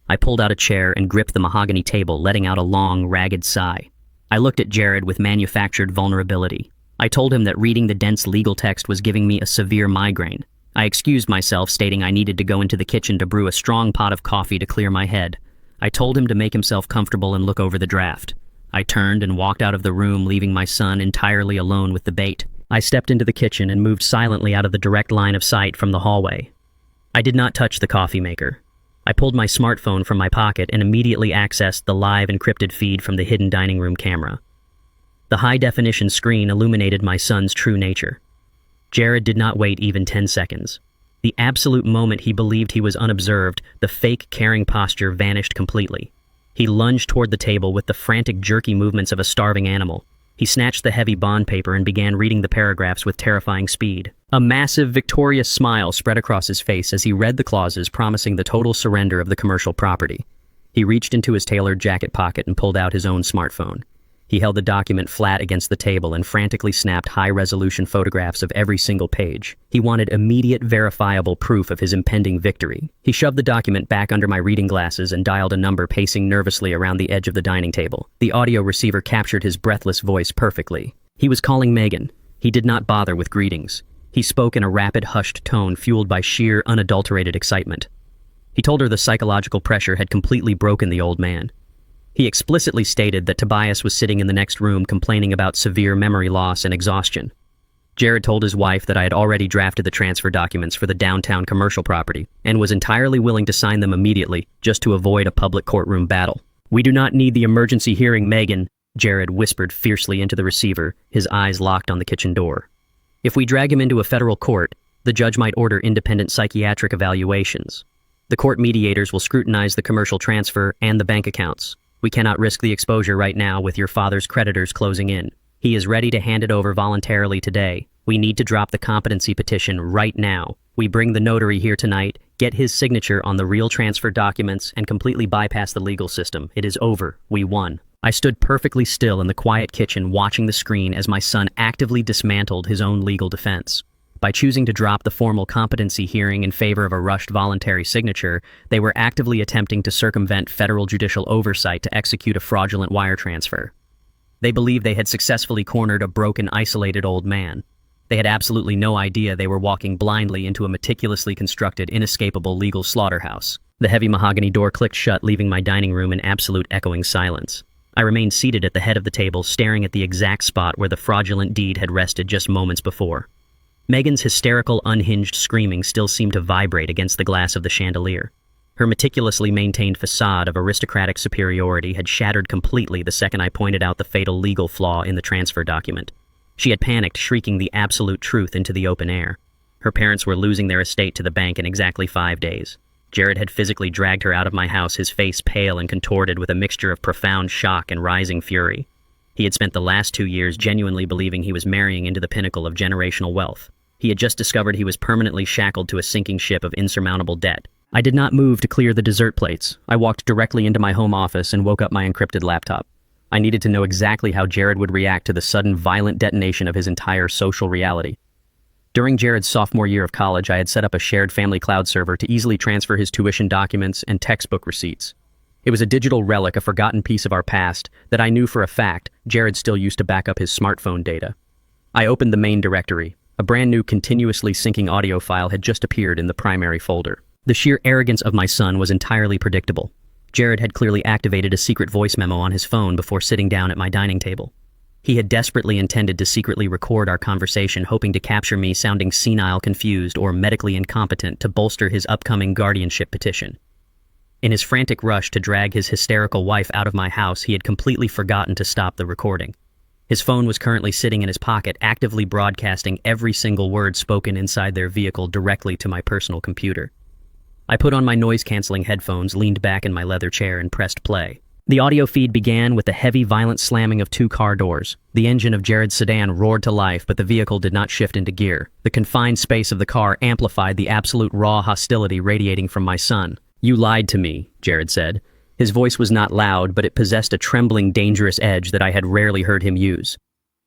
I pulled out a chair and gripped the mahogany table, letting out a long, ragged sigh. I looked at Jared with manufactured vulnerability. I told him that reading the dense legal text was giving me a severe migraine. I excused myself, stating I needed to go into the kitchen to brew a strong pot of coffee to clear my head. I told him to make himself comfortable and look over the draft. I turned and walked out of the room, leaving my son entirely alone with the bait. I stepped into the kitchen and moved silently out of the direct line of sight from the hallway. I did not touch the coffee maker. I pulled my smartphone from my pocket and immediately accessed the live encrypted feed from the hidden dining room camera. The high-definition screen illuminated my son's true nature. Jared did not wait even 10 seconds. The absolute moment he believed he was unobserved, the fake caring posture vanished completely. He lunged toward the table with the frantic jerky movements of a starving animal. He snatched the heavy bond paper and began reading the paragraphs with terrifying speed. A massive, victorious smile spread across his face as he read the clauses promising the total surrender of the commercial property. He reached into his tailored jacket pocket and pulled out his own smartphone. He held the document flat against the table and frantically snapped high-resolution photographs of every single page. He wanted immediate, verifiable proof of his impending victory. He shoved the document back under my reading glasses and dialed a number, pacing nervously around the edge of the dining table. The audio receiver captured his breathless voice perfectly. He was calling Megan. He did not bother with greetings. He spoke in a rapid, hushed tone fueled by sheer, unadulterated excitement. He told her the psychological pressure had completely broken the old man. He explicitly stated that Tobias was sitting in the next room complaining about severe memory loss and exhaustion. Jared told his wife that I had already drafted the transfer documents for the downtown commercial property and was entirely willing to sign them immediately just to avoid a public courtroom battle. "We do not need the emergency hearing, Megan," Jared whispered fiercely into the receiver, his eyes locked on the kitchen door. "If we drag him into a federal court, the judge might order independent psychiatric evaluations. The court mediators will scrutinize the commercial transfer and the bank accounts. We cannot risk the exposure right now with your father's creditors closing in. He is ready to hand it over voluntarily today. We need to drop the competency petition right now. We bring the notary here tonight, get his signature on the real transfer documents, and completely bypass the legal system. It is over. We won." I stood perfectly still in the quiet kitchen watching the screen as my son actively dismantled his own legal defense. By choosing to drop the formal competency hearing in favor of a rushed voluntary signature, they were actively attempting to circumvent federal judicial oversight to execute a fraudulent wire transfer. They believed they had successfully cornered a broken, isolated old man. They had absolutely no idea they were walking blindly into a meticulously constructed, inescapable legal slaughterhouse. The heavy mahogany door clicked shut, leaving my dining room in absolute echoing silence. I remained seated at the head of the table, staring at the exact spot where the fraudulent deed had rested just moments before. Megan's hysterical, unhinged screaming still seemed to vibrate against the glass of the chandelier. Her meticulously maintained facade of aristocratic superiority had shattered completely the second I pointed out the fatal legal flaw in the transfer document. She had panicked, shrieking the absolute truth into the open air. Her parents were losing their estate to the bank in exactly 5 days. Jared had physically dragged her out of my house, his face pale and contorted with a mixture of profound shock and rising fury. He had spent the last 2 years genuinely believing he was marrying into the pinnacle of generational wealth. He had just discovered he was permanently shackled to a sinking ship of insurmountable debt. I did not move to clear the dessert plates. I walked directly into my home office and woke up my encrypted laptop. I needed to know exactly how Jared would react to the sudden, violent detonation of his entire social reality. During Jared's sophomore year of college, I had set up a shared family cloud server to easily transfer his tuition documents and textbook receipts. It was a digital relic, a forgotten piece of our past, that I knew for a fact Jared still used to back up his smartphone data. I opened the main directory. A brand new continuously syncing audio file had just appeared in the primary folder. The sheer arrogance of my son was entirely predictable. Jared had clearly activated a secret voice memo on his phone before sitting down at my dining table. He had desperately intended to secretly record our conversation, hoping to capture me sounding senile, confused, or medically incompetent to bolster his upcoming guardianship petition. In his frantic rush to drag his hysterical wife out of my house, he had completely forgotten to stop the recording. His phone was currently sitting in his pocket, actively broadcasting every single word spoken inside their vehicle directly to my personal computer. I put on my noise-canceling headphones, leaned back in my leather chair, and pressed play. The audio feed began with the heavy, violent slamming of 2 car doors. The engine of Jared's sedan roared to life, but the vehicle did not shift into gear. The confined space of the car amplified the absolute raw hostility radiating from my son. "You lied to me," Jared said. His voice was not loud, but it possessed a trembling, dangerous edge that I had rarely heard him use.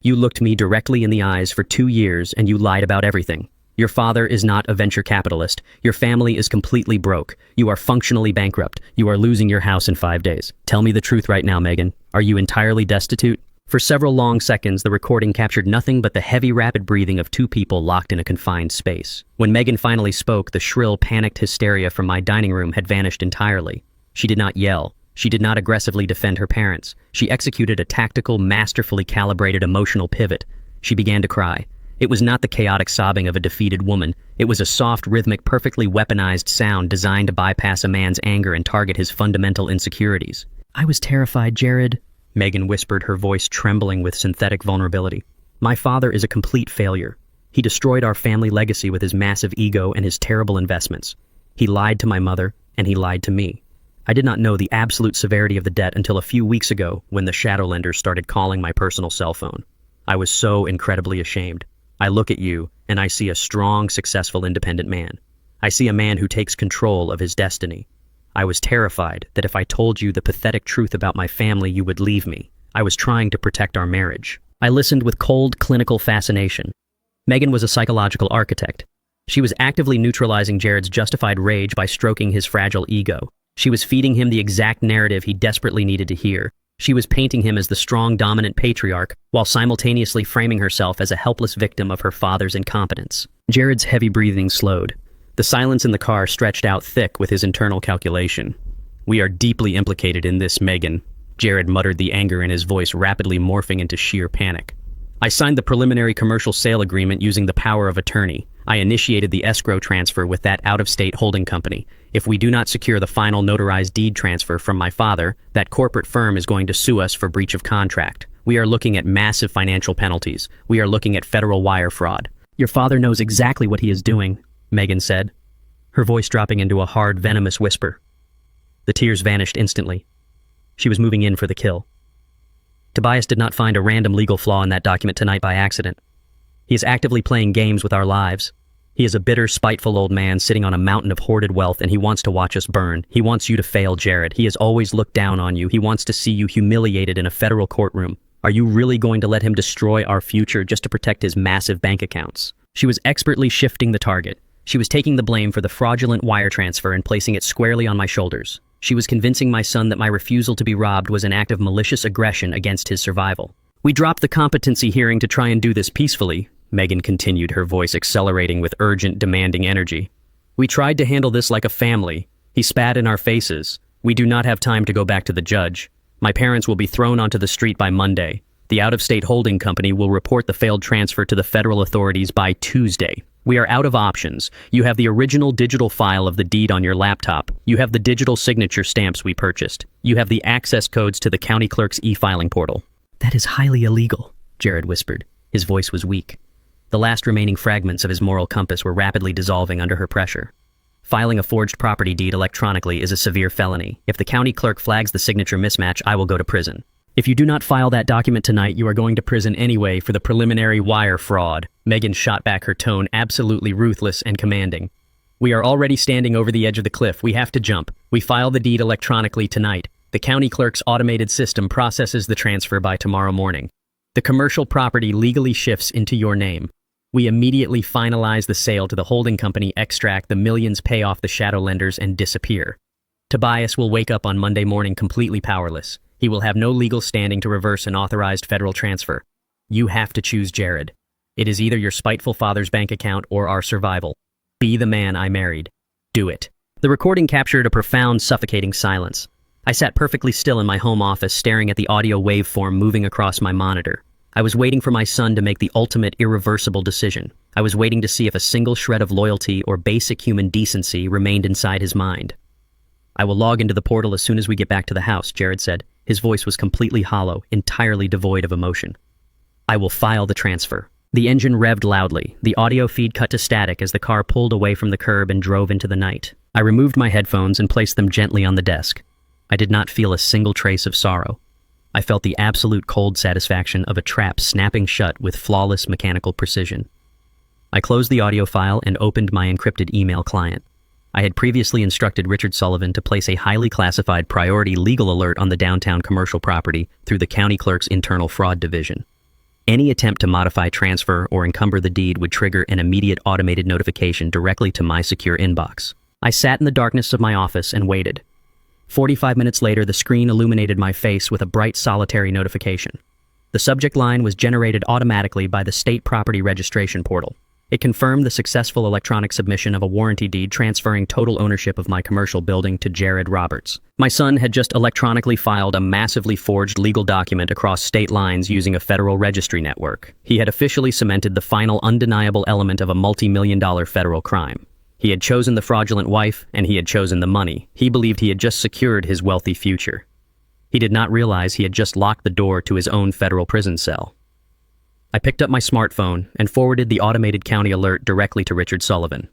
"You looked me directly in the eyes for 2 years, and you lied about everything. Your father is not a venture capitalist. Your family is completely broke. You are functionally bankrupt. You are losing your house in 5 days. Tell me the truth right now, Megan. Are you entirely destitute?" For several long seconds, the recording captured nothing but the heavy, rapid breathing of 2 people locked in a confined space. When Megan finally spoke, the shrill, panicked hysteria from my dining room had vanished entirely. She did not yell. She did not aggressively defend her parents. She executed a tactical, masterfully calibrated emotional pivot. She began to cry. It was not the chaotic sobbing of a defeated woman. It was a soft, rhythmic, perfectly weaponized sound designed to bypass a man's anger and target his fundamental insecurities. "I was terrified, Jared," Megan whispered, her voice trembling with synthetic vulnerability. "My father is a complete failure. He destroyed our family legacy with his massive ego and his terrible investments. He lied to my mother, and he lied to me. I did not know the absolute severity of the debt until a few weeks ago when the Shadowlenders started calling my personal cell phone. I was so incredibly ashamed. I look at you, and I see a strong, successful, independent man. I see a man who takes control of his destiny. I was terrified that if I told you the pathetic truth about my family, you would leave me. I was trying to protect our marriage." I listened with cold, clinical fascination. Megan was a psychological architect. She was actively neutralizing Jared's justified rage by stroking his fragile ego. She was feeding him the exact narrative he desperately needed to hear. She was painting him as the strong, dominant patriarch, while simultaneously framing herself as a helpless victim of her father's incompetence. Jared's heavy breathing slowed. The silence in the car stretched out thick with his internal calculation. "We are deeply implicated in this, Megan," Jared muttered, the anger in his voice rapidly morphing into sheer panic. "I signed the preliminary commercial sale agreement using the power of attorney. I initiated the escrow transfer with that out-of-state holding company. If we do not secure the final notarized deed transfer from my father, that corporate firm is going to sue us for breach of contract. We are looking at massive financial penalties. We are looking at federal wire fraud." "Your father knows exactly what he is doing," Megan said, her voice dropping into a hard, venomous whisper. The tears vanished instantly. She was moving in for the kill. Tobias did not find a random legal flaw in that document tonight by accident. He is actively playing games with our lives. He is a bitter, spiteful old man sitting on a mountain of hoarded wealth, and he wants to watch us burn. He wants you to fail, Jared. He has always looked down on you. He wants to see you humiliated in a federal courtroom. Are you really going to let him destroy our future just to protect his massive bank accounts? She was expertly shifting the target. She was taking the blame for the fraudulent wire transfer and placing it squarely on my shoulders. She was convincing my son that my refusal to be robbed was an act of malicious aggression against his survival. "We dropped the competency hearing to try and do this peacefully," Megan continued, her voice accelerating with urgent, demanding energy. "We tried to handle this like a family. He spat in our faces. We do not have time to go back to the judge. My parents will be thrown onto the street by Monday. The out-of-state holding company will report the failed transfer to the federal authorities by Tuesday. We are out of options. You have the original digital file of the deed on your laptop. You have the digital signature stamps we purchased. You have the access codes to the county clerk's e-filing portal." "That is highly illegal," Jared whispered. His voice was weak. The last remaining fragments of his moral compass were rapidly dissolving under her pressure. "Filing a forged property deed electronically is a severe felony. If the county clerk flags the signature mismatch, I will go to prison. If you do not file that document tonight, you are going to prison anyway for the preliminary wire fraud." Megan shot back, her tone absolutely ruthless and commanding. "We are already standing over the edge of the cliff. We have to jump. We file the deed electronically tonight. The county clerk's automated system processes the transfer by tomorrow morning. The commercial property legally shifts into your name. We immediately finalize the sale to the holding company, extract the millions, pay off the Shadowlenders, and disappear. Tobias will wake up on Monday morning completely powerless. He will have no legal standing to reverse an authorized federal transfer. You have to choose Jared. It is either your spiteful father's bank account or our survival. Be the man I married. Do it." The recording captured a profound, suffocating silence. I sat perfectly still in my home office, staring at the audio waveform moving across my monitor. I was waiting for my son to make the ultimate, irreversible decision. I was waiting to see if a single shred of loyalty or basic human decency remained inside his mind. "I will log into the portal as soon as we get back to the house," Jared said. His voice was completely hollow, entirely devoid of emotion. "I will file the transfer." The engine revved loudly. The audio feed cut to static as the car pulled away from the curb and drove into the night. I removed my headphones and placed them gently on the desk. I did not feel a single trace of sorrow. I felt the absolute cold satisfaction of a trap snapping shut with flawless mechanical precision. I closed the audio file and opened my encrypted email client. I had previously instructed Richard Sullivan to place a highly classified priority legal alert on the downtown commercial property through the county clerk's internal fraud division. Any attempt to modify, transfer, or encumber the deed would trigger an immediate automated notification directly to my secure inbox. I sat in the darkness of my office and waited. 45 minutes later, the screen illuminated my face with a bright, solitary notification. The subject line was generated automatically by the state property registration portal. It confirmed the successful electronic submission of a warranty deed transferring total ownership of my commercial building to Jared Roberts. My son had just electronically filed a massively forged legal document across state lines using a federal registry network. He had officially cemented the final undeniable element of a multi-million-dollar federal crime. He had chosen the fraudulent wife, and he had chosen the money. He believed he had just secured his wealthy future. He did not realize he had just locked the door to his own federal prison cell. I picked up my smartphone and forwarded the automated county alert directly to Richard Sullivan.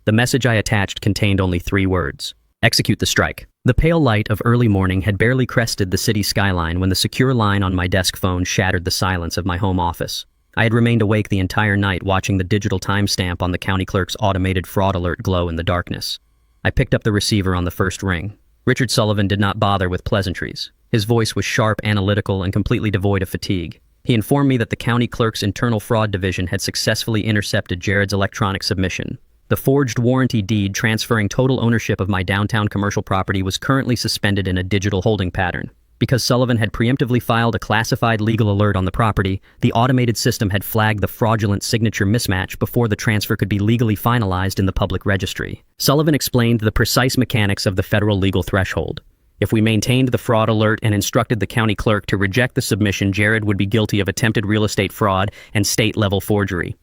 The message I attached contained only 3 words: execute the strike. The pale light of early morning had barely crested the city skyline when the secure line on my desk phone shattered the silence of my home office. I had remained awake the entire night watching the digital timestamp on the county clerk's automated fraud alert glow in the darkness. I picked up the receiver on the first ring. Richard Sullivan did not bother with pleasantries. His voice was sharp, analytical, and completely devoid of fatigue. He informed me that the county clerk's internal fraud division had successfully intercepted Jared's electronic submission. The forged warranty deed transferring total ownership of my downtown commercial property was currently suspended in a digital holding pattern. Because Sullivan had preemptively filed a classified legal alert on the property, the automated system had flagged the fraudulent signature mismatch before the transfer could be legally finalized in the public registry. Sullivan explained the precise mechanics of the federal legal threshold. If we maintained the fraud alert and instructed the county clerk to reject the submission, Jared would be guilty of attempted real estate fraud and state-level forgery.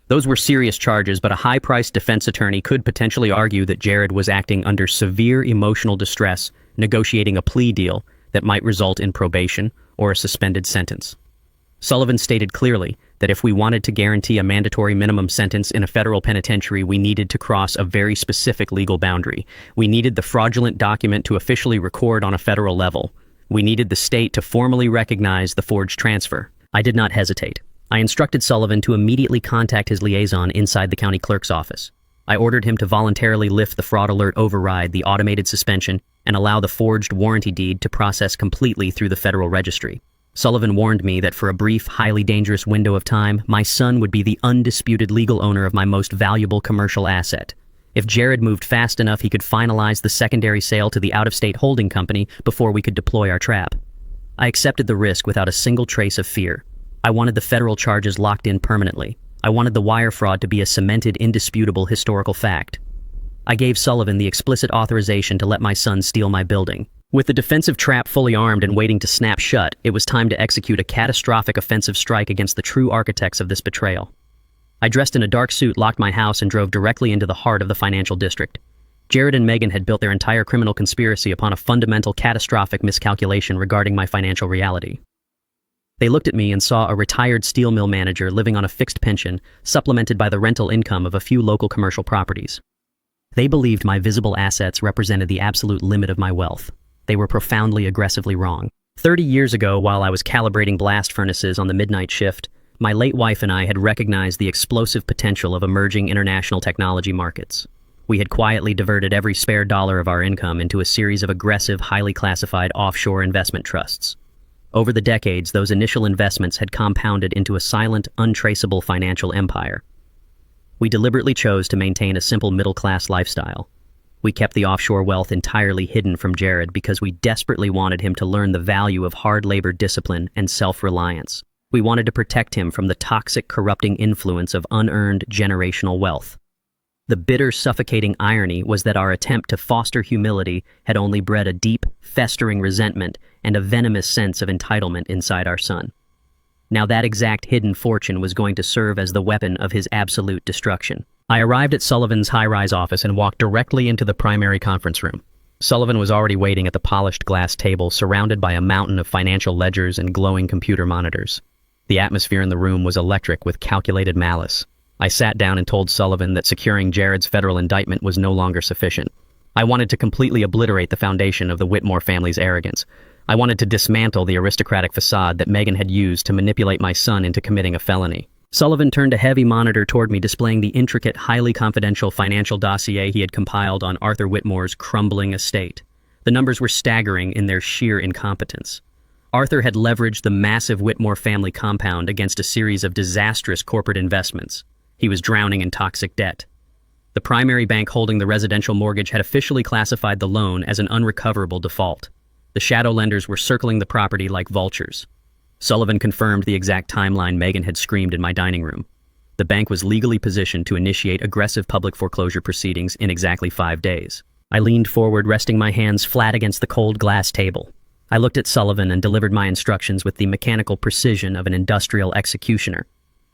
Those were serious charges, but a high-priced defense attorney could potentially argue that Jared was acting under severe emotional distress, negotiating a plea deal that might result in probation or a suspended sentence. Sullivan stated clearly that if we wanted to guarantee a mandatory minimum sentence in a federal penitentiary, we needed to cross a very specific legal boundary. We needed the fraudulent document to officially record on a federal level. We needed the state to formally recognize the forged transfer. I did not hesitate. I instructed Sullivan to immediately contact his liaison inside the county clerk's office. I ordered him to voluntarily lift the fraud alert override, the automated suspension, and allow the forged warranty deed to process completely through the federal registry. Sullivan warned me that for a brief, highly dangerous window of time, my son would be the undisputed legal owner of my most valuable commercial asset. If Jared moved fast enough, he could finalize the secondary sale to the out-of-state holding company before we could deploy our trap. I accepted the risk without a single trace of fear. I wanted the federal charges locked in permanently. I wanted the wire fraud to be a cemented, indisputable historical fact. I gave Sullivan the explicit authorization to let my son steal my building. With the defensive trap fully armed and waiting to snap shut, it was time to execute a catastrophic offensive strike against the true architects of this betrayal. I dressed in a dark suit, locked my house, and drove directly into the heart of the financial district. Jared and Megan had built their entire criminal conspiracy upon a fundamental, catastrophic miscalculation regarding my financial reality. They looked at me and saw a retired steel mill manager living on a fixed pension, supplemented by the rental income of a few local commercial properties. They believed my visible assets represented the absolute limit of my wealth. They were profoundly, aggressively wrong. 30 years ago, while I was calibrating blast furnaces on the midnight shift, my late wife and I had recognized the explosive potential of emerging international technology markets. We had quietly diverted every spare dollar of our income into a series of aggressive, highly classified offshore investment trusts. Over the decades, those initial investments had compounded into a silent, untraceable financial empire. We deliberately chose to maintain a simple middle-class lifestyle. We kept the offshore wealth entirely hidden from Jared because we desperately wanted him to learn the value of hard labor discipline and self-reliance. We wanted to protect him from the toxic, corrupting influence of unearned generational wealth. The bitter, suffocating irony was that our attempt to foster humility had only bred a deep, festering resentment and a venomous sense of entitlement inside our son. Now that exact hidden fortune was going to serve as the weapon of his absolute destruction. I arrived at Sullivan's high-rise office and walked directly into the primary conference room. Sullivan was already waiting at the polished glass table, surrounded by a mountain of financial ledgers and glowing computer monitors. The atmosphere in the room was electric with calculated malice. I sat down and told Sullivan that securing Jared's federal indictment was no longer sufficient. I wanted to completely obliterate the foundation of the Whitmore family's arrogance. I wanted to dismantle the aristocratic facade that Megan had used to manipulate my son into committing a felony. Sullivan turned a heavy monitor toward me, displaying the intricate, highly confidential financial dossier he had compiled on Arthur Whitmore's crumbling estate. The numbers were staggering in their sheer incompetence. Arthur had leveraged the massive Whitmore family compound against a series of disastrous corporate investments. He was drowning in toxic debt. The primary bank holding the residential mortgage had officially classified the loan as an unrecoverable default. The shadow lenders were circling the property like vultures. Sullivan confirmed the exact timeline Megan had screamed in my dining room. The The bank was legally positioned to initiate aggressive public foreclosure proceedings in exactly 5 days. I leaned forward, resting my hands flat against the cold glass table. I looked at Sullivan and delivered my instructions with the mechanical precision of an industrial executioner.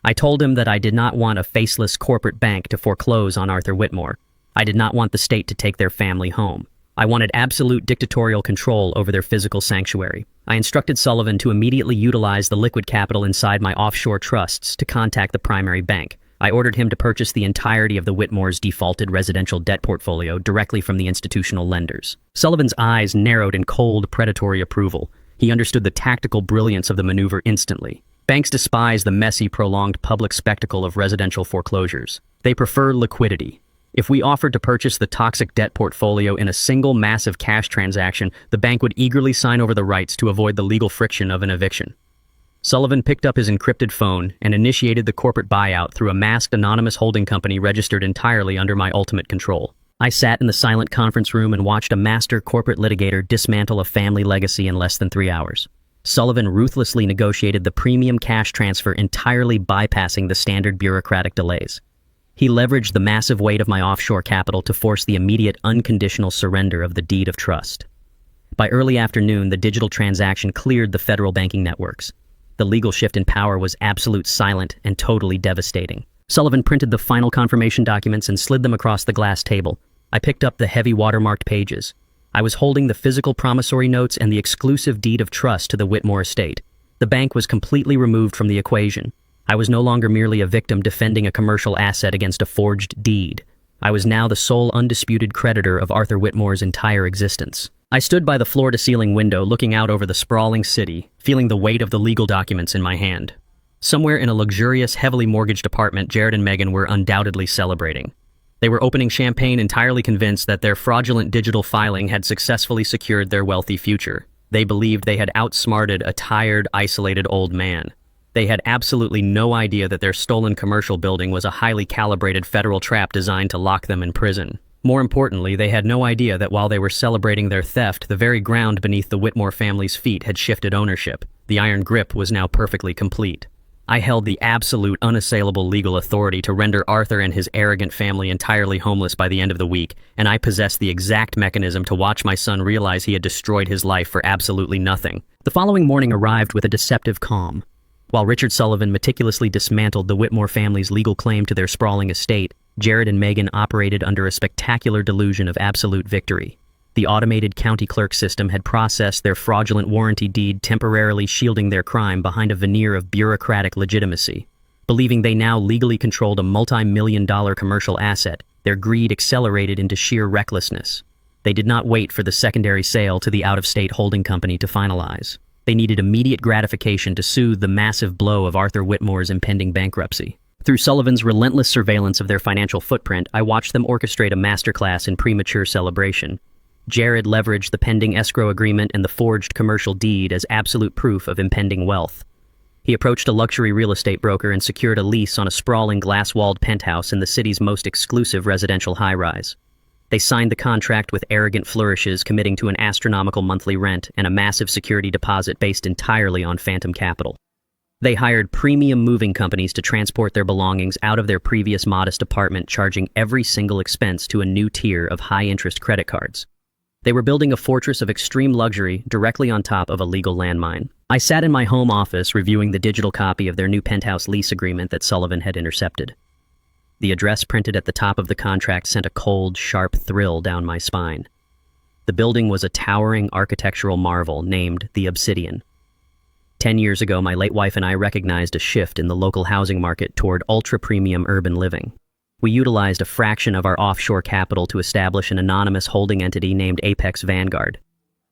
I told him that I did not want a faceless corporate bank to foreclose on Arthur Whitmore. I did not want the state to take their family home. I wanted absolute dictatorial control over their physical sanctuary. I instructed Sullivan to immediately utilize the liquid capital inside my offshore trusts to contact the primary bank. I ordered him to purchase the entirety of the Whitmore's defaulted residential debt portfolio directly from the institutional lenders. Sullivan's eyes narrowed in cold, predatory approval. He understood the tactical brilliance of the maneuver instantly. Banks despise the messy, prolonged public spectacle of residential foreclosures. They prefer liquidity. If we offered to purchase the toxic debt portfolio in a single massive cash transaction, the bank would eagerly sign over the rights to avoid the legal friction of an eviction. Sullivan picked up his encrypted phone and initiated the corporate buyout through a masked anonymous holding company registered entirely under my ultimate control. I sat in the silent conference room and watched a master corporate litigator dismantle a family legacy in less than 3 hours. Sullivan ruthlessly negotiated the premium cash transfer, entirely bypassing the standard bureaucratic delays. He leveraged the massive weight of my offshore capital to force the immediate unconditional surrender of the deed of trust. By early afternoon, the digital transaction cleared the federal banking networks. The legal shift in power was absolute, silent, and totally devastating. Sullivan printed the final confirmation documents and slid them across the glass table. I picked up the heavy watermarked pages. I was holding the physical promissory notes and the exclusive deed of trust to the Whitmore estate. The bank was completely removed from the equation. I was no longer merely a victim defending a commercial asset against a forged deed. I was now the sole undisputed creditor of Arthur Whitmore's entire existence. I stood by the floor-to-ceiling window looking out over the sprawling city, feeling the weight of the legal documents in my hand. Somewhere in a luxurious, heavily mortgaged apartment, Jared and Megan were undoubtedly celebrating. They were opening champagne, entirely convinced that their fraudulent digital filing had successfully secured their wealthy future. They believed they had outsmarted a tired, isolated old man. They had absolutely no idea that their stolen commercial building was a highly calibrated federal trap designed to lock them in prison. More importantly, they had no idea that while they were celebrating their theft, the very ground beneath the Whitmore family's feet had shifted ownership. The iron grip was now perfectly complete. I held the absolute, unassailable legal authority to render Arthur and his arrogant family entirely homeless by the end of the week, and I possessed the exact mechanism to watch my son realize he had destroyed his life for absolutely nothing. The following morning arrived with a deceptive calm. While Richard Sullivan meticulously dismantled the Whitmore family's legal claim to their sprawling estate, Jared and Megan operated under a spectacular delusion of absolute victory. The automated county clerk system had processed their fraudulent warranty deed, temporarily shielding their crime behind a veneer of bureaucratic legitimacy. Believing they now legally controlled a multi-million-dollar commercial asset, their greed accelerated into sheer recklessness. They did not wait for the secondary sale to the out-of-state holding company to finalize. They needed immediate gratification to soothe the massive blow of Arthur Whitmore's impending bankruptcy. Through Sullivan's relentless surveillance of their financial footprint, I watched them orchestrate a masterclass in premature celebration. Jared leveraged the pending escrow agreement and the forged commercial deed as absolute proof of impending wealth. He approached a luxury real estate broker and secured a lease on a sprawling glass-walled penthouse in the city's most exclusive residential high-rise. They signed the contract with arrogant flourishes, committing to an astronomical monthly rent and a massive security deposit based entirely on phantom capital. They hired premium moving companies to transport their belongings out of their previous modest apartment, charging every single expense to a new tier of high-interest credit cards. They were building a fortress of extreme luxury directly on top of a legal landmine. I sat in my home office reviewing the digital copy of their new penthouse lease agreement that Sullivan had intercepted. The address printed at the top of the contract sent a cold, sharp thrill down my spine. The building was a towering architectural marvel named the Obsidian. 10 years ago, my late wife and I recognized a shift in the local housing market toward ultra-premium urban living. We utilized a fraction of our offshore capital to establish an anonymous holding entity named Apex Vanguard.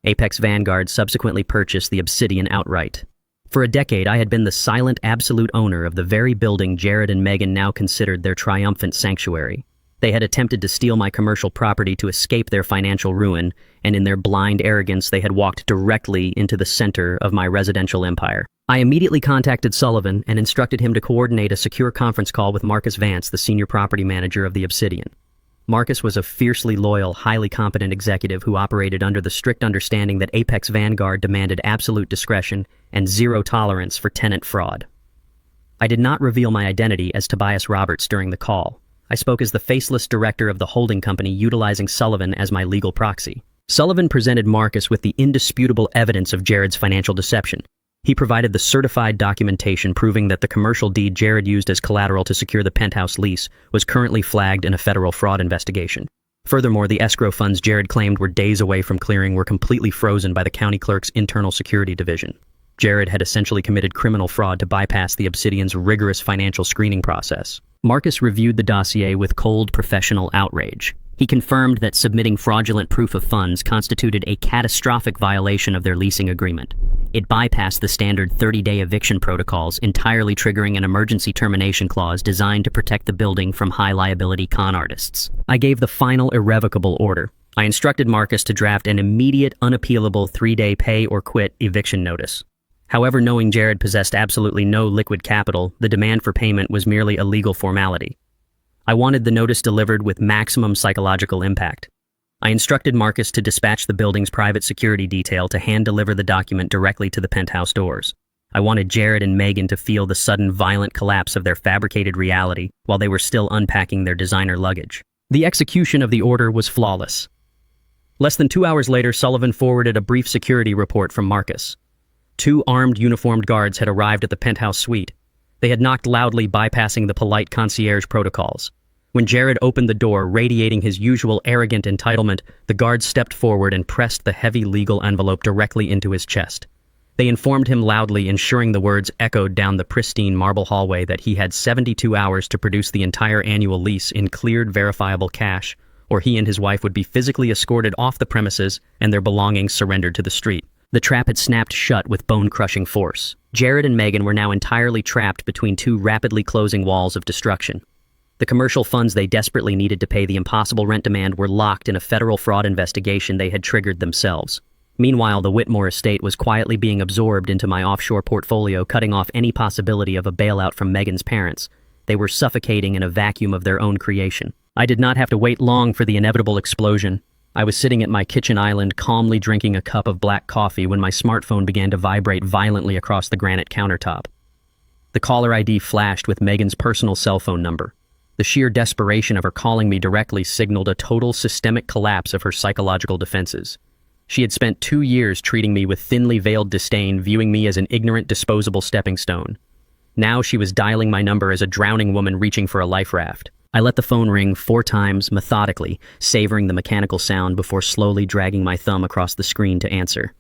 Apex Vanguard subsequently purchased the Obsidian outright. For a decade, I had been the silent, absolute owner of the very building Jared and Megan now considered their triumphant sanctuary. They had attempted to steal my commercial property to escape their financial ruin, and in their blind arrogance, they had walked directly into the center of my residential empire. I immediately contacted Sullivan and instructed him to coordinate a secure conference call with Marcus Vance, the senior property manager of the Obsidian. Marcus was a fiercely loyal, highly competent executive who operated under the strict understanding that Apex Vanguard demanded absolute discretion and zero tolerance for tenant fraud. I did not reveal my identity as Tobias Roberts during the call. I spoke as the faceless director of the holding company, utilizing Sullivan as my legal proxy. Sullivan presented Marcus with the indisputable evidence of Jared's financial deception. He provided the certified documentation proving that the commercial deed Jared used as collateral to secure the penthouse lease was currently flagged in a federal fraud investigation. Furthermore, the escrow funds Jared claimed were days away from clearing were completely frozen by the county clerk's internal security division. Jared had essentially committed criminal fraud to bypass the Obsidian's rigorous financial screening process. Marcus reviewed the dossier with cold professional outrage. He confirmed that submitting fraudulent proof of funds constituted a catastrophic violation of their leasing agreement. It bypassed the standard 30-day eviction protocols, entirely triggering an emergency termination clause designed to protect the building from high-liability con artists. I gave the final irrevocable order. I instructed Marcus to draft an immediate, unappealable 3-day pay-or-quit eviction notice. However, knowing Jared possessed absolutely no liquid capital, the demand for payment was merely a legal formality. I wanted the notice delivered with maximum psychological impact. I instructed Marcus to dispatch the building's private security detail to hand-deliver the document directly to the penthouse doors. I wanted Jared and Megan to feel the sudden violent collapse of their fabricated reality while they were still unpacking their designer luggage. The execution of the order was flawless. Less than 2 hours later, Sullivan forwarded a brief security report from Marcus. 2 armed, uniformed guards had arrived at the penthouse suite. They had knocked loudly, bypassing the polite concierge protocols. When Jared opened the door, radiating his usual arrogant entitlement, the guards stepped forward and pressed the heavy legal envelope directly into his chest. They informed him loudly, ensuring the words echoed down the pristine marble hallway, that he had 72 hours to produce the entire annual lease in cleared, verifiable cash, or he and his wife would be physically escorted off the premises and their belongings surrendered to the street. The trap had snapped shut with bone-crushing force. Jared and Megan were now entirely trapped between 2 rapidly closing walls of destruction. The commercial funds they desperately needed to pay the impossible rent demand were locked in a federal fraud investigation they had triggered themselves. Meanwhile, the Whitmore estate was quietly being absorbed into my offshore portfolio, cutting off any possibility of a bailout from Megan's parents. They were suffocating in a vacuum of their own creation. I did not have to wait long for the inevitable explosion. I was sitting at my kitchen island, calmly drinking a cup of black coffee, when my smartphone began to vibrate violently across the granite countertop. The caller ID flashed with Megan's personal cell phone number. The sheer desperation of her calling me directly signaled a total systemic collapse of her psychological defenses. She had spent 2 years treating me with thinly veiled disdain, viewing me as an ignorant, disposable stepping stone. Now she was dialing my number as a drowning woman reaching for a life raft. I let the phone ring 4 times, methodically, savoring the mechanical sound before slowly dragging my thumb across the screen to answer.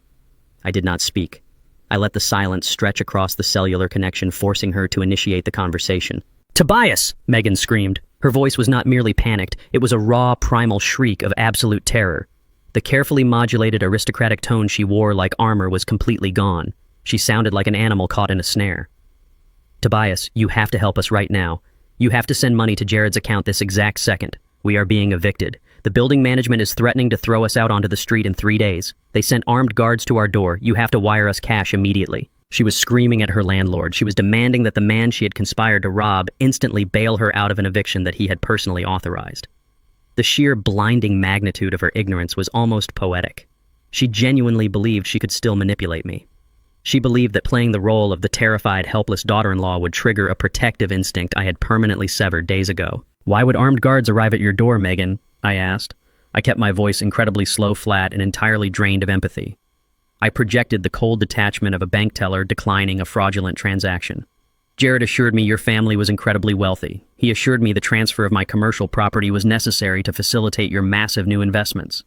I did not speak. I let the silence stretch across the cellular connection, forcing her to initiate the conversation. "Tobias!" Megan screamed. Her voice was not merely panicked, it was a raw, primal shriek of absolute terror. The carefully modulated aristocratic tone she wore like armor was completely gone. She sounded like an animal caught in a snare. "Tobias, you have to help us right now. You have to send money to Jared's account this exact second. We are being evicted. The building management is threatening to throw us out onto the street in 3 days. They sent armed guards to our door. You have to wire us cash immediately." She was screaming at her landlord. She was demanding that the man she had conspired to rob instantly bail her out of an eviction that he had personally authorized. The sheer blinding magnitude of her ignorance was almost poetic. She genuinely believed she could still manipulate me. She believed that playing the role of the terrified, helpless daughter-in-law would trigger a protective instinct I had permanently severed days ago. "Why would armed guards arrive at your door, Megan?" I asked. I kept my voice incredibly slow, flat, and entirely drained of empathy. I projected the cold detachment of a bank teller declining a fraudulent transaction. "Jared assured me your family was incredibly wealthy. He assured me the transfer of my commercial property was necessary to facilitate your massive new investments.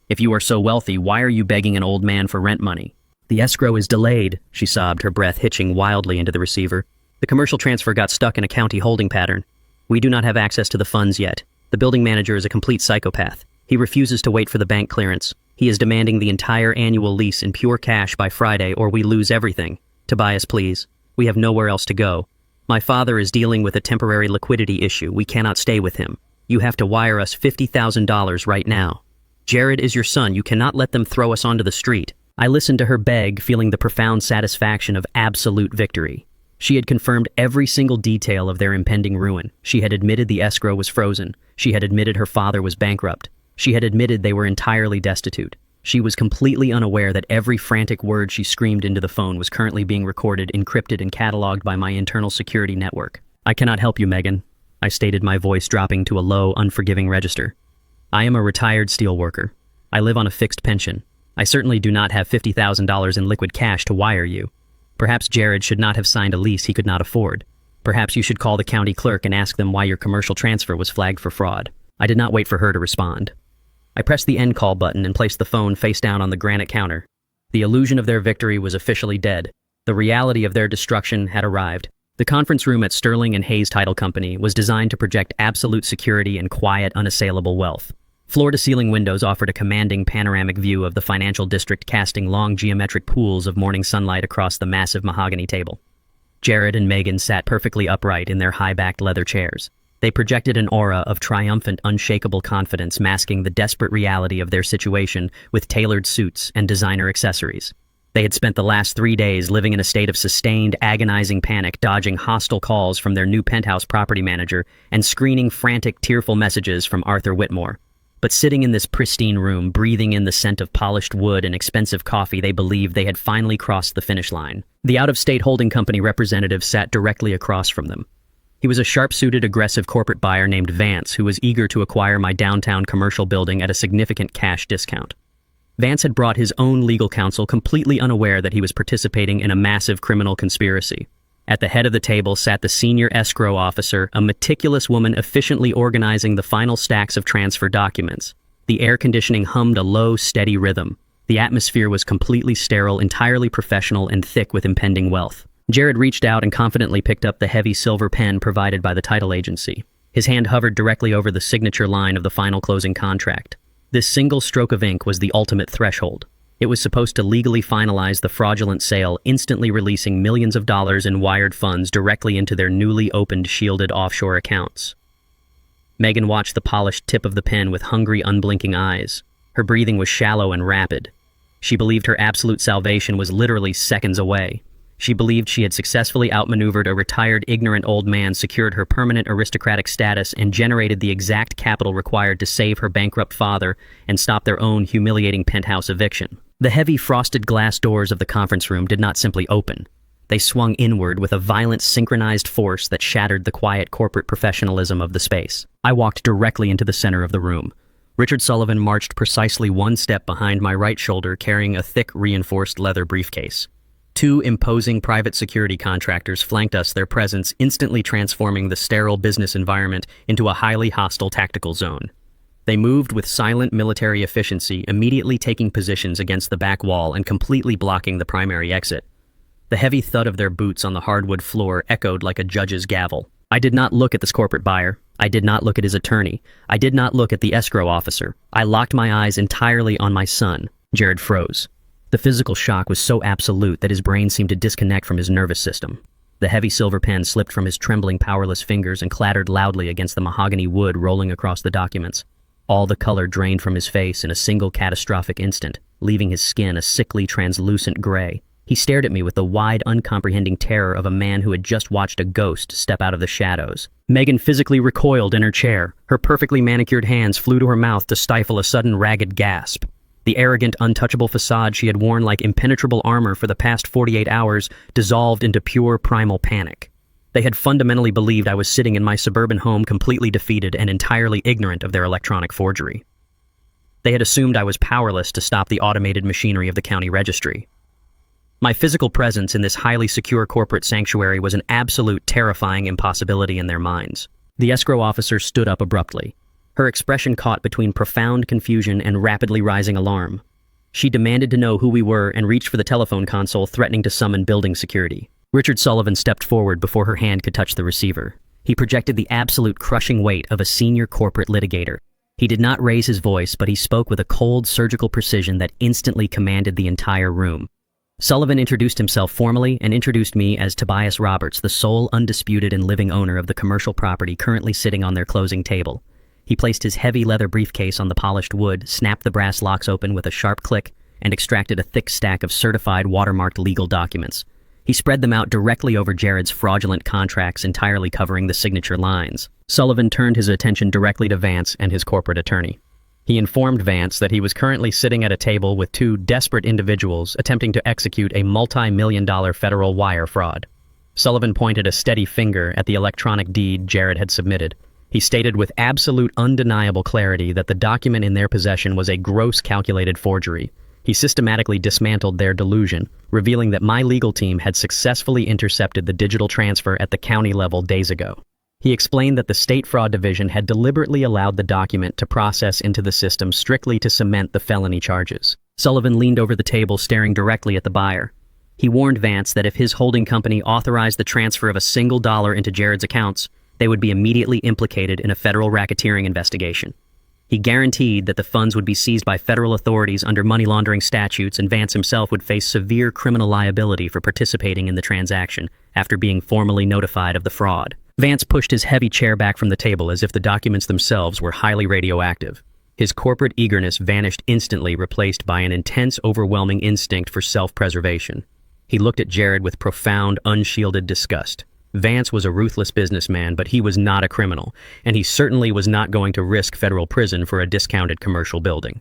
If you are so wealthy, why are you begging an old man for rent money?" "The escrow is delayed," she sobbed, her breath hitching wildly into the receiver. "The commercial transfer got stuck in a county holding pattern. We do not have access to the funds yet. The building manager is a complete psychopath. He refuses to wait for the bank clearance. He is demanding the entire annual lease in pure cash by Friday, or we lose everything. Tobias, please. We have nowhere else to go. My father is dealing with a temporary liquidity issue. We cannot stay with him. You have to wire us $50,000 right now. Jared is your son. You cannot let them throw us onto the street." I listened to her beg, feeling the profound satisfaction of absolute victory. She had confirmed every single detail of their impending ruin. She had admitted the escrow was frozen. She had admitted her father was bankrupt. She had admitted they were entirely destitute. She was completely unaware that every frantic word she screamed into the phone was currently being recorded, encrypted, and cataloged by my internal security network. "I cannot help you, Megan," I stated, my voice dropping to a low, unforgiving register. "I am a retired steelworker. I live on a fixed pension. I certainly do not have $50,000 in liquid cash to wire you. Perhaps Jared should not have signed a lease he could not afford. Perhaps you should call the county clerk and ask them why your commercial transfer was flagged for fraud." I did not wait for her to respond. I pressed the end call button and placed the phone face down on the granite counter. The illusion of their victory was officially dead. The reality of their destruction had arrived. The conference room at Sterling and Hayes Title Company was designed to project absolute security and quiet, unassailable wealth. Floor-to-ceiling windows offered a commanding panoramic view of the financial district, casting long geometric pools of morning sunlight across the massive mahogany table. Jared and Megan sat perfectly upright in their high-backed leather chairs. They projected an aura of triumphant, unshakable confidence, masking the desperate reality of their situation with tailored suits and designer accessories. They had spent the last 3 days living in a state of sustained, agonizing panic, dodging hostile calls from their new penthouse property manager and screening frantic, tearful messages from Arthur Whitmore. But sitting in this pristine room, breathing in the scent of polished wood and expensive coffee, they believed they had finally crossed the finish line. The out-of-state holding company representative sat directly across from them. He was a sharp-suited, aggressive corporate buyer named Vance, who was eager to acquire my downtown commercial building at a significant cash discount. Vance had brought his own legal counsel, completely unaware that he was participating in a massive criminal conspiracy. At the head of the table sat the senior escrow officer, a meticulous woman efficiently organizing the final stacks of transfer documents. The air conditioning hummed a low, steady rhythm. The atmosphere was completely sterile, entirely professional, and thick with impending wealth. Jared reached out and confidently picked up the heavy silver pen provided by the title agency. His hand hovered directly over the signature line of the final closing contract. This single stroke of ink was the ultimate threshold. It was supposed to legally finalize the fraudulent sale, instantly releasing millions of dollars in wired funds directly into their newly opened shielded offshore accounts. Megan watched the polished tip of the pen with hungry, unblinking eyes. Her breathing was shallow and rapid. She believed her absolute salvation was literally seconds away. She believed she had successfully outmaneuvered a retired, ignorant old man, secured her permanent aristocratic status, and generated the exact capital required to save her bankrupt father and stop their own humiliating penthouse eviction. The heavy frosted glass doors of the conference room did not simply open. They swung inward with a violent, synchronized force that shattered the quiet corporate professionalism of the space. I walked directly into the center of the room. Richard Sullivan marched precisely one step behind my right shoulder, carrying a thick, reinforced leather briefcase. 2 imposing private security contractors flanked us, their presence instantly transforming the sterile business environment into a highly hostile tactical zone. They moved with silent military efficiency, immediately taking positions against the back wall and completely blocking the primary exit. The heavy thud of their boots on the hardwood floor echoed like a judge's gavel. I did not look at this corporate buyer. I did not look at his attorney. I did not look at the escrow officer. I locked my eyes entirely on my son. Jared froze. The physical shock was so absolute that his brain seemed to disconnect from his nervous system. The heavy silver pen slipped from his trembling, powerless fingers and clattered loudly against the mahogany wood, rolling across the documents. All the color drained from his face in a single catastrophic instant, leaving his skin a sickly, translucent gray. He stared at me with the wide, uncomprehending terror of a man who had just watched a ghost step out of the shadows. Megan physically recoiled in her chair. Her perfectly manicured hands flew to her mouth to stifle a sudden ragged gasp. The arrogant, untouchable facade she had worn like impenetrable armor for the past 48 hours dissolved into pure primal panic. They had fundamentally believed I was sitting in my suburban home, completely defeated and entirely ignorant of their electronic forgery. They had assumed I was powerless to stop the automated machinery of the county registry. My physical presence in this highly secure corporate sanctuary was an absolute, terrifying impossibility in their minds. The escrow officer stood up abruptly, her expression caught between profound confusion and rapidly rising alarm. She demanded to know who we were and reached for the telephone console, threatening to summon building security. Richard Sullivan stepped forward before her hand could touch the receiver. He projected the absolute crushing weight of a senior corporate litigator. He did not raise his voice, but he spoke with a cold, surgical precision that instantly commanded the entire room. Sullivan introduced himself formally and introduced me as Tobias Roberts, the sole, undisputed, and living owner of the commercial property currently sitting on their closing table. He placed his heavy leather briefcase on the polished wood, snapped the brass locks open with a sharp click, and extracted a thick stack of certified, watermarked legal documents. He spread them out directly over Jared's fraudulent contracts, entirely covering the signature lines. Sullivan turned his attention directly to Vance and his corporate attorney. He informed Vance that he was currently sitting at a table with two desperate individuals attempting to execute a multi-million-dollar federal wire fraud. Sullivan pointed a steady finger at the electronic deed Jared had submitted. He stated with absolute undeniable clarity that the document in their possession was a gross calculated forgery. He systematically dismantled their delusion, revealing that my legal team had successfully intercepted the digital transfer at the county level days ago. He explained that the State Fraud Division had deliberately allowed the document to process into the system strictly to cement the felony charges. Sullivan leaned over the table, staring directly at the buyer. He warned Vance that if his holding company authorized the transfer of a single dollar into Jared's accounts, they would be immediately implicated in a federal racketeering investigation. He guaranteed that the funds would be seized by federal authorities under money laundering statutes, and Vance himself would face severe criminal liability for participating in the transaction after being formally notified of the fraud. Vance pushed his heavy chair back from the table as if the documents themselves were highly radioactive. His corporate eagerness vanished instantly, replaced by an intense, overwhelming instinct for self-preservation. He looked at Jared with profound, unshielded disgust. Vance was a ruthless businessman, but he was not a criminal, and he certainly was not going to risk federal prison for a discounted commercial building.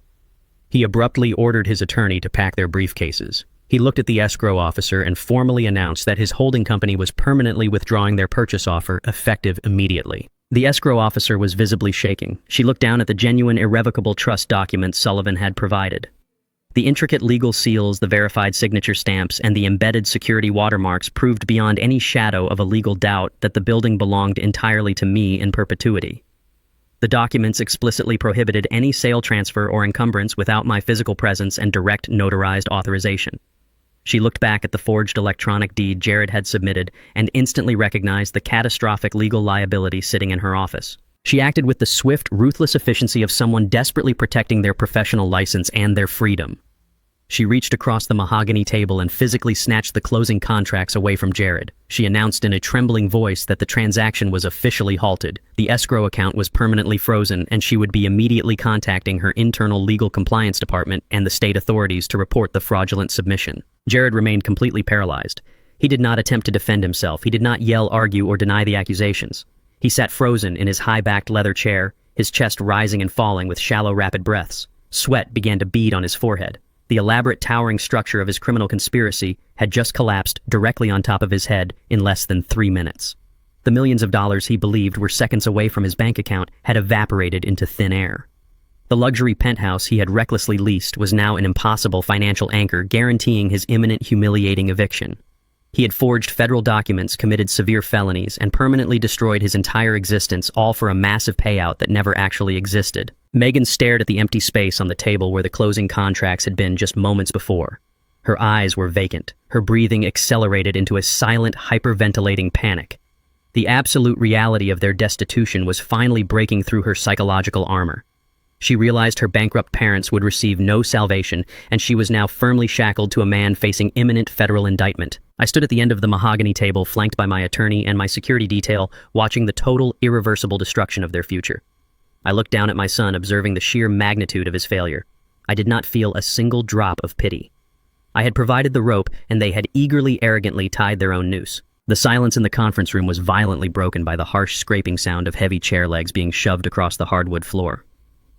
He abruptly ordered his attorney to pack their briefcases. He looked at the escrow officer and formally announced that his holding company was permanently withdrawing their purchase offer, effective immediately. The escrow officer was visibly shaking. She looked down at the genuine irrevocable trust documents Sullivan had provided. The intricate legal seals, the verified signature stamps, and the embedded security watermarks proved beyond any shadow of a legal doubt that the building belonged entirely to me in perpetuity. The documents explicitly prohibited any sale, transfer, or encumbrance without my physical presence and direct notarized authorization. She looked back at the forged electronic deed Jared had submitted and instantly recognized the catastrophic legal liability sitting in her office. She acted with the swift, ruthless efficiency of someone desperately protecting their professional license and their freedom. She reached across the mahogany table and physically snatched the closing contracts away from Jared. She announced in a trembling voice that the transaction was officially halted, the escrow account was permanently frozen, and she would be immediately contacting her internal legal compliance department and the state authorities to report the fraudulent submission. Jared remained completely paralyzed. He did not attempt to defend himself. He did not yell, argue, or deny the accusations. He sat frozen in his high-backed leather chair, his chest rising and falling with shallow, rapid breaths. Sweat began to bead on his forehead. The elaborate, towering structure of his criminal conspiracy had just collapsed directly on top of his head in less than 3 minutes. The millions of dollars he believed were seconds away from his bank account had evaporated into thin air. The luxury penthouse he had recklessly leased was now an impossible financial anchor guaranteeing his imminent, humiliating eviction. He had forged federal documents, committed severe felonies, and permanently destroyed his entire existence, all for a massive payout that never actually existed. Megan stared at the empty space on the table where the closing contracts had been just moments before. Her eyes were vacant. Her breathing accelerated into a silent, hyperventilating panic. The absolute reality of their destitution was finally breaking through her psychological armor. She realized her bankrupt parents would receive no salvation, and she was now firmly shackled to a man facing imminent federal indictment. I stood at the end of the mahogany table, flanked by my attorney and my security detail, watching the total, irreversible destruction of their future. I looked down at my son, observing the sheer magnitude of his failure. I did not feel a single drop of pity. I had provided the rope, and they had eagerly, arrogantly tied their own noose. The silence in the conference room was violently broken by the harsh scraping sound of heavy chair legs being shoved across the hardwood floor.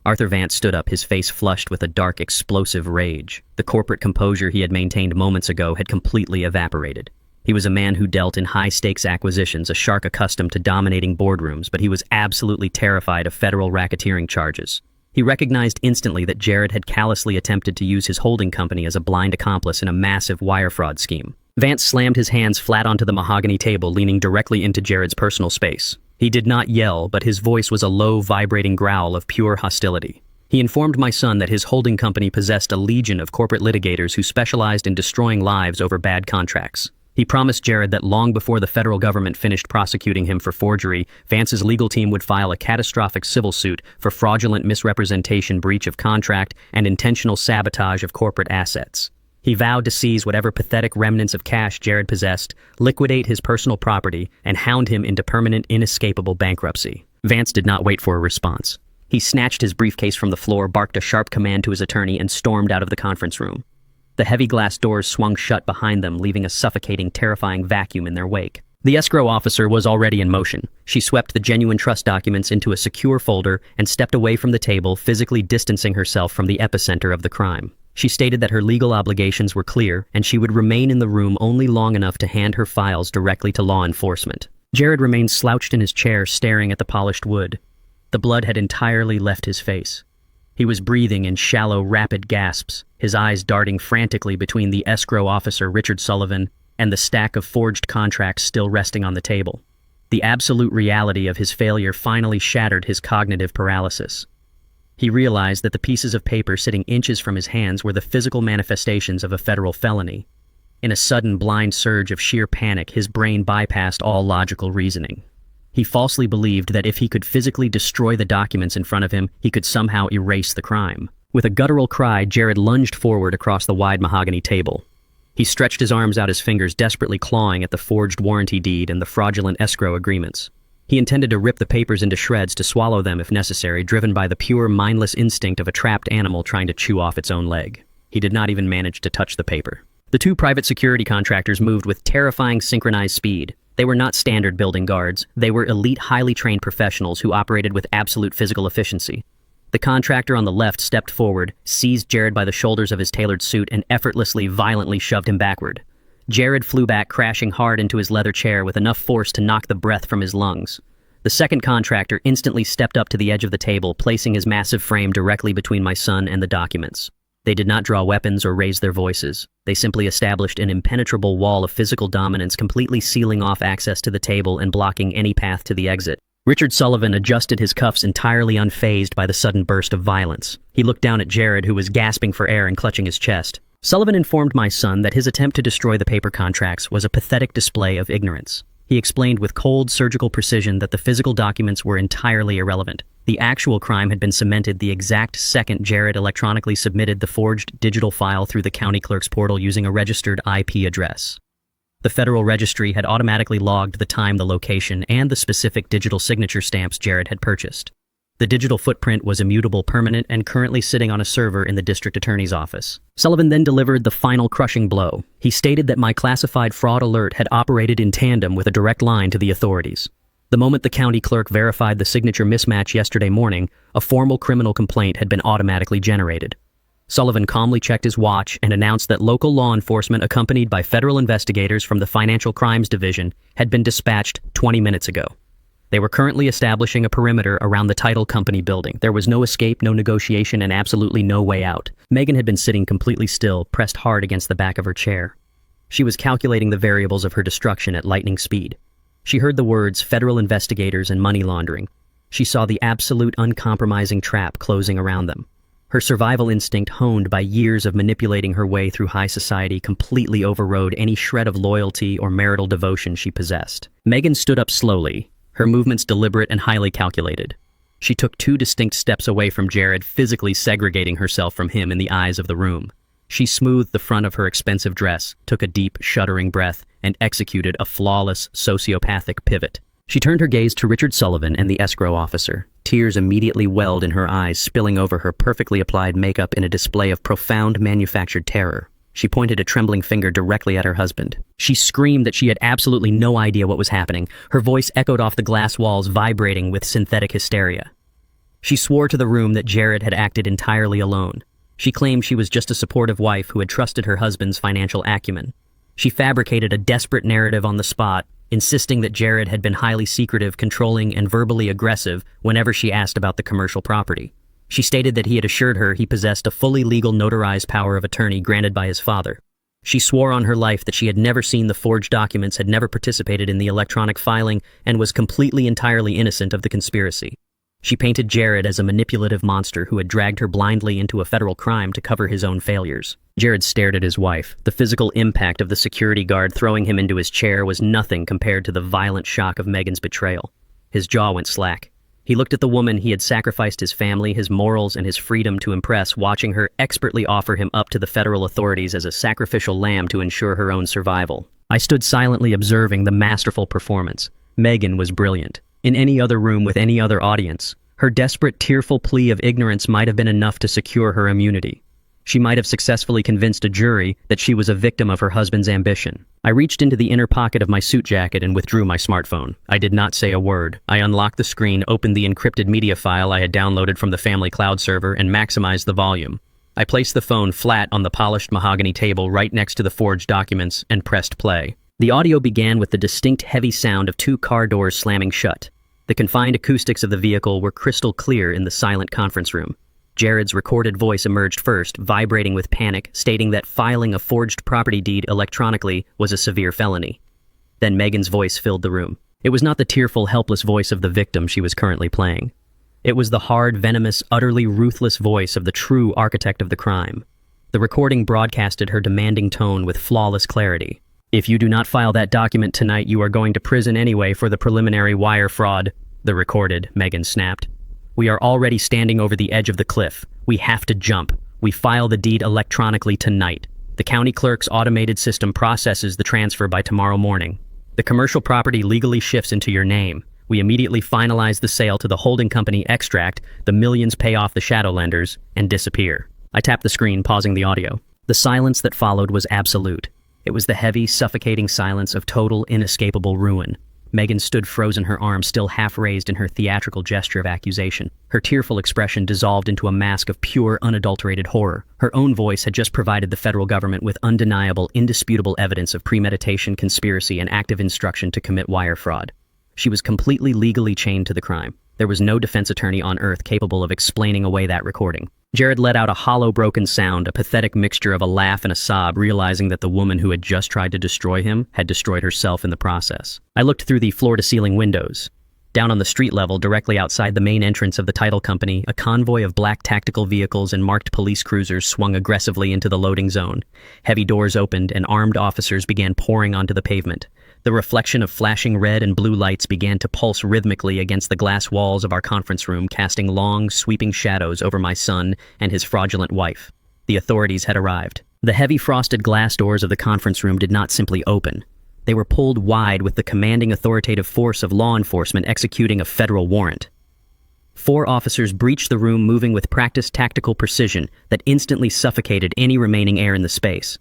Arthur Vance stood up, his face flushed with a dark, explosive rage. The corporate composure he had maintained moments ago had completely evaporated. He was a man who dealt in high-stakes acquisitions, a shark accustomed to dominating boardrooms, but he was absolutely terrified of federal racketeering charges. He recognized instantly that Jared had callously attempted to use his holding company as a blind accomplice in a massive wire fraud scheme. Vance slammed his hands flat onto the mahogany table, leaning directly into Jared's personal space. He did not yell, but his voice was a low, vibrating growl of pure hostility. He informed my son that his holding company possessed a legion of corporate litigators who specialized in destroying lives over bad contracts. He promised Jared that long before the federal government finished prosecuting him for forgery, Vance's legal team would file a catastrophic civil suit for fraudulent misrepresentation, breach of contract, and intentional sabotage of corporate assets. He vowed to seize whatever pathetic remnants of cash Jared possessed, liquidate his personal property, and hound him into permanent, inescapable bankruptcy. Vance did not wait for a response. He snatched his briefcase from the floor, barked a sharp command to his attorney, and stormed out of the conference room. The heavy glass doors swung shut behind them, leaving a suffocating, terrifying vacuum in their wake. The escrow officer was already in motion. She swept the genuine trust documents into a secure folder and stepped away from the table, physically distancing herself from the epicenter of the crime. She stated that her legal obligations were clear and she would remain in the room only long enough to hand her files directly to law enforcement. Jared remained slouched in his chair, staring at the polished wood. The blood had entirely left his face. He was breathing in shallow, rapid gasps, his eyes darting frantically between the escrow officer, Richard Sullivan, and the stack of forged contracts still resting on the table. The absolute reality of his failure finally shattered his cognitive paralysis. He realized that the pieces of paper sitting inches from his hands were the physical manifestations of a federal felony. In a sudden blind surge of sheer panic, his brain bypassed all logical reasoning. He falsely believed that if he could physically destroy the documents in front of him, he could somehow erase the crime. With a guttural cry, Jared lunged forward across the wide mahogany table. He stretched his arms out, his fingers desperately clawing at the forged warranty deed and the fraudulent escrow agreements. He intended to rip the papers into shreds, to swallow them if necessary, driven by the pure, mindless instinct of a trapped animal trying to chew off its own leg. He did not even manage to touch the paper. The two private security contractors moved with terrifying synchronized speed. They were not standard building guards. They were elite, highly trained professionals who operated with absolute physical efficiency. The contractor on the left stepped forward, seized Jared by the shoulders of his tailored suit, and effortlessly, violently shoved him backward. Jared flew back, crashing hard into his leather chair with enough force to knock the breath from his lungs. The second contractor instantly stepped up to the edge of the table, placing his massive frame directly between my son and the documents. They did not draw weapons or raise their voices. They simply established an impenetrable wall of physical dominance, completely sealing off access to the table and blocking any path to the exit. Richard Sullivan adjusted his cuffs, entirely unfazed by the sudden burst of violence. He looked down at Jared, who was gasping for air and clutching his chest. Sullivan informed my son that his attempt to destroy the paper contracts was a pathetic display of ignorance. He explained with cold, surgical precision that the physical documents were entirely irrelevant. The actual crime had been cemented the exact second Jared electronically submitted the forged digital file through the county clerk's portal using a registered IP address. The Federal Registry had automatically logged the time, the location, and the specific digital signature stamps Jared had purchased. The digital footprint was immutable, permanent, and currently sitting on a server in the district attorney's office. Sullivan then delivered the final crushing blow. He stated that my classified fraud alert had operated in tandem with a direct line to the authorities. The moment the county clerk verified the signature mismatch yesterday morning, a formal criminal complaint had been automatically generated. Sullivan calmly checked his watch and announced that local law enforcement, accompanied by federal investigators from the Financial Crimes Division, had been dispatched 20 minutes ago. They were currently establishing a perimeter around the title company building. There was no escape, no negotiation, and absolutely no way out. Megan had been sitting completely still, pressed hard against the back of her chair. She was calculating the variables of her destruction at lightning speed. She heard the words federal investigators and money laundering. She saw the absolute uncompromising trap closing around them. Her survival instinct, honed by years of manipulating her way through high society, completely overrode any shred of loyalty or marital devotion she possessed. Megan stood up slowly, her movements deliberate and highly calculated. She took 2 distinct steps away from Jared, physically segregating herself from him in the eyes of the room. She smoothed the front of her expensive dress, took a deep, shuddering breath, and executed a flawless, sociopathic pivot. She turned her gaze to Richard Sullivan and the escrow officer. Tears immediately welled in her eyes, spilling over her perfectly applied makeup in a display of profound manufactured terror. She pointed a trembling finger directly at her husband. She screamed that she had absolutely no idea what was happening. Her voice echoed off the glass walls, vibrating with synthetic hysteria. She swore to the room that Jared had acted entirely alone. She claimed she was just a supportive wife who had trusted her husband's financial acumen. She fabricated a desperate narrative on the spot, insisting that Jared had been highly secretive, controlling, and verbally aggressive whenever she asked about the commercial property. She stated that he had assured her he possessed a fully legal notarized power of attorney granted by his father. She swore on her life that she had never seen the forged documents, had never participated in the electronic filing, and was completely entirely innocent of the conspiracy. She painted Jared as a manipulative monster who had dragged her blindly into a federal crime to cover his own failures. Jared stared at his wife. The physical impact of the security guard throwing him into his chair was nothing compared to the violent shock of Megan's betrayal. His jaw went slack. He looked at the woman he had sacrificed his family, his morals, and his freedom to impress, watching her expertly offer him up to the federal authorities as a sacrificial lamb to ensure her own survival. I stood silently observing the masterful performance. Megan was brilliant. In any other room with any other audience, her desperate, tearful plea of ignorance might have been enough to secure her immunity. She might have successfully convinced a jury that she was a victim of her husband's ambition. I reached into the inner pocket of my suit jacket and withdrew my smartphone. I did not say a word. I unlocked the screen, opened the encrypted media file I had downloaded from the family cloud server, and maximized the volume. I placed the phone flat on the polished mahogany table right next to the forged documents and pressed play. The audio began with the distinct heavy sound of 2 car doors slamming shut. The confined acoustics of the vehicle were crystal clear in the silent conference room. Jared's recorded voice emerged first, vibrating with panic, stating that filing a forged property deed electronically was a severe felony. Then Megan's voice filled the room. It was not the tearful, helpless voice of the victim she was currently playing. It was the hard, venomous, utterly ruthless voice of the true architect of the crime. The recording broadcasted her demanding tone with flawless clarity. "If you do not file that document tonight, you are going to prison anyway for the preliminary wire fraud," the recorded Megan snapped. "We are already standing over the edge of the cliff. We have to jump. We file the deed electronically tonight. The county clerk's automated system processes the transfer by tomorrow morning. The commercial property legally shifts into your name. We immediately finalize the sale to the holding company Extract, the millions pay off the shadow lenders, and disappear." I tapped the screen, pausing the audio. The silence that followed was absolute. It was the heavy, suffocating silence of total, inescapable ruin. Megan stood frozen, her arms still half raised in her theatrical gesture of accusation. Her tearful expression dissolved into a mask of pure, unadulterated horror. Her own voice had just provided the federal government with undeniable, indisputable evidence of premeditation, conspiracy, and active instruction to commit wire fraud. She was completely legally chained to the crime. There was no defense attorney on earth capable of explaining away that recording. Jared let out a hollow, broken sound, a pathetic mixture of a laugh and a sob, realizing that the woman who had just tried to destroy him had destroyed herself in the process. I looked through the floor-to-ceiling windows. Down on the street level, directly outside the main entrance of the title company, a convoy of black tactical vehicles and marked police cruisers swung aggressively into the loading zone. Heavy doors opened, and armed officers began pouring onto the pavement. The reflection of flashing red and blue lights began to pulse rhythmically against the glass walls of our conference room, casting long, sweeping shadows over my son and his fraudulent wife. The authorities had arrived. The heavy frosted glass doors of the conference room did not simply open. They were pulled wide with the commanding authoritative force of law enforcement executing a federal warrant. 4 officers breached the room, moving with practiced tactical precision that instantly suffocated any remaining air in the space.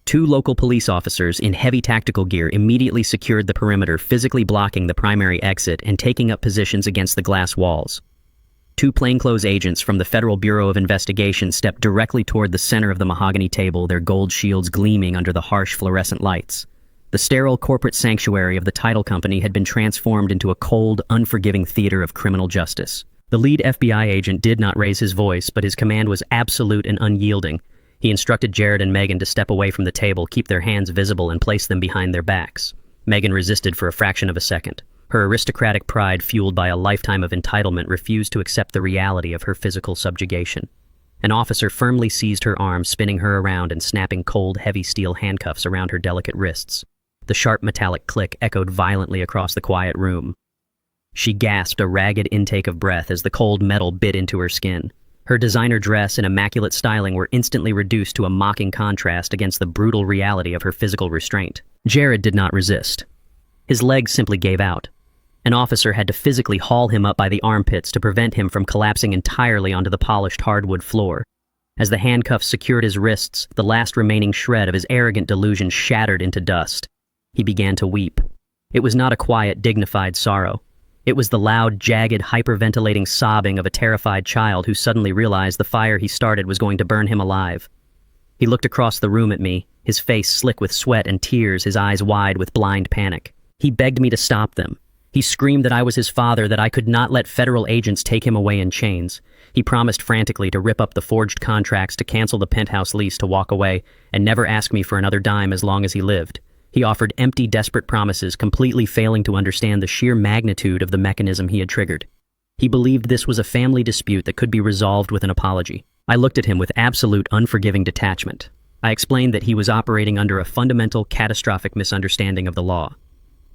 2 local police officers in heavy tactical gear immediately secured the perimeter, physically blocking the primary exit and taking up positions against the glass walls. 2 plainclothes agents from the Federal Bureau of Investigation stepped directly toward the center of the mahogany table, their gold shields gleaming under the harsh fluorescent lights. The sterile corporate sanctuary of the title company had been transformed into a cold, unforgiving theater of criminal justice. The lead FBI agent did not raise his voice, but his command was absolute and unyielding. He instructed Jared and Megan to step away from the table, keep their hands visible, and place them behind their backs. Megan resisted for a fraction of a second. Her aristocratic pride, fueled by a lifetime of entitlement, refused to accept the reality of her physical subjugation. An officer firmly seized her arm, spinning her around and snapping cold, heavy steel handcuffs around her delicate wrists. The sharp metallic click echoed violently across the quiet room. She gasped a ragged intake of breath as the cold metal bit into her skin. Her designer dress and immaculate styling were instantly reduced to a mocking contrast against the brutal reality of her physical restraint. Jared did not resist. His legs simply gave out. An officer had to physically haul him up by the armpits to prevent him from collapsing entirely onto the polished hardwood floor. As the handcuffs secured his wrists, the last remaining shred of his arrogant delusion shattered into dust. He began to weep. It was not a quiet, dignified sorrow. It was the loud, jagged, hyperventilating sobbing of a terrified child who suddenly realized the fire he started was going to burn him alive. He looked across the room at me, his face slick with sweat and tears, his eyes wide with blind panic. He begged me to stop them. He screamed that I was his father, that I could not let federal agents take him away in chains. He promised frantically to rip up the forged contracts, to cancel the penthouse lease, to walk away, and never ask me for another dime as long as he lived. He offered empty, desperate promises, completely failing to understand the sheer magnitude of the mechanism he had triggered. He believed this was a family dispute that could be resolved with an apology. I looked at him with absolute, unforgiving detachment. I explained that he was operating under a fundamental, catastrophic misunderstanding of the law.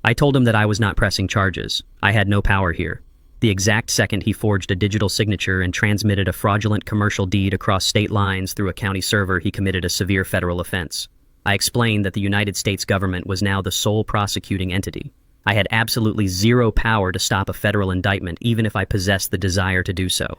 I told him that I was not pressing charges. I had no power here. The exact second he forged a digital signature and transmitted a fraudulent commercial deed across state lines through a county server, he committed a severe federal offense. I explained that the United States government was now the sole prosecuting entity. I had absolutely zero power to stop a federal indictment, even if I possessed the desire to do so.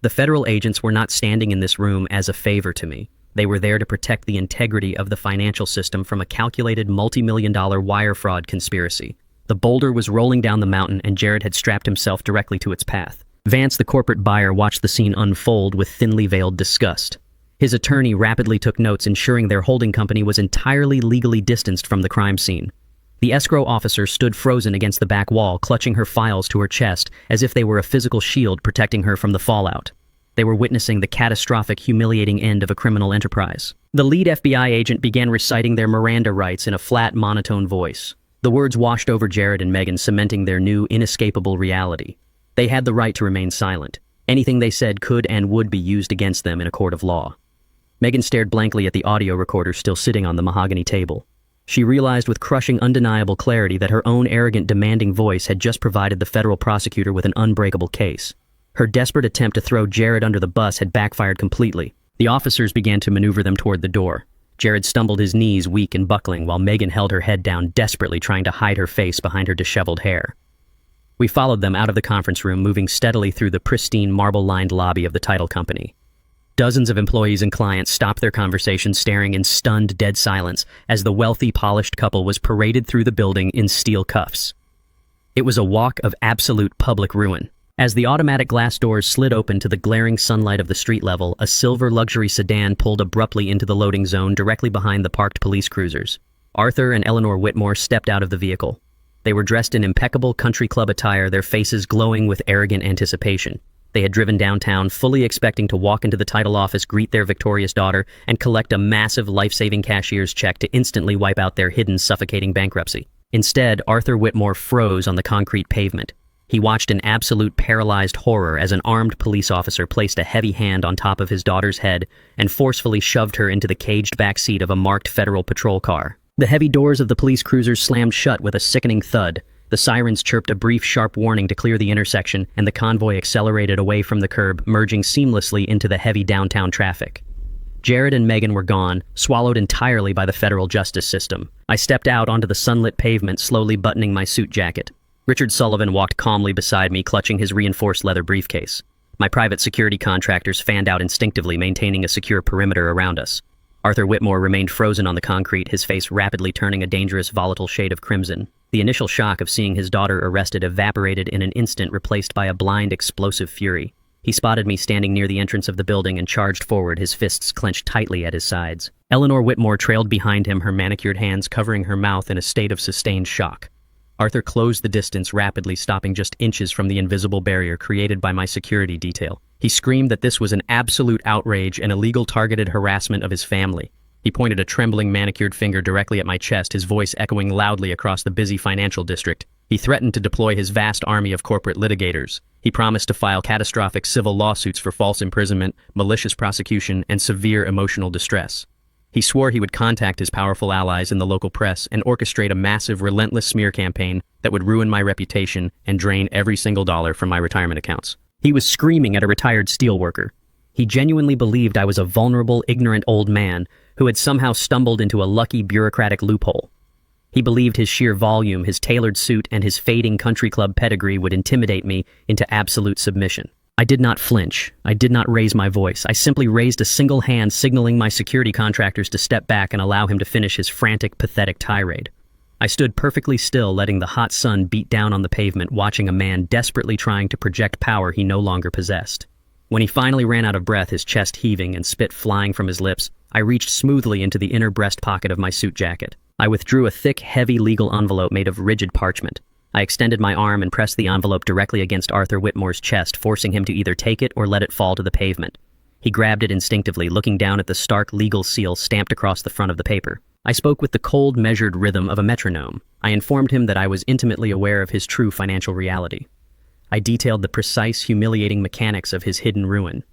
The federal agents were not standing in this room as a favor to me. They were there to protect the integrity of the financial system from a calculated multi-million-dollar wire fraud conspiracy. The boulder was rolling down the mountain, and Jared had strapped himself directly to its path. Vance, the corporate buyer, watched the scene unfold with thinly veiled disgust. His attorney rapidly took notes, ensuring their holding company was entirely legally distanced from the crime scene. The escrow officer stood frozen against the back wall, clutching her files to her chest as if they were a physical shield protecting her from the fallout. They were witnessing the catastrophic, humiliating end of a criminal enterprise. The lead FBI agent began reciting their Miranda rights in a flat, monotone voice. The words washed over Jared and Megan, cementing their new, inescapable reality. They had the right to remain silent. Anything they said could and would be used against them in a court of law. Megan stared blankly at the audio recorder still sitting on the mahogany table. She realized with crushing, undeniable clarity that her own arrogant, demanding voice had just provided the federal prosecutor with an unbreakable case. Her desperate attempt to throw Jared under the bus had backfired completely. The officers began to maneuver them toward the door. Jared stumbled, his knees weak and buckling, while Megan held her head down, desperately trying to hide her face behind her disheveled hair. We followed them out of the conference room, moving steadily through the pristine, marble-lined lobby of the title company. Dozens of employees and clients stopped their conversation, staring in stunned, dead silence as the wealthy, polished couple was paraded through the building in steel cuffs. It was a walk of absolute public ruin. As the automatic glass doors slid open to the glaring sunlight of the street level, a silver luxury sedan pulled abruptly into the loading zone directly behind the parked police cruisers. Arthur and Eleanor Whitmore stepped out of the vehicle. They were dressed in impeccable country club attire, their faces glowing with arrogant anticipation. They had driven downtown, fully expecting to walk into the title office, greet their victorious daughter, and collect a massive life-saving cashier's check to instantly wipe out their hidden, suffocating bankruptcy. Instead, Arthur Whitmore froze on the concrete pavement. He watched in absolute paralyzed horror as an armed police officer placed a heavy hand on top of his daughter's head and forcefully shoved her into the caged back seat of a marked federal patrol car. The heavy doors of the police cruisers slammed shut with a sickening thud. The sirens chirped a brief, sharp warning to clear the intersection, and the convoy accelerated away from the curb, merging seamlessly into the heavy downtown traffic. Jared and Megan were gone, swallowed entirely by the federal justice system. I stepped out onto the sunlit pavement, slowly buttoning my suit jacket. Richard Sullivan walked calmly beside me, clutching his reinforced leather briefcase. My private security contractors fanned out instinctively, maintaining a secure perimeter around us. Arthur Whitmore remained frozen on the concrete, his face rapidly turning a dangerous, volatile shade of crimson. The initial shock of seeing his daughter arrested evaporated in an instant, replaced by a blind, explosive fury. He spotted me standing near the entrance of the building and charged forward, his fists clenched tightly at his sides. Eleanor Whitmore trailed behind him, her manicured hands covering her mouth in a state of sustained shock. Arthur closed the distance rapidly, stopping just inches from the invisible barrier created by my security detail. He screamed that this was an absolute outrage and illegal targeted harassment of his family. He pointed a trembling, manicured finger directly at my chest, his voice echoing loudly across the busy financial district. He threatened to deploy his vast army of corporate litigators. He promised to file catastrophic civil lawsuits for false imprisonment, malicious prosecution, and severe emotional distress. He swore he would contact his powerful allies in the local press and orchestrate a massive, relentless smear campaign that would ruin my reputation and drain every single dollar from my retirement accounts. He was screaming at a retired steelworker. He genuinely believed I was a vulnerable, ignorant old man who had somehow stumbled into a lucky bureaucratic loophole. He believed his sheer volume, his tailored suit, and his fading country club pedigree would intimidate me into absolute submission. I did not flinch. I did not raise my voice. I simply raised a single hand, signaling my security contractors to step back and allow him to finish his frantic, pathetic tirade. I stood perfectly still, letting the hot sun beat down on the pavement, watching a man desperately trying to project power he no longer possessed. When he finally ran out of breath, his chest heaving and spit flying from his lips, I reached smoothly into the inner breast pocket of my suit jacket. I withdrew a thick, heavy legal envelope made of rigid parchment. I extended my arm and pressed the envelope directly against Arthur Whitmore's chest, forcing him to either take it or let it fall to the pavement. He grabbed it instinctively, looking down at the stark legal seal stamped across the front of the paper. I spoke with the cold, measured rhythm of a metronome. I informed him that I was intimately aware of his true financial reality. I detailed the precise, humiliating mechanics of his hidden ruin.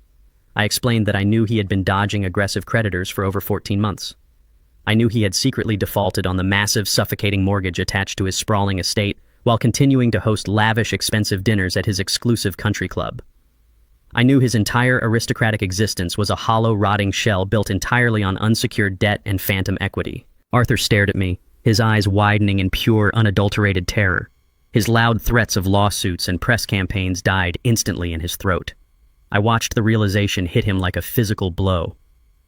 I explained that I knew he had been dodging aggressive creditors for over 14 months. I knew he had secretly defaulted on the massive, suffocating mortgage attached to his sprawling estate, while continuing to host lavish, expensive dinners at his exclusive country club. I knew his entire aristocratic existence was a hollow, rotting shell built entirely on unsecured debt and phantom equity. Arthur stared at me, his eyes widening in pure, unadulterated terror. His loud threats of lawsuits and press campaigns died instantly in his throat. I watched the realization hit him like a physical blow.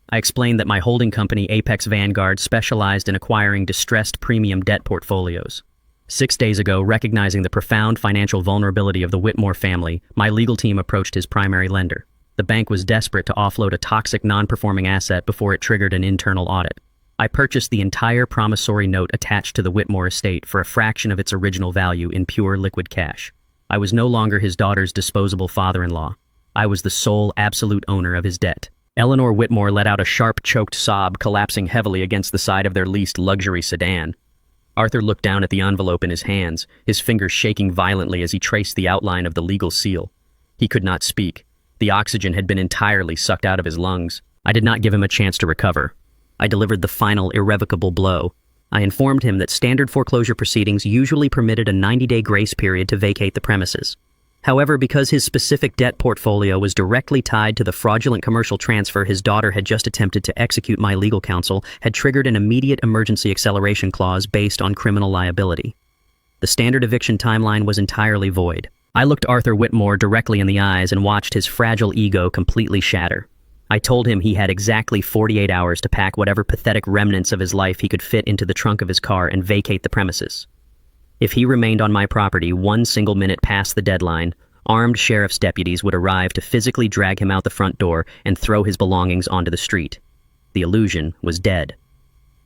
I explained that my holding company, Apex Vanguard, specialized in acquiring distressed premium debt portfolios. 6 days ago, recognizing the profound financial vulnerability of the Whitmore family, my legal team approached his primary lender. The bank was desperate to offload a toxic non-performing asset before it triggered an internal audit. I purchased the entire promissory note attached to the Whitmore estate for a fraction of its original value in pure liquid cash. I was no longer his daughter's disposable father-in-law. I was the sole absolute owner of his debt. Eleanor Whitmore let out a sharp, choked sob, collapsing heavily against the side of their leased luxury sedan. Arthur looked down at the envelope in his hands, his fingers shaking violently as he traced the outline of the legal seal. He could not speak. The oxygen had been entirely sucked out of his lungs. I did not give him a chance to recover. I delivered the final, irrevocable blow. I informed him that standard foreclosure proceedings usually permitted a 90-day grace period to vacate the premises. However, because his specific debt portfolio was directly tied to the fraudulent commercial transfer his daughter had just attempted to execute, my legal counsel had triggered an immediate emergency acceleration clause based on criminal liability. The standard eviction timeline was entirely void. I looked Arthur Whitmore directly in the eyes and watched his fragile ego completely shatter. I told him he had exactly 48 hours to pack whatever pathetic remnants of his life he could fit into the trunk of his car and vacate the premises. If he remained on my property 1 single minute past the deadline, armed sheriff's deputies would arrive to physically drag him out the front door and throw his belongings onto the street. The illusion was dead.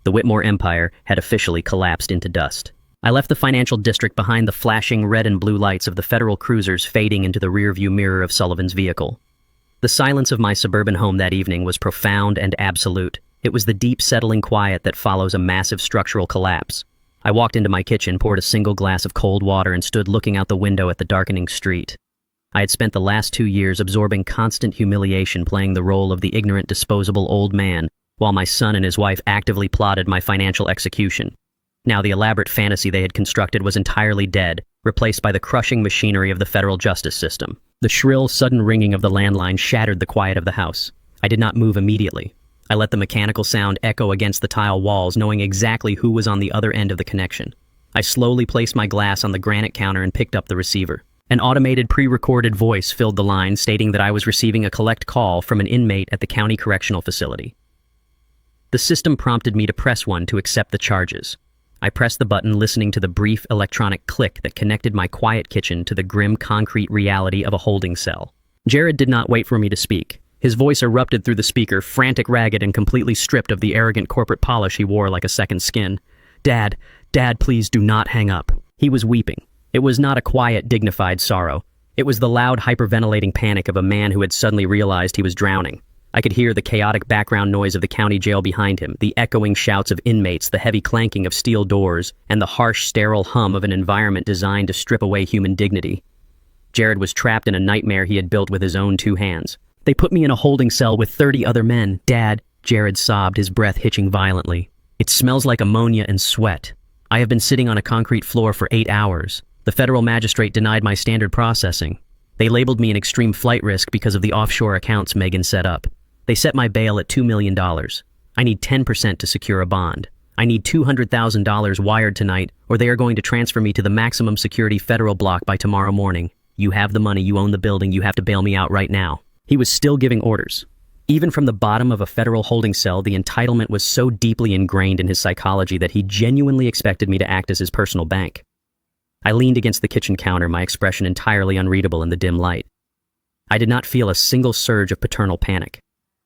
The Whitmore empire had officially collapsed into dust. I left the financial district behind, the flashing red and blue lights of the federal cruisers fading into the rearview mirror of Sullivan's vehicle. The silence of my suburban home that evening was profound and absolute. It was the deep, settling quiet that follows a massive structural collapse. I walked into my kitchen, poured a single glass of cold water, and stood looking out the window at the darkening street. I had spent the last 2 years absorbing constant humiliation, playing the role of the ignorant, disposable old man, while my son and his wife actively plotted my financial execution. Now the elaborate fantasy they had constructed was entirely dead, replaced by the crushing machinery of the federal justice system. The shrill, sudden ringing of the landline shattered the quiet of the house. I did not move immediately. I let the mechanical sound echo against the tile walls, knowing exactly who was on the other end of the connection. I slowly placed my glass on the granite counter and picked up the receiver. An automated pre-recorded voice filled the line, stating that I was receiving a collect call from an inmate at the county correctional facility. The system prompted me to press 1 to accept the charges. I pressed the button, listening to the brief electronic click that connected my quiet kitchen to the grim concrete reality of a holding cell. Jared did not wait for me to speak. His voice erupted through the speaker, frantic, ragged, and completely stripped of the arrogant corporate polish he wore like a second skin. Dad, please do not hang up." He was weeping. It was not a quiet, dignified sorrow. It was the loud, hyperventilating panic of a man who had suddenly realized he was drowning. I could hear the chaotic background noise of the county jail behind him, the echoing shouts of inmates, the heavy clanking of steel doors, and the harsh, sterile hum of an environment designed to strip away human dignity. Jared was trapped in a nightmare he had built with his own 2 hands. "They put me in a holding cell with 30 other men. Dad," Jared sobbed, his breath hitching violently. "It smells like ammonia and sweat. I have been sitting on a concrete floor for 8 hours. The federal magistrate denied my standard processing. They labeled me an extreme flight risk because of the offshore accounts Megan set up. They set my bail at $2 million. I need 10% to secure a bond. I need $200,000 wired tonight, or they are going to transfer me to the maximum security federal block by tomorrow morning. You have the money, you own the building, you have to bail me out right now." He was still giving orders. Even from the bottom of a federal holding cell, the entitlement was so deeply ingrained in his psychology that he genuinely expected me to act as his personal bank. I leaned against the kitchen counter, my expression entirely unreadable in the dim light. I did not feel a single surge of paternal panic.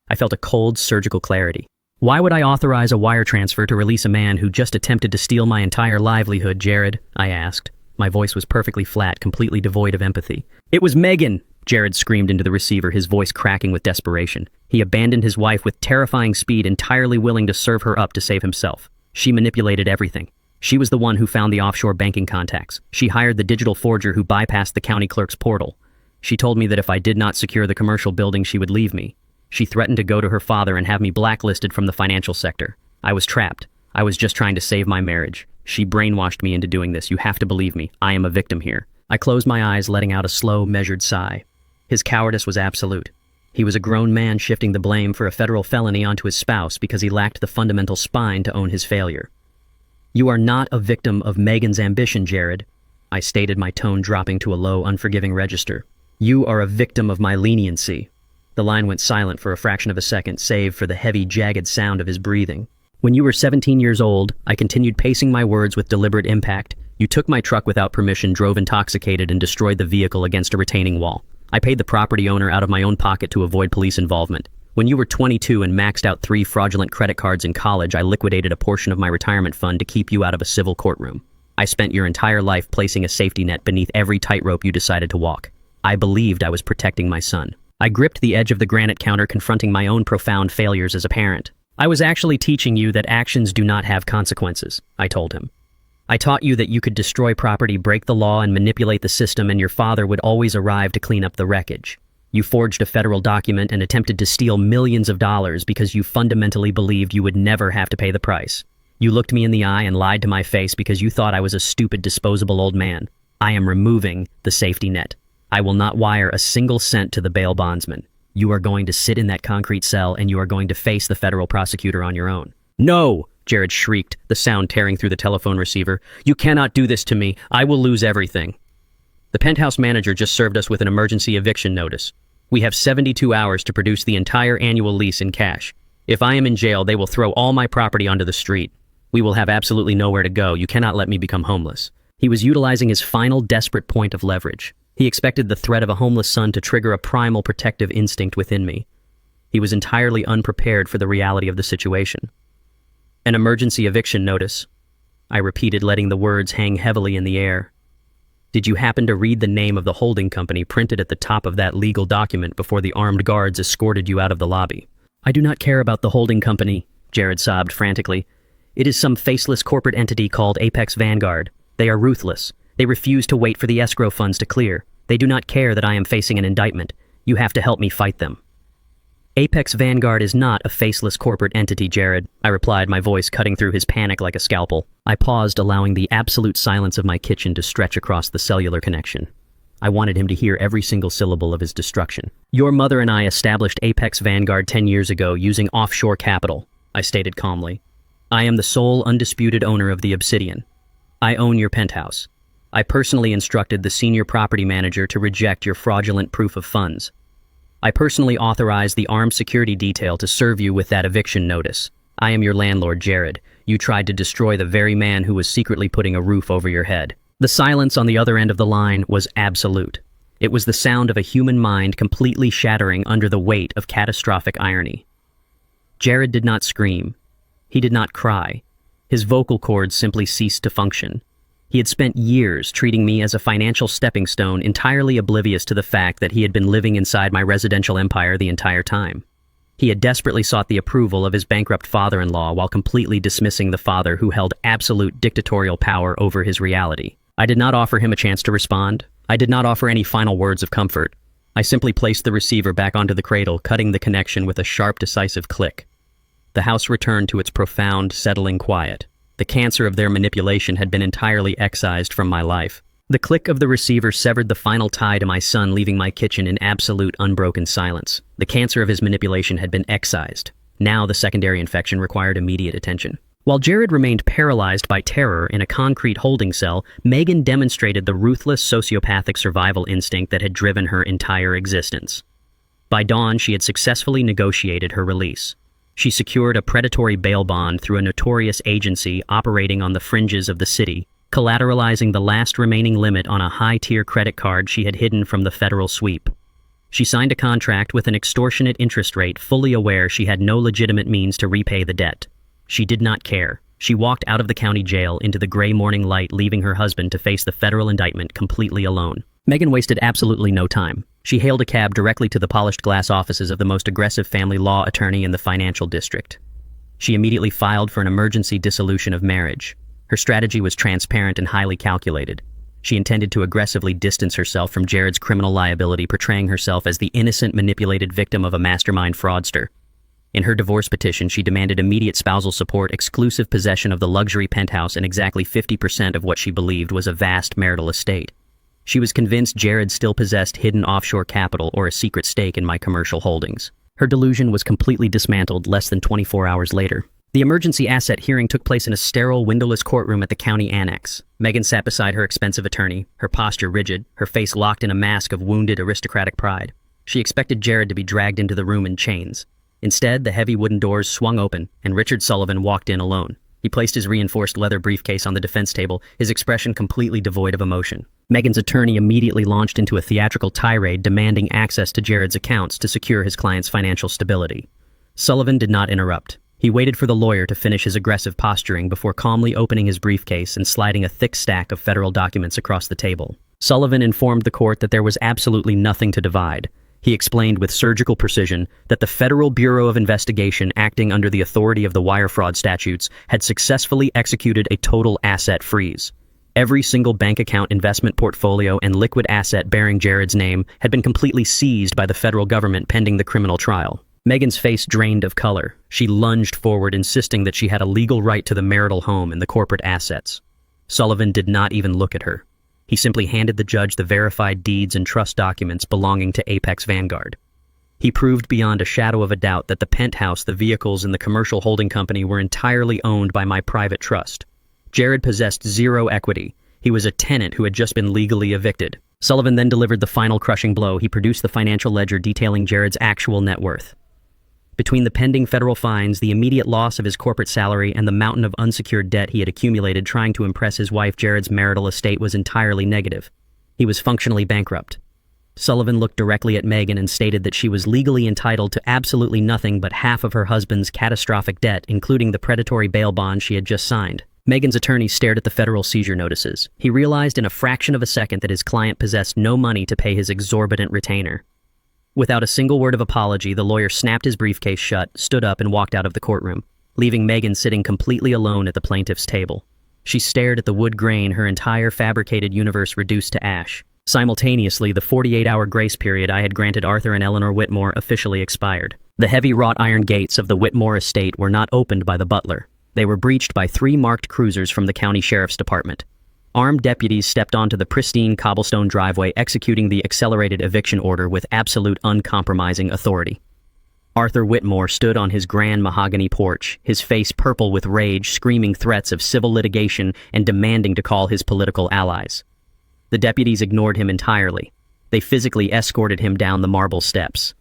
I felt a cold, surgical clarity. "Why would I authorize a wire transfer to release a man who just attempted to steal my entire livelihood, Jared?" I asked. My voice was perfectly flat, completely devoid of empathy. "It was Megan!" Jared screamed into the receiver, his voice cracking with desperation. He abandoned his wife with terrifying speed, entirely willing to serve her up to save himself. She manipulated everything. She was the one who found the offshore banking contacts. She hired the digital forger who bypassed the county clerk's portal. She told me that if I did not secure the commercial building, she would leave me. She threatened to go to her father and have me blacklisted from the financial sector. I was trapped. I was just trying to save my marriage. She brainwashed me into doing this. You have to believe me. I am a victim here." I closed my eyes, letting out a slow, measured sigh. His cowardice was absolute. He was a grown man shifting the blame for a federal felony onto his spouse because he lacked the fundamental spine to own his failure. "You are not a victim of Megan's ambition, Jared," I stated, my tone dropping to a low, unforgiving register. You are a victim of my leniency. The line went silent for a fraction of a second, save for the heavy, jagged sound of his breathing. When you were 17 years old, I continued pacing my words with deliberate impact. You took my truck without permission, drove intoxicated, and destroyed the vehicle against a retaining wall. I paid the property owner out of my own pocket to avoid police involvement. When you were 22 and maxed out 3 fraudulent credit cards in college, I liquidated a portion of my retirement fund to keep you out of a civil courtroom. I spent your entire life placing a safety net beneath every tightrope you decided to walk. I believed I was protecting my son. I gripped the edge of the granite counter, confronting my own profound failures as a parent. I was actually teaching you that actions do not have consequences, I told him. I taught you that you could destroy property, break the law, and manipulate the system, and your father would always arrive to clean up the wreckage. You forged a federal document and attempted to steal millions of dollars because you fundamentally believed you would never have to pay the price. You looked me in the eye and lied to my face because you thought I was a stupid, disposable old man. I am removing the safety net. I will not wire a single cent to the bail bondsman. You are going to sit in that concrete cell and you are going to face the federal prosecutor on your own. No! Jared shrieked, the sound tearing through the telephone receiver. You cannot do this to me. I will lose everything. The penthouse manager just served us with an emergency eviction notice. We have 72 hours to produce the entire annual lease in cash. If I am in jail, they will throw all my property onto the street. We will have absolutely nowhere to go. You cannot let me become homeless. He was utilizing his final desperate point of leverage. He expected the threat of a homeless son to trigger a primal protective instinct within me. He was entirely unprepared for the reality of the situation. An emergency eviction notice, I repeated, letting the words hang heavily in the air. Did you happen to read the name of the holding company printed at the top of that legal document before the armed guards escorted you out of the lobby? I do not care about the holding company, Jared sobbed frantically. It is some faceless corporate entity called Apex Vanguard. They are ruthless. They refuse to wait for the escrow funds to clear. They do not care that I am facing an indictment. You have to help me fight them. Apex Vanguard is not a faceless corporate entity, Jared, I replied, my voice cutting through his panic like a scalpel. I paused, allowing the absolute silence of my kitchen to stretch across the cellular connection. I wanted him to hear every single syllable of his destruction. Your mother and I established Apex Vanguard 10 years ago using offshore capital, I stated calmly. I am the sole undisputed owner of the Obsidian. I own your penthouse. I personally instructed the senior property manager to reject your fraudulent proof of funds. I personally authorized the armed security detail to serve you with that eviction notice. I am your landlord, Jared. You tried to destroy the very man who was secretly putting a roof over your head. The silence on the other end of the line was absolute. It was the sound of a human mind completely shattering under the weight of catastrophic irony. Jared did not scream. He did not cry. His vocal cords simply ceased to function. He had spent years treating me as a financial stepping stone, entirely oblivious to the fact that he had been living inside my residential empire the entire time. He had desperately sought the approval of his bankrupt father-in-law while completely dismissing the father who held absolute dictatorial power over his reality. I did not offer him a chance to respond. I did not offer any final words of comfort. I simply placed the receiver back onto the cradle, cutting the connection with a sharp, decisive click. The house returned to its profound, settling quiet. The cancer of their manipulation had been entirely excised from my life. The click of the receiver severed the final tie to my son, leaving my kitchen in absolute, unbroken silence. The cancer of his manipulation had been excised. Now the secondary infection required immediate attention. While Jared remained paralyzed by terror in a concrete holding cell, Megan demonstrated the ruthless sociopathic survival instinct that had driven her entire existence. By dawn, she had successfully negotiated her release. She secured a predatory bail bond through a notorious agency operating on the fringes of the city, collateralizing the last remaining limit on a high-tier credit card she had hidden from the federal sweep. She signed a contract with an extortionate interest rate, fully aware she had no legitimate means to repay the debt. She did not care. She walked out of the county jail into the gray morning light, leaving her husband to face the federal indictment completely alone. Megan wasted absolutely no time. She hailed a cab directly to the polished glass offices of the most aggressive family law attorney in the financial district. She immediately filed for an emergency dissolution of marriage. Her strategy was transparent and highly calculated. She intended to aggressively distance herself from Jared's criminal liability, portraying herself as the innocent, manipulated victim of a mastermind fraudster. In her divorce petition, she demanded immediate spousal support, exclusive possession of the luxury penthouse, and exactly 50% of what she believed was a vast marital estate. She was convinced Jared still possessed hidden offshore capital or a secret stake in my commercial holdings. Her delusion was completely dismantled less than 24 hours later. The emergency asset hearing took place in a sterile, windowless courtroom at the county annex. Megan sat beside her expensive attorney, her posture rigid, her face locked in a mask of wounded aristocratic pride. She expected Jared to be dragged into the room in chains. Instead, the heavy wooden doors swung open, and Richard Sullivan walked in alone. He placed his reinforced leather briefcase on the defense table, his expression completely devoid of emotion. Megan's attorney immediately launched into a theatrical tirade demanding access to Jared's accounts to secure his client's financial stability. Sullivan did not interrupt. He waited for the lawyer to finish his aggressive posturing before calmly opening his briefcase and sliding a thick stack of federal documents across the table. Sullivan informed the court that there was absolutely nothing to divide. He explained with surgical precision that the Federal Bureau of Investigation, acting under the authority of the wire fraud statutes, had successfully executed a total asset freeze. Every single bank account, investment portfolio, and liquid asset bearing Jared's name had been completely seized by the federal government pending the criminal trial. Megan's face drained of color. She lunged forward, insisting that she had a legal right to the marital home and the corporate assets. Sullivan did not even look at her. He simply handed the judge the verified deeds and trust documents belonging to Apex Vanguard. He proved beyond a shadow of a doubt that the penthouse, the vehicles, and the commercial holding company were entirely owned by my private trust. Jared possessed zero equity. He was a tenant who had just been legally evicted. Sullivan then delivered the final crushing blow. He produced the financial ledger detailing Jared's actual net worth. Between the pending federal fines, the immediate loss of his corporate salary, and the mountain of unsecured debt he had accumulated trying to impress his wife, Jared's marital estate was entirely negative. He was functionally bankrupt. Sullivan looked directly at Megan and stated that she was legally entitled to absolutely nothing but half of her husband's catastrophic debt, including the predatory bail bond she had just signed. Megan's attorney stared at the federal seizure notices. He realized in a fraction of a second that his client possessed no money to pay his exorbitant retainer. Without a single word of apology, the lawyer snapped his briefcase shut, stood up, and walked out of the courtroom, leaving Megan sitting completely alone at the plaintiff's table. She stared at the wood grain, her entire fabricated universe reduced to ash. Simultaneously, the 48-hour grace period I had granted Arthur and Eleanor Whitmore officially expired. The heavy wrought iron gates of the Whitmore estate were not opened by the butler. They were breached by 3 marked cruisers from the county sheriff's department. Armed deputies stepped onto the pristine cobblestone driveway, executing the accelerated eviction order with absolute uncompromising authority. Arthur Whitmore stood on his grand mahogany porch, his face purple with rage, screaming threats of civil litigation and demanding to call his political allies. The deputies ignored him entirely. They physically escorted him down the marble steps.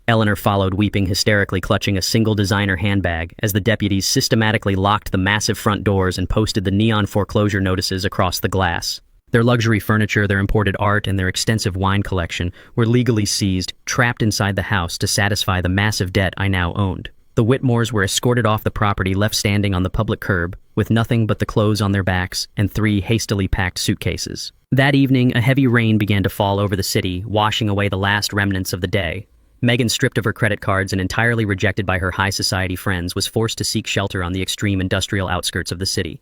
Eleanor followed, weeping hysterically, clutching a single designer handbag, as the deputies systematically locked the massive front doors and posted the neon foreclosure notices across the glass. Their luxury furniture, their imported art, and their extensive wine collection were legally seized, trapped inside the house to satisfy the massive debt I now owned. The Whitmores were escorted off the property, left standing on the public curb, with nothing but the clothes on their backs and 3 hastily packed suitcases. That evening, a heavy rain began to fall over the city, washing away the last remnants of the day. Megan, stripped of her credit cards and entirely rejected by her high society friends, was forced to seek shelter on the extreme industrial outskirts of the city.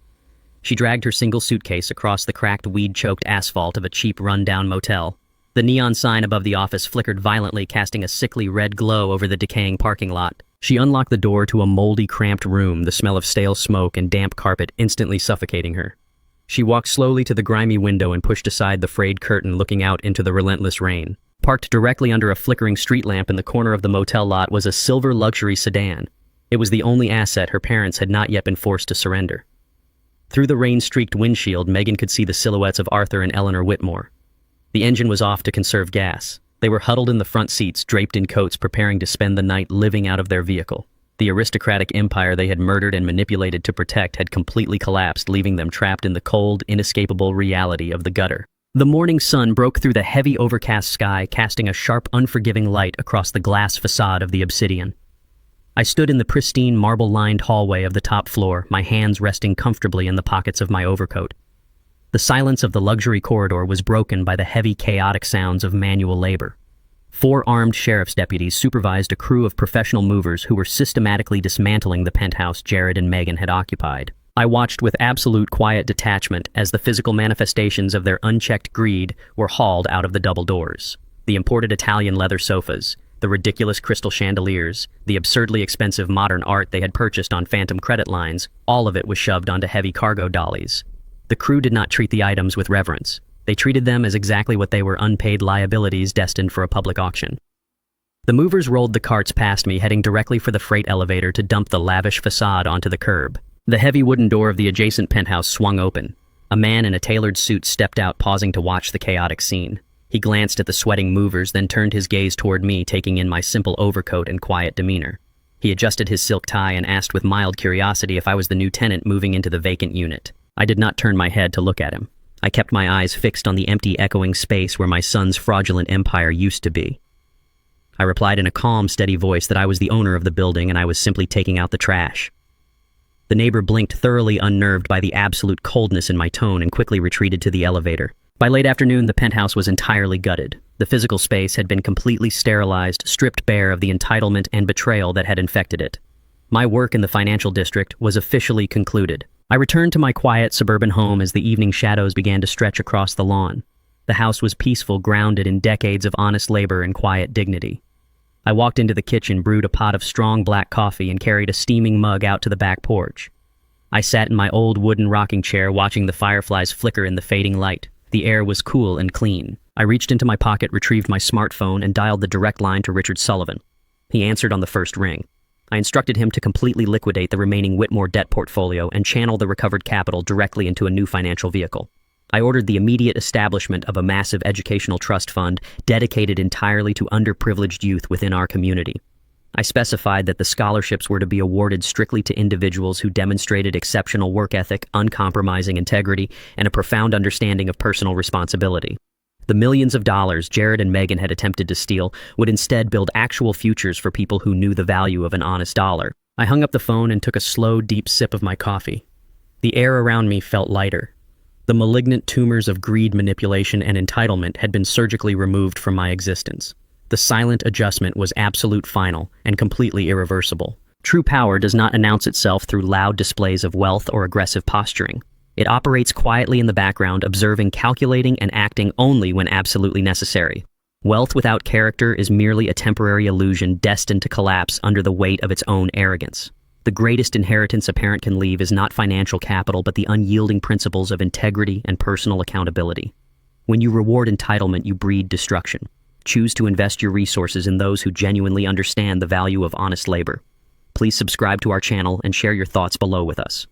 She dragged her single suitcase across the cracked, weed-choked asphalt of a cheap, run-down motel. The neon sign above the office flickered violently, casting a sickly red glow over the decaying parking lot. She unlocked the door to a moldy, cramped room, the smell of stale smoke and damp carpet instantly suffocating her. She walked slowly to the grimy window and pushed aside the frayed curtain, looking out into the relentless rain. Parked directly under a flickering street lamp in the corner of the motel lot was a silver luxury sedan. It was the only asset her parents had not yet been forced to surrender. Through the rain-streaked windshield, Megan could see the silhouettes of Arthur and Eleanor Whitmore. The engine was off to conserve gas. They were huddled in the front seats, draped in coats, preparing to spend the night living out of their vehicle. The aristocratic empire they had murdered and manipulated to protect had completely collapsed, leaving them trapped in the cold, inescapable reality of the gutter. The morning sun broke through the heavy overcast sky, casting a sharp, unforgiving light across the glass facade of the obsidian. I stood in the pristine, marble-lined hallway of the top floor, my hands resting comfortably in the pockets of my overcoat. The silence of the luxury corridor was broken by the heavy, chaotic sounds of manual labor. 4 armed sheriff's deputies supervised a crew of professional movers who were systematically dismantling the penthouse Jared and Megan had occupied. I watched with absolute quiet detachment as the physical manifestations of their unchecked greed were hauled out of the double doors. The imported Italian leather sofas, the ridiculous crystal chandeliers, the absurdly expensive modern art they had purchased on phantom credit lines, all of it was shoved onto heavy cargo dollies. The crew did not treat the items with reverence. They treated them as exactly what they were: unpaid liabilities destined for a public auction. The movers rolled the carts past me, heading directly for the freight elevator to dump the lavish facade onto the curb. The heavy wooden door of the adjacent penthouse swung open. A man in a tailored suit stepped out, pausing to watch the chaotic scene. He glanced at the sweating movers, then turned his gaze toward me, taking in my simple overcoat and quiet demeanor. He adjusted his silk tie and asked with mild curiosity if I was the new tenant moving into the vacant unit. I did not turn my head to look at him. I kept my eyes fixed on the empty, echoing space where my son's fraudulent empire used to be. I replied in a calm, steady voice that I was the owner of the building and I was simply taking out the trash. The neighbor blinked, thoroughly unnerved by the absolute coldness in my tone, and quickly retreated to the elevator. By late afternoon, the penthouse was entirely gutted. The physical space had been completely sterilized, stripped bare of the entitlement and betrayal that had infected it. My work in the financial district was officially concluded. I returned to my quiet suburban home as the evening shadows began to stretch across the lawn. The house was peaceful, grounded in decades of honest labor and quiet dignity. I walked into the kitchen, brewed a pot of strong black coffee, and carried a steaming mug out to the back porch. I sat in my old wooden rocking chair, watching the fireflies flicker in the fading light. The air was cool and clean. I reached into my pocket, retrieved my smartphone, and dialed the direct line to Richard Sullivan. He answered on the first ring. I instructed him to completely liquidate the remaining Whitmore debt portfolio and channel the recovered capital directly into a new financial vehicle. I ordered the immediate establishment of a massive educational trust fund dedicated entirely to underprivileged youth within our community. I specified that the scholarships were to be awarded strictly to individuals who demonstrated exceptional work ethic, uncompromising integrity, and a profound understanding of personal responsibility. The millions of dollars Jared and Megan had attempted to steal would instead build actual futures for people who knew the value of an honest dollar. I hung up the phone and took a slow, deep sip of my coffee. The air around me felt lighter. The malignant tumors of greed, manipulation, and entitlement had been surgically removed from my existence. The silent adjustment was absolute, final, and completely irreversible. True power does not announce itself through loud displays of wealth or aggressive posturing. It operates quietly in the background, observing, calculating, and acting only when absolutely necessary. Wealth without character is merely a temporary illusion destined to collapse under the weight of its own arrogance. The greatest inheritance a parent can leave is not financial capital, but the unyielding principles of integrity and personal accountability. When you reward entitlement, you breed destruction. Choose to invest your resources in those who genuinely understand the value of honest labor. Please subscribe to our channel and share your thoughts below with us.